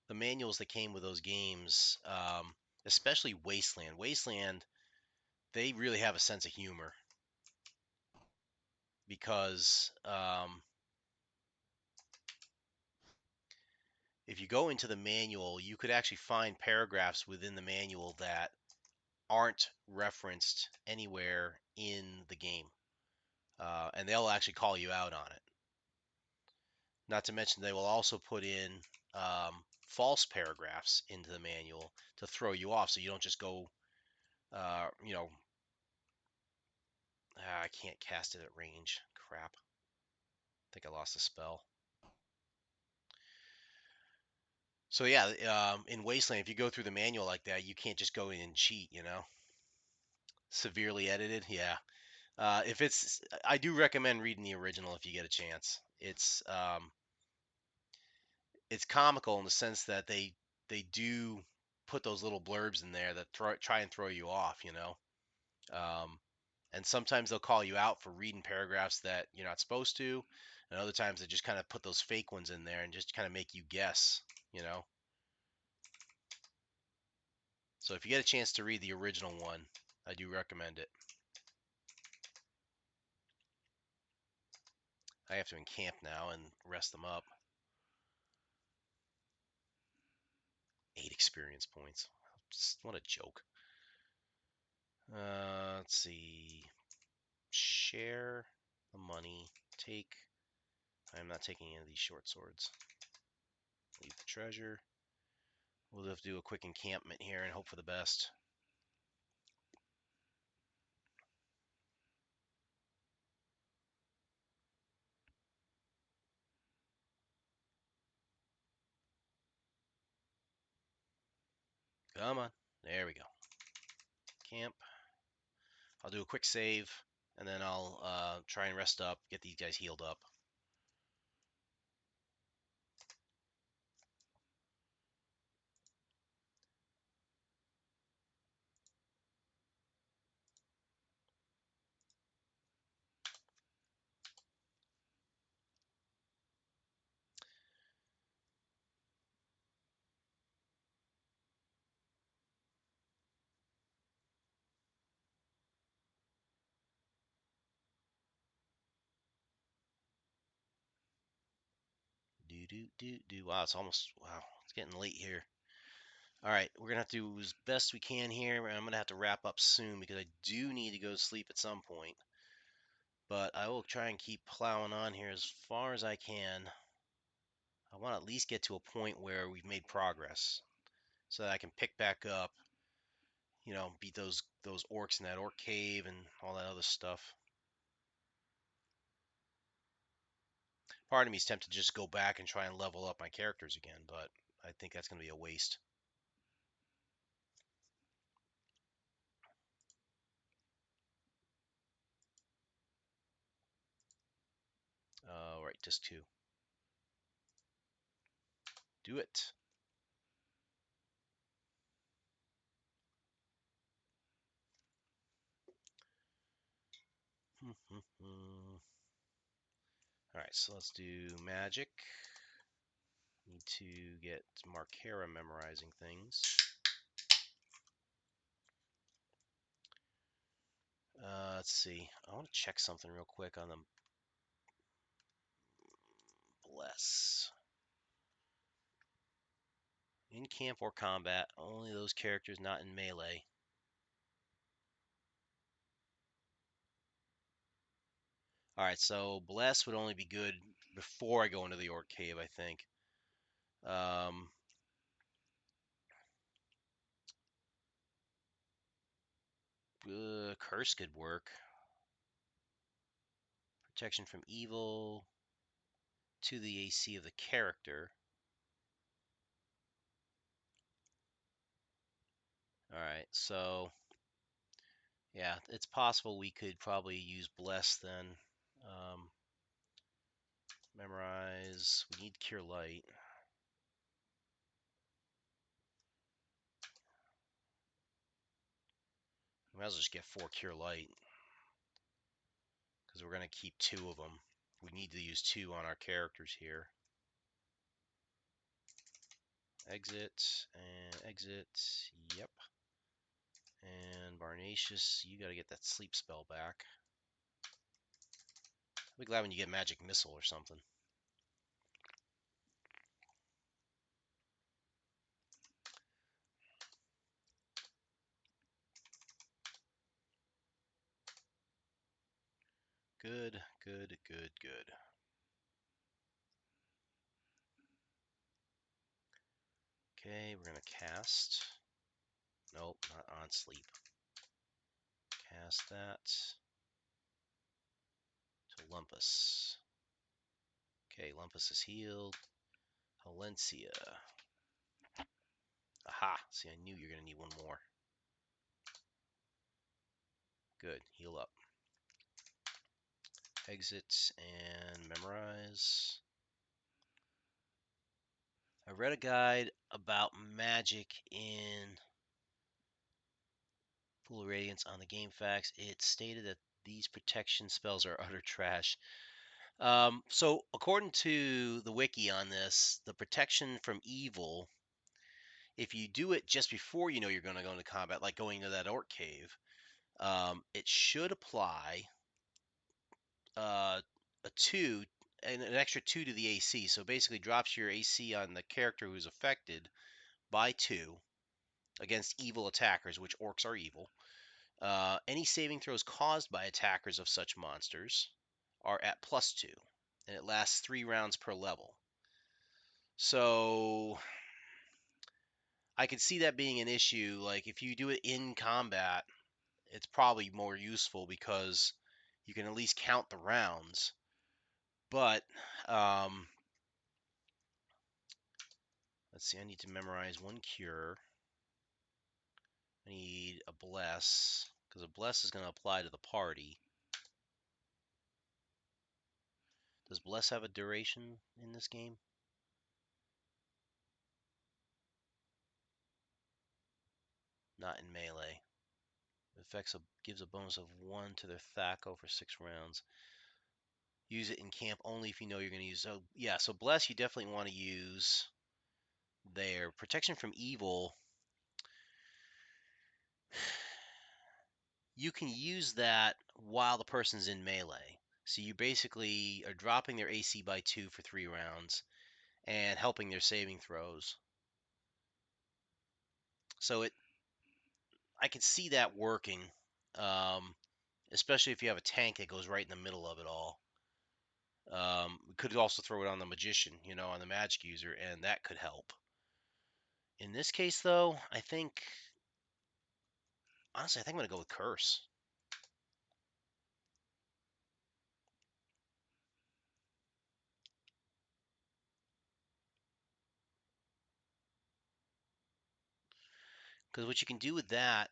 The manuals that came with those games, especially Wasteland. Wasteland, they really have a sense of humor because if you go into the manual, you could actually find paragraphs within the manual that aren't referenced anywhere in the game. And they'll actually call you out on it. Not to mention, they will also put in false paragraphs into the manual to throw you off so you don't just go, you know, I can't cast it at range. Crap. I think I lost a spell. So yeah, in Wasteland, if you go through the manual like that, you can't just go in and cheat, you know? Severely edited, yeah. If it's, I do recommend reading the original if you get a chance. It's comical in the sense that they do put those little blurbs in there that try and throw you off, you know. Um, and sometimes they'll call you out for reading paragraphs that you're not supposed to, and other times they just kind of put those fake ones in there and just kind of make you guess, you know. So if you get a chance to read the original one, I do recommend it. I have to encamp now and rest them up. 8 experience points. What a joke. Let's see. Share the money. Take. I'm not taking any of these short swords. Leave the treasure. We'll have to do a quick encampment here and hope for the best. Come on. There we go. Camp. I'll do a quick save, and then I'll try and rest up, get these guys healed up. Wow, it's almost, wow, it's getting late here. All right, we're going to have to do as best we can here. I'm going to have to wrap up soon because I do need to go to sleep at some point. But I will try and keep plowing on here as far as I can. I want to at least get to a point where we've made progress so that I can pick back up, beat those orcs in that orc cave and all that other stuff. Part of me is tempted to just go back and try and level up my characters again, but I think that's going to be a waste. Right, disc 2. Do it. Alright, so let's do magic. Need to get Markera memorizing things. Let's see. I want to check something real quick on the Bless. In camp or combat, only those characters not in melee. Alright, so Bless would only be good before I go into the Orc Cave, I think. Curse could work. Protection from evil to the AC of the character. Alright, so yeah, it's possible we could probably use Bless then. Memorize. We need Cure Light. We might as well just get 4 Cure Light. Because we're going to keep 2 of them. We need to use 2 on our characters here. Exit and exit. Yep. And Barnacious, you got to get that sleep spell back. I'll be glad when you get Magic Missile or something. Good, good, good, good. Okay, we're going to cast. Nope, not on sleep. Cast that to Lumpus. Okay, Lumpus is healed. Valencia. Aha! See, I knew you were going to need one more. Good, heal up. Exit and memorize. I read a guide about magic in Full Radiance on the Game Facts. It stated that these protection spells are utter trash. So according to the wiki on this, the protection from evil, if you do it just before you know you're going to go into combat, like going to that orc cave, it should apply a 2 an extra 2 to the AC. So basically drops your AC on the character who's affected by 2 against evil attackers, which orcs are evil. Any saving throws caused by attackers of such monsters are at +2, and it lasts 3 rounds per level. So I could see that being an issue. Like if you do it in combat, it's probably more useful because you can at least count the rounds. But let's see, I need to memorize 1 cure. I need a bless, because a bless is going to apply to the party. Does bless have a duration in this game? Not in melee. Affects gives a bonus of 1 to their THAC0 for 6 rounds. Use it in camp only if you know you're going to use. So yeah, so bless you definitely want to use there. Protection from evil. You can use that while the person's in melee. So you basically are dropping their AC by 2 for 3 rounds and helping their saving throws. So I can see that working, especially if you have a tank that goes right in the middle of it all. We could also throw it on the magician, on the magic user, and that could help. In this case, though, honestly, I think I'm going to go with curse. Because what you can do with that,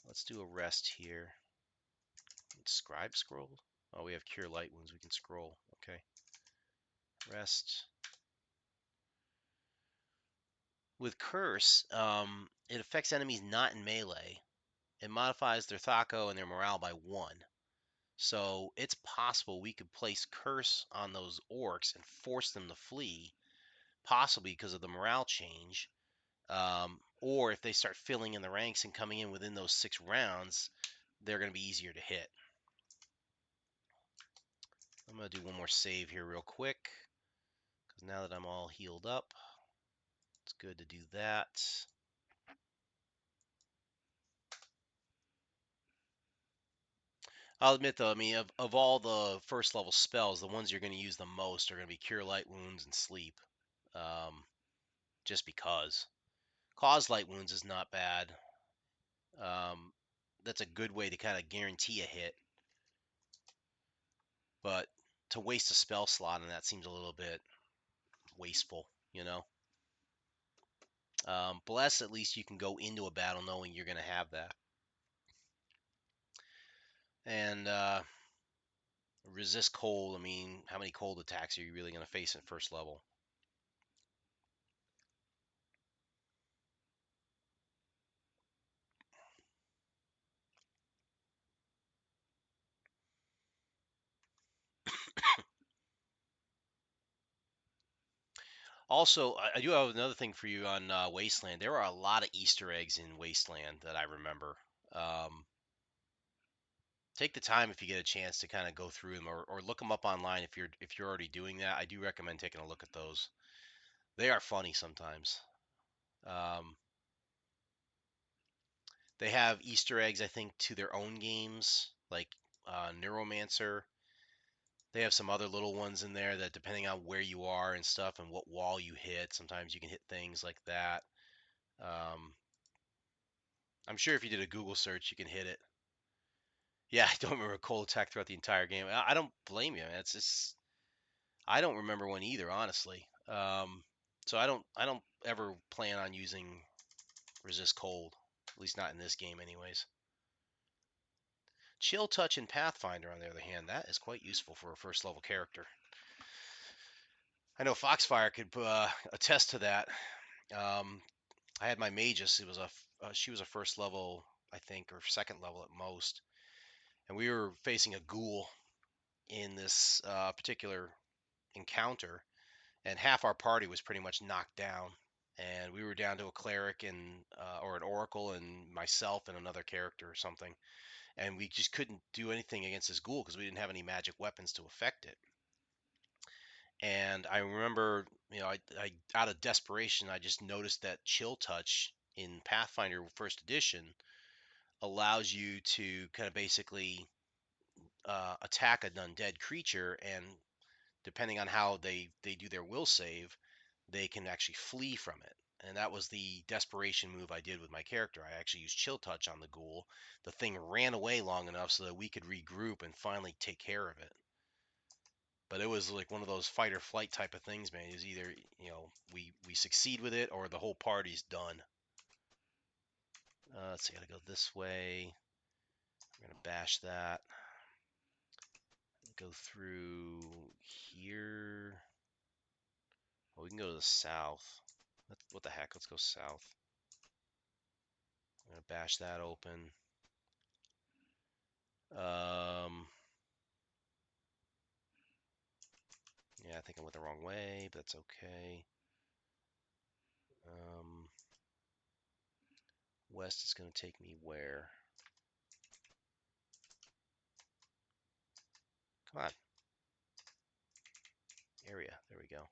let's do a rest here. Scribe scroll. Oh, we have cure light wounds. We can scroll. Okay. Rest. With curse, it affects enemies not in melee. It modifies their THAC0 and their morale by 1. So it's possible we could place curse on those orcs and force them to flee, possibly because of the morale change. Or if they start filling in the ranks and coming in within those 6 rounds, they're going to be easier to hit. I'm going to do one more save here real quick, because now that I'm all healed up, it's good to do that. I'll admit though, I mean, of all the first level spells, the ones you're going to use the most are going to be Cure Light Wounds and Sleep. Just because. Cause Light Wounds is not bad. That's a good way to kind of guarantee a hit. But to waste a spell slot on that seems a little bit wasteful, Bless, at least you can go into a battle knowing you're going to have that. And resist cold, I mean, how many cold attacks are you really going to face at first level? Also, I do have another thing for you on Wasteland. There are a lot of Easter eggs in Wasteland that I remember. Take the time if you get a chance to kind of go through them, or look them up online if you're already doing that. I do recommend taking a look at those. They are funny sometimes. Um, they have Easter eggs, I think, to their own games, like Neuromancer. They have some other little ones in there that, depending on where you are and stuff and what wall you hit, sometimes you can hit things like that. I'm sure if you did a Google search, you can hit it. Yeah, I don't remember a cold attack throughout the entire game. I don't blame you. It's just I don't remember one either, honestly. So I don't ever plan on using resist cold, at least not in this game, anyways. Chill touch in Pathfinder, on the other hand, that is quite useful for a first level character. I know Foxfire could attest to that. I had my Magus. It was she was a first level, I think, or second level at most, and we were facing a ghoul in this particular encounter, and half our party was pretty much knocked down. and we were down to a cleric and or an oracle and myself and another character or something, and we just couldn't do anything against this ghoul because we didn't have any magic weapons to affect it. And I remember, I out of desperation, I just noticed that chill touch in Pathfinder First Edition allows you to kind of basically attack an undead creature, and depending on how they do their will save, they can actually flee from it. And that was the desperation move I did with my character. I actually used chill touch on the ghoul. The thing ran away long enough so that we could regroup and finally take care of it. But it was like one of those fight or flight type of things, man. It was either, we succeed with it or the whole party's done. Let's see, I gotta go this way. We're gonna bash that. Go through here. Well, we can go to the south. What the heck? Let's go south. I'm gonna bash that open. Yeah, I think I went the wrong way, but that's okay. West is gonna take me where? Come on. Area. There we go.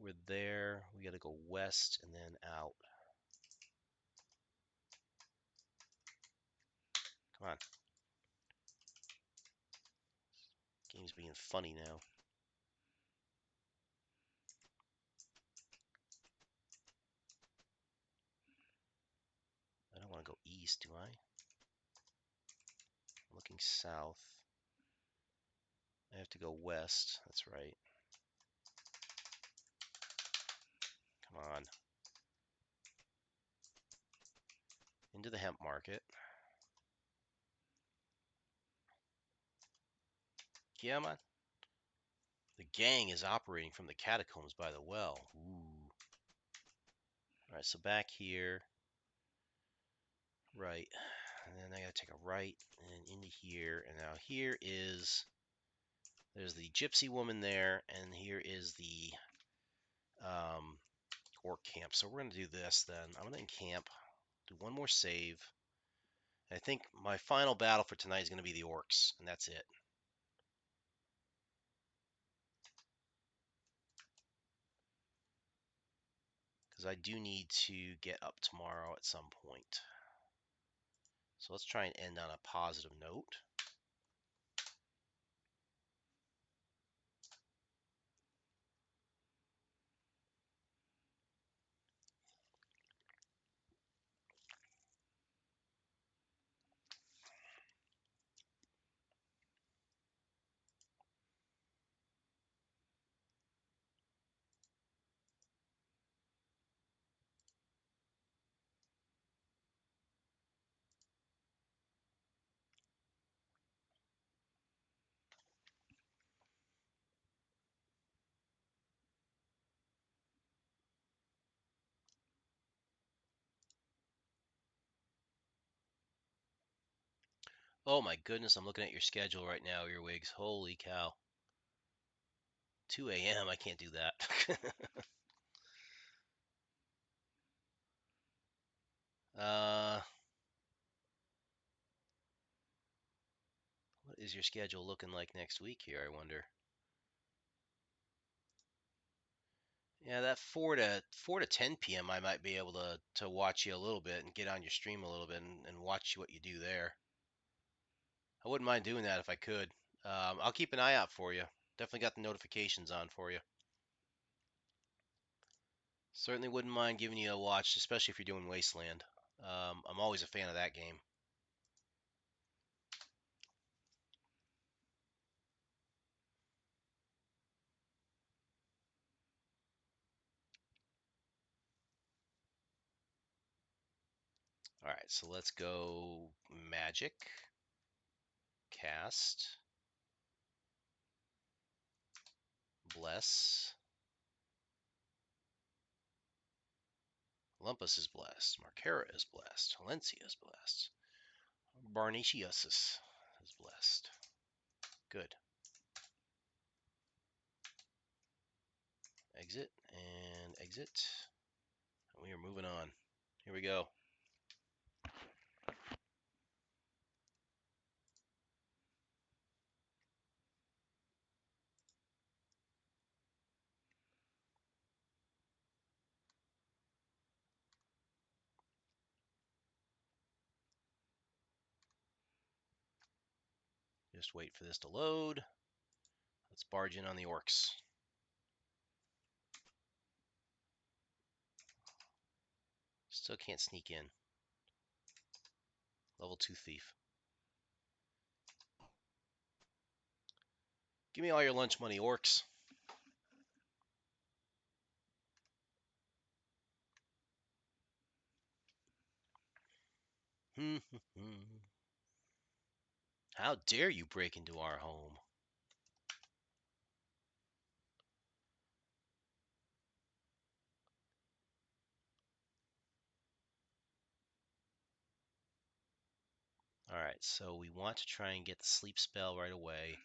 We're there. We gotta go west and then out. Come on. Game's being funny now. I don't want to go east, do I? I'm looking south. I have to go west. That's right. Come on. Into the hemp market. Come on. The gang is operating from the catacombs by the well. Ooh. Alright, so back here. Right. And then I gotta take a right and into here. And now here is... There's the gypsy woman there. And here is the orc camp. So we're going to do this then. I'm going to encamp. Do one more save. I think my final battle for tonight is going to be the orcs. And that's it. Because I do need to get up tomorrow at some point. So let's try and end on a positive note. Oh my goodness, I'm looking at your schedule right now, Earwigs. Holy cow. 2 a.m. I can't do that. What is your schedule looking like next week here, I wonder? Yeah, that 4 to 10 p.m. I might be able to watch you a little bit and get on your stream a little bit and watch what you do there. I wouldn't mind doing that if I could. I'll keep an eye out for you. Definitely got the notifications on for you. Certainly wouldn't mind giving you a watch, especially if you're doing Wasteland. I'm always a fan of that game. All right, so let's go Magic, Cast, Bless. Lumpus is blessed. Markera is blessed. Valencia is blessed. Barnetius is blessed. Good. Exit and exit. We are moving on. Here we go. Just wait for this to load. Let's barge in on the orcs. Still can't sneak in. Level 2 thief. Give me all your lunch money, orcs. How dare you break into our home? Alright, so we want to try and get the sleep spell right away.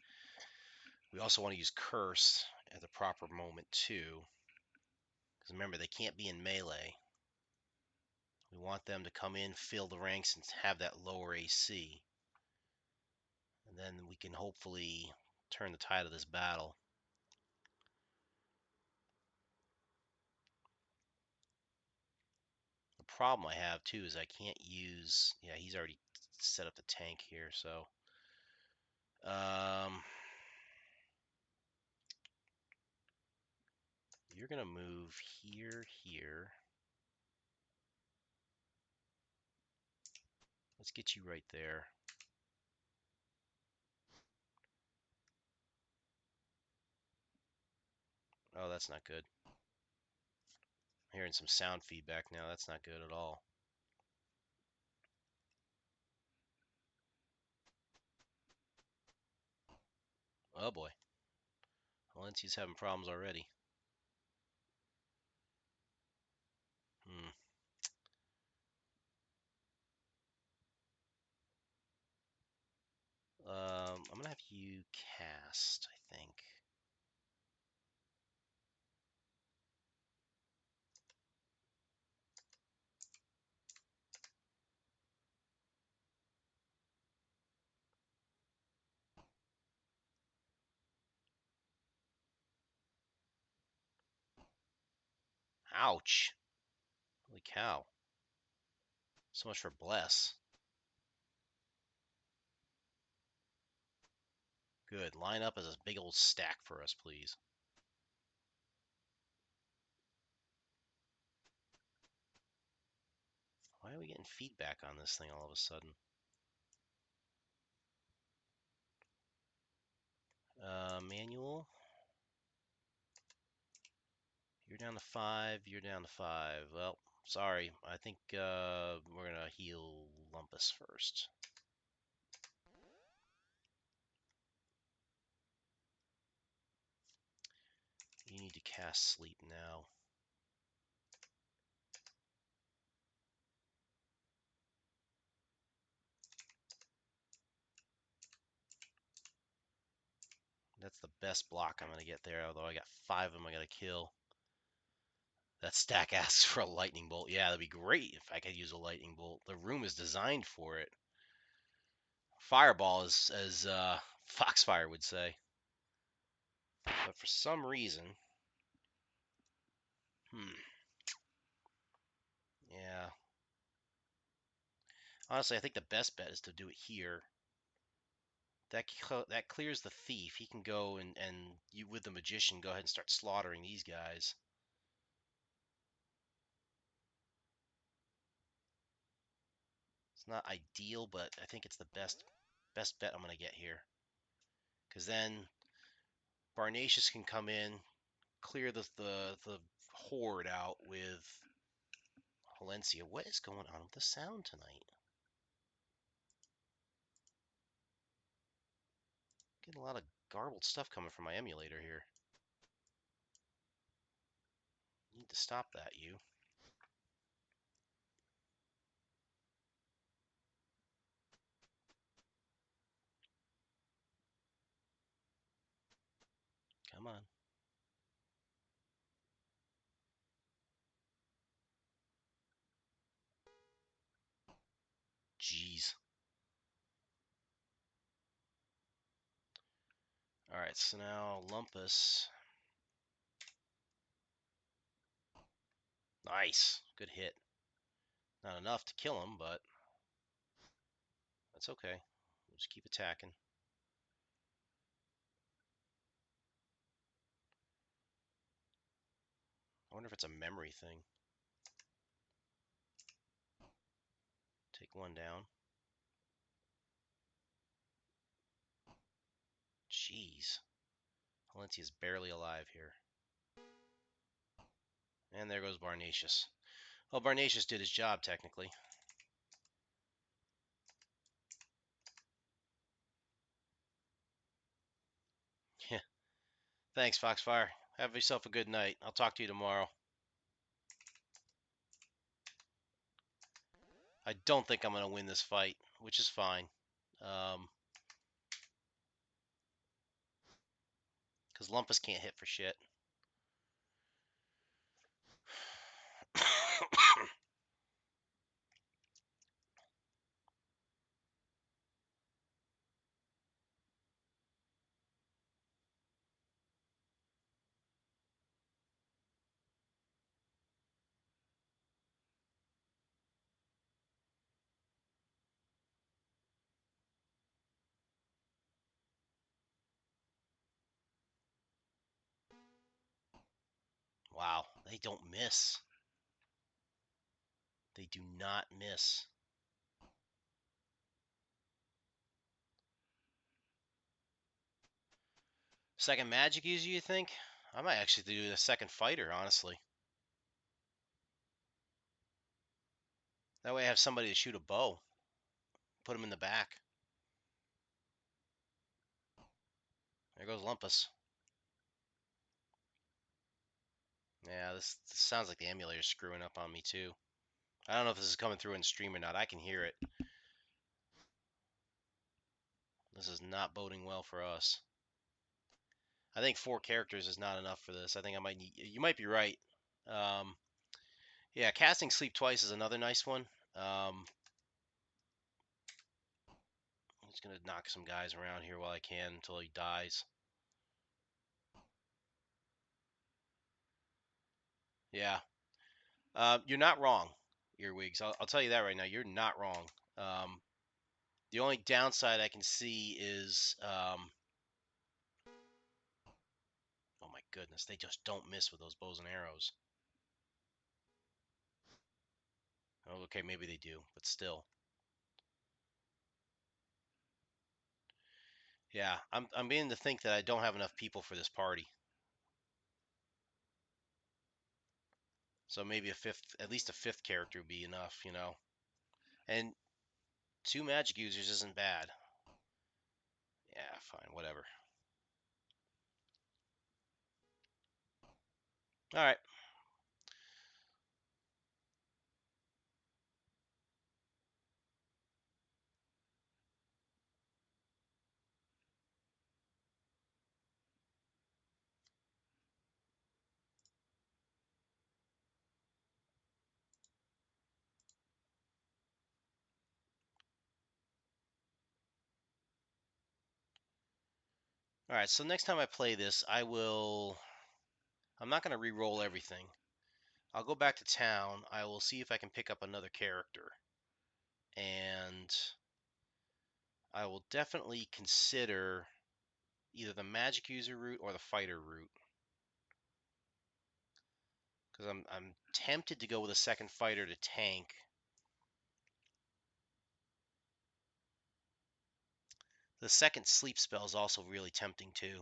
We also want to use curse at the proper moment too. Because remember, they can't be in melee. We want them to come in, fill the ranks, and have that lower AC. And then we can hopefully turn the tide of this battle. The problem I have too is I can't use, yeah, he's already set up the tank here, so you're gonna move here. Let's get you right there. Oh, that's not good. I'm hearing some sound feedback now. That's not good at all. Oh boy. Valencia's having problems already. I'm gonna have you cast, I think. Ouch. Holy cow. So much for bless. Good. Line up as a big old stack for us, please. Why are we getting feedback on this thing all of a sudden? Manual. You're down to 5. You're down to 5. Well, sorry. I think we're going to heal Lumpus first. You need to cast sleep now. That's the best block I'm going to get there, although I got 5 of them I got to kill. That stack asks for a lightning bolt. Yeah, that'd be great if I could use a lightning bolt. The room is designed for it. Fireball is, as Foxfire would say. But for some reason... Yeah. Honestly, I think the best bet is to do it here. That clears the thief. He can go and you, with the magician, go ahead and start slaughtering these guys. It's not ideal, but I think it's the best bet I'm going to get here. Because then Barnatius can come in, clear the horde out with Valencia. What is going on with the sound tonight? Getting a lot of garbled stuff coming from my emulator here. Need to stop that, you. Come on. Jeez. Alright, so now Lumpus. Nice. Good hit. Not enough to kill him, but that's okay. We'll just keep attacking. I wonder if it's a memory thing. Take one down. Jeez. Valencia's barely alive here. And there goes Barnacious. Well, Barnacious did his job, technically. Yeah. Thanks, Foxfire. Have yourself a good night. I'll talk to you tomorrow. I don't think I'm going to win this fight, which is fine. Because Lumpus can't hit for shit. Wow, they don't miss. They do not miss. Second magic user, you think? I might actually do the second fighter, honestly. That way I have somebody to shoot a bow. Put him in the back. There goes Lumpus. Yeah, this sounds like the emulator's screwing up on me, too. I don't know if this is coming through in stream or not. I can hear it. This is not boding well for us. I think 4 characters is not enough for this. I think I might need... You might be right. Yeah, casting Sleep Twice is another nice one. I'm just going to knock some guys around here while I can until he dies. Yeah. You're not wrong, Earwigs. I'll tell you that right now. You're not wrong. The only downside I can see is... oh my goodness, they just don't miss with those bows and arrows. Oh, okay, maybe they do, but still. Yeah, I'm beginning to think that I don't have enough people for this party. So maybe at least a fifth character would be enough, you know. And 2 magic users isn't bad. Yeah, fine, whatever. All right. All right, so next time I play this, I'm not going to re-roll everything. I'll go back to town. I will see if I can pick up another character. And I will definitely consider either the magic user route or the fighter route. Because I'm tempted to go with a second fighter to tank. The second sleep spell is also really tempting too.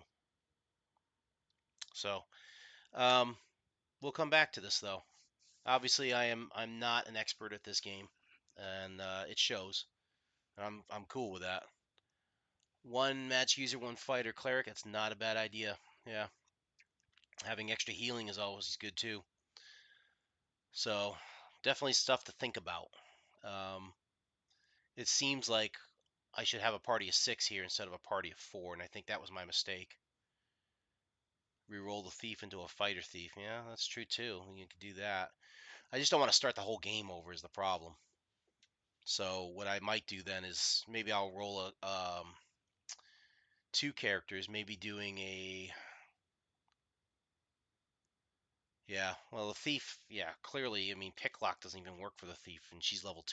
So, we'll come back to this though. Obviously, I'm not an expert at this game, and it shows. I'm cool with that. 1 magic user, 1 fighter cleric. That's not a bad idea. Yeah, having extra healing is always good too. So, definitely stuff to think about. It seems like I should have a party of 6 here instead of a party of 4, and I think that was my mistake. Reroll the thief into a fighter thief. Yeah, that's true too. You could do that. I just don't want to start the whole game over is the problem. So what I might do then is maybe I'll roll a 2 characters, maybe doing a yeah. Well, the thief, yeah, clearly. I mean, pick lock doesn't even work for the thief, and she's level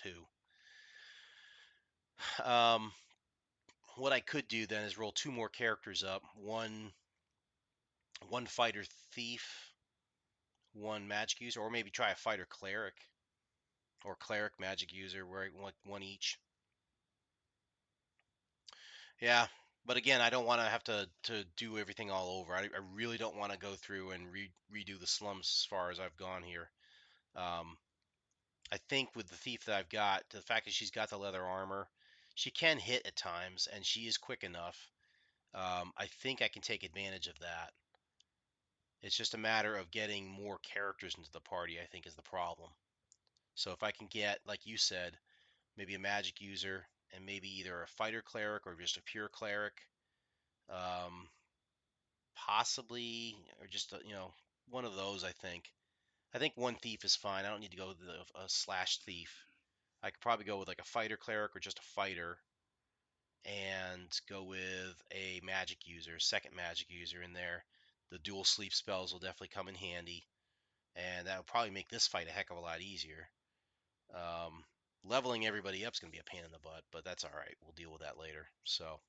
2. Um, what I could do then is roll 2 more characters up. One fighter thief, one magic user, or maybe try a fighter cleric or cleric magic user, where one each. Yeah, but again, I don't want to have to do everything all over. I really don't want to go through and redo the slums as far as I've gone here. Um, I think with the thief that I've got, the fact that she's got the leather armor, she can hit at times, and she is quick enough. I think I can take advantage of that. It's just a matter of getting more characters into the party, I think, is the problem. So if I can get, like you said, maybe a magic user and maybe either a fighter cleric or just a pure cleric, um, possibly, or just one of those. I think one thief is fine. I don't need to go with a slash thief. I could probably go with like a fighter cleric or just a fighter, and go with a magic user, second magic user in there. The dual sleep spells will definitely come in handy, and that will probably make this fight a heck of a lot easier. Um, Leveling everybody up is going to be a pain in the butt, but that's all right. We'll deal with that later. So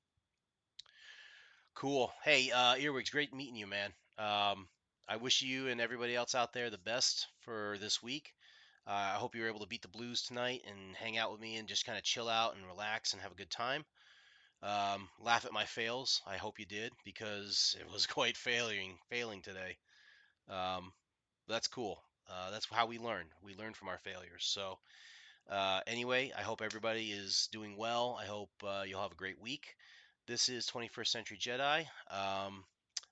cool. Hey, Earwigs, great meeting you, man. I wish you and everybody else out there the best for this week. I hope you were able to beat the blues tonight and hang out with me and just kind of chill out and relax and have a good time. Laugh at my fails. I hope you did, because it was quite failing today. Um, that's cool. That's how we learn. We learn from our failures. So anyway, I hope everybody is doing well. I hope you'll have a great week. This is 21st Century Jedi.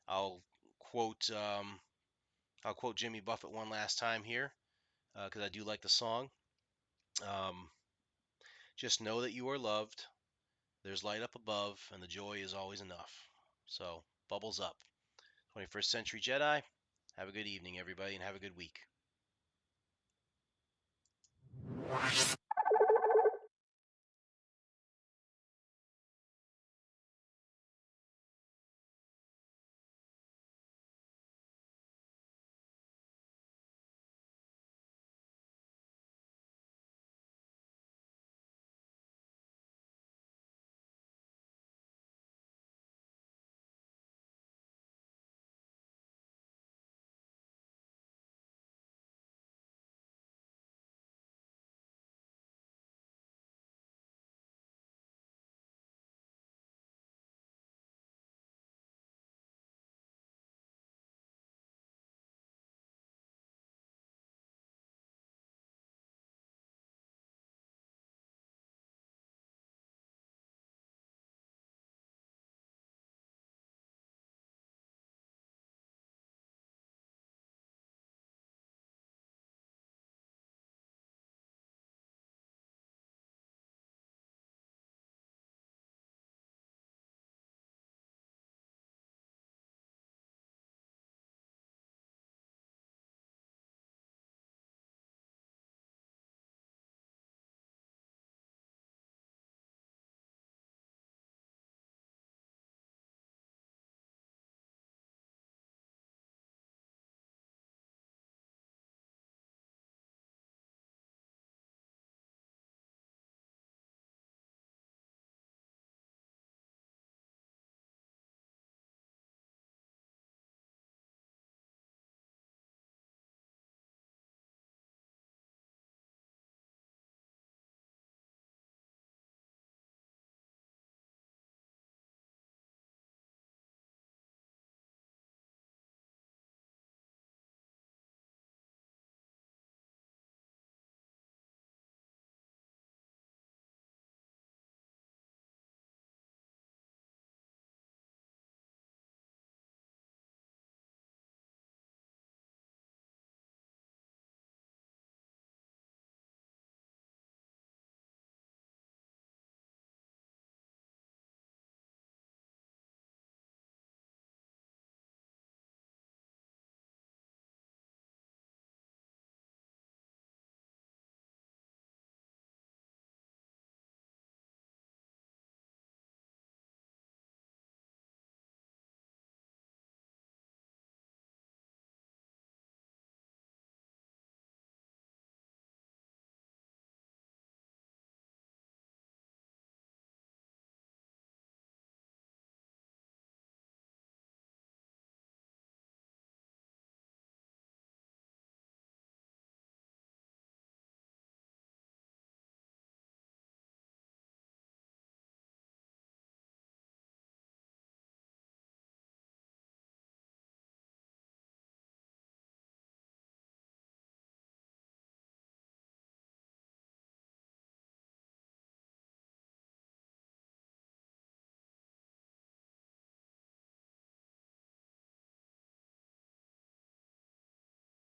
I'll quote um, I'll quote Jimmy Buffett one last time here, because I do like the song. Um, just know that you are loved. There's light up above, and the joy is always enough. So bubbles up. 21st Century Jedi. Have a good evening, everybody, and have a good week.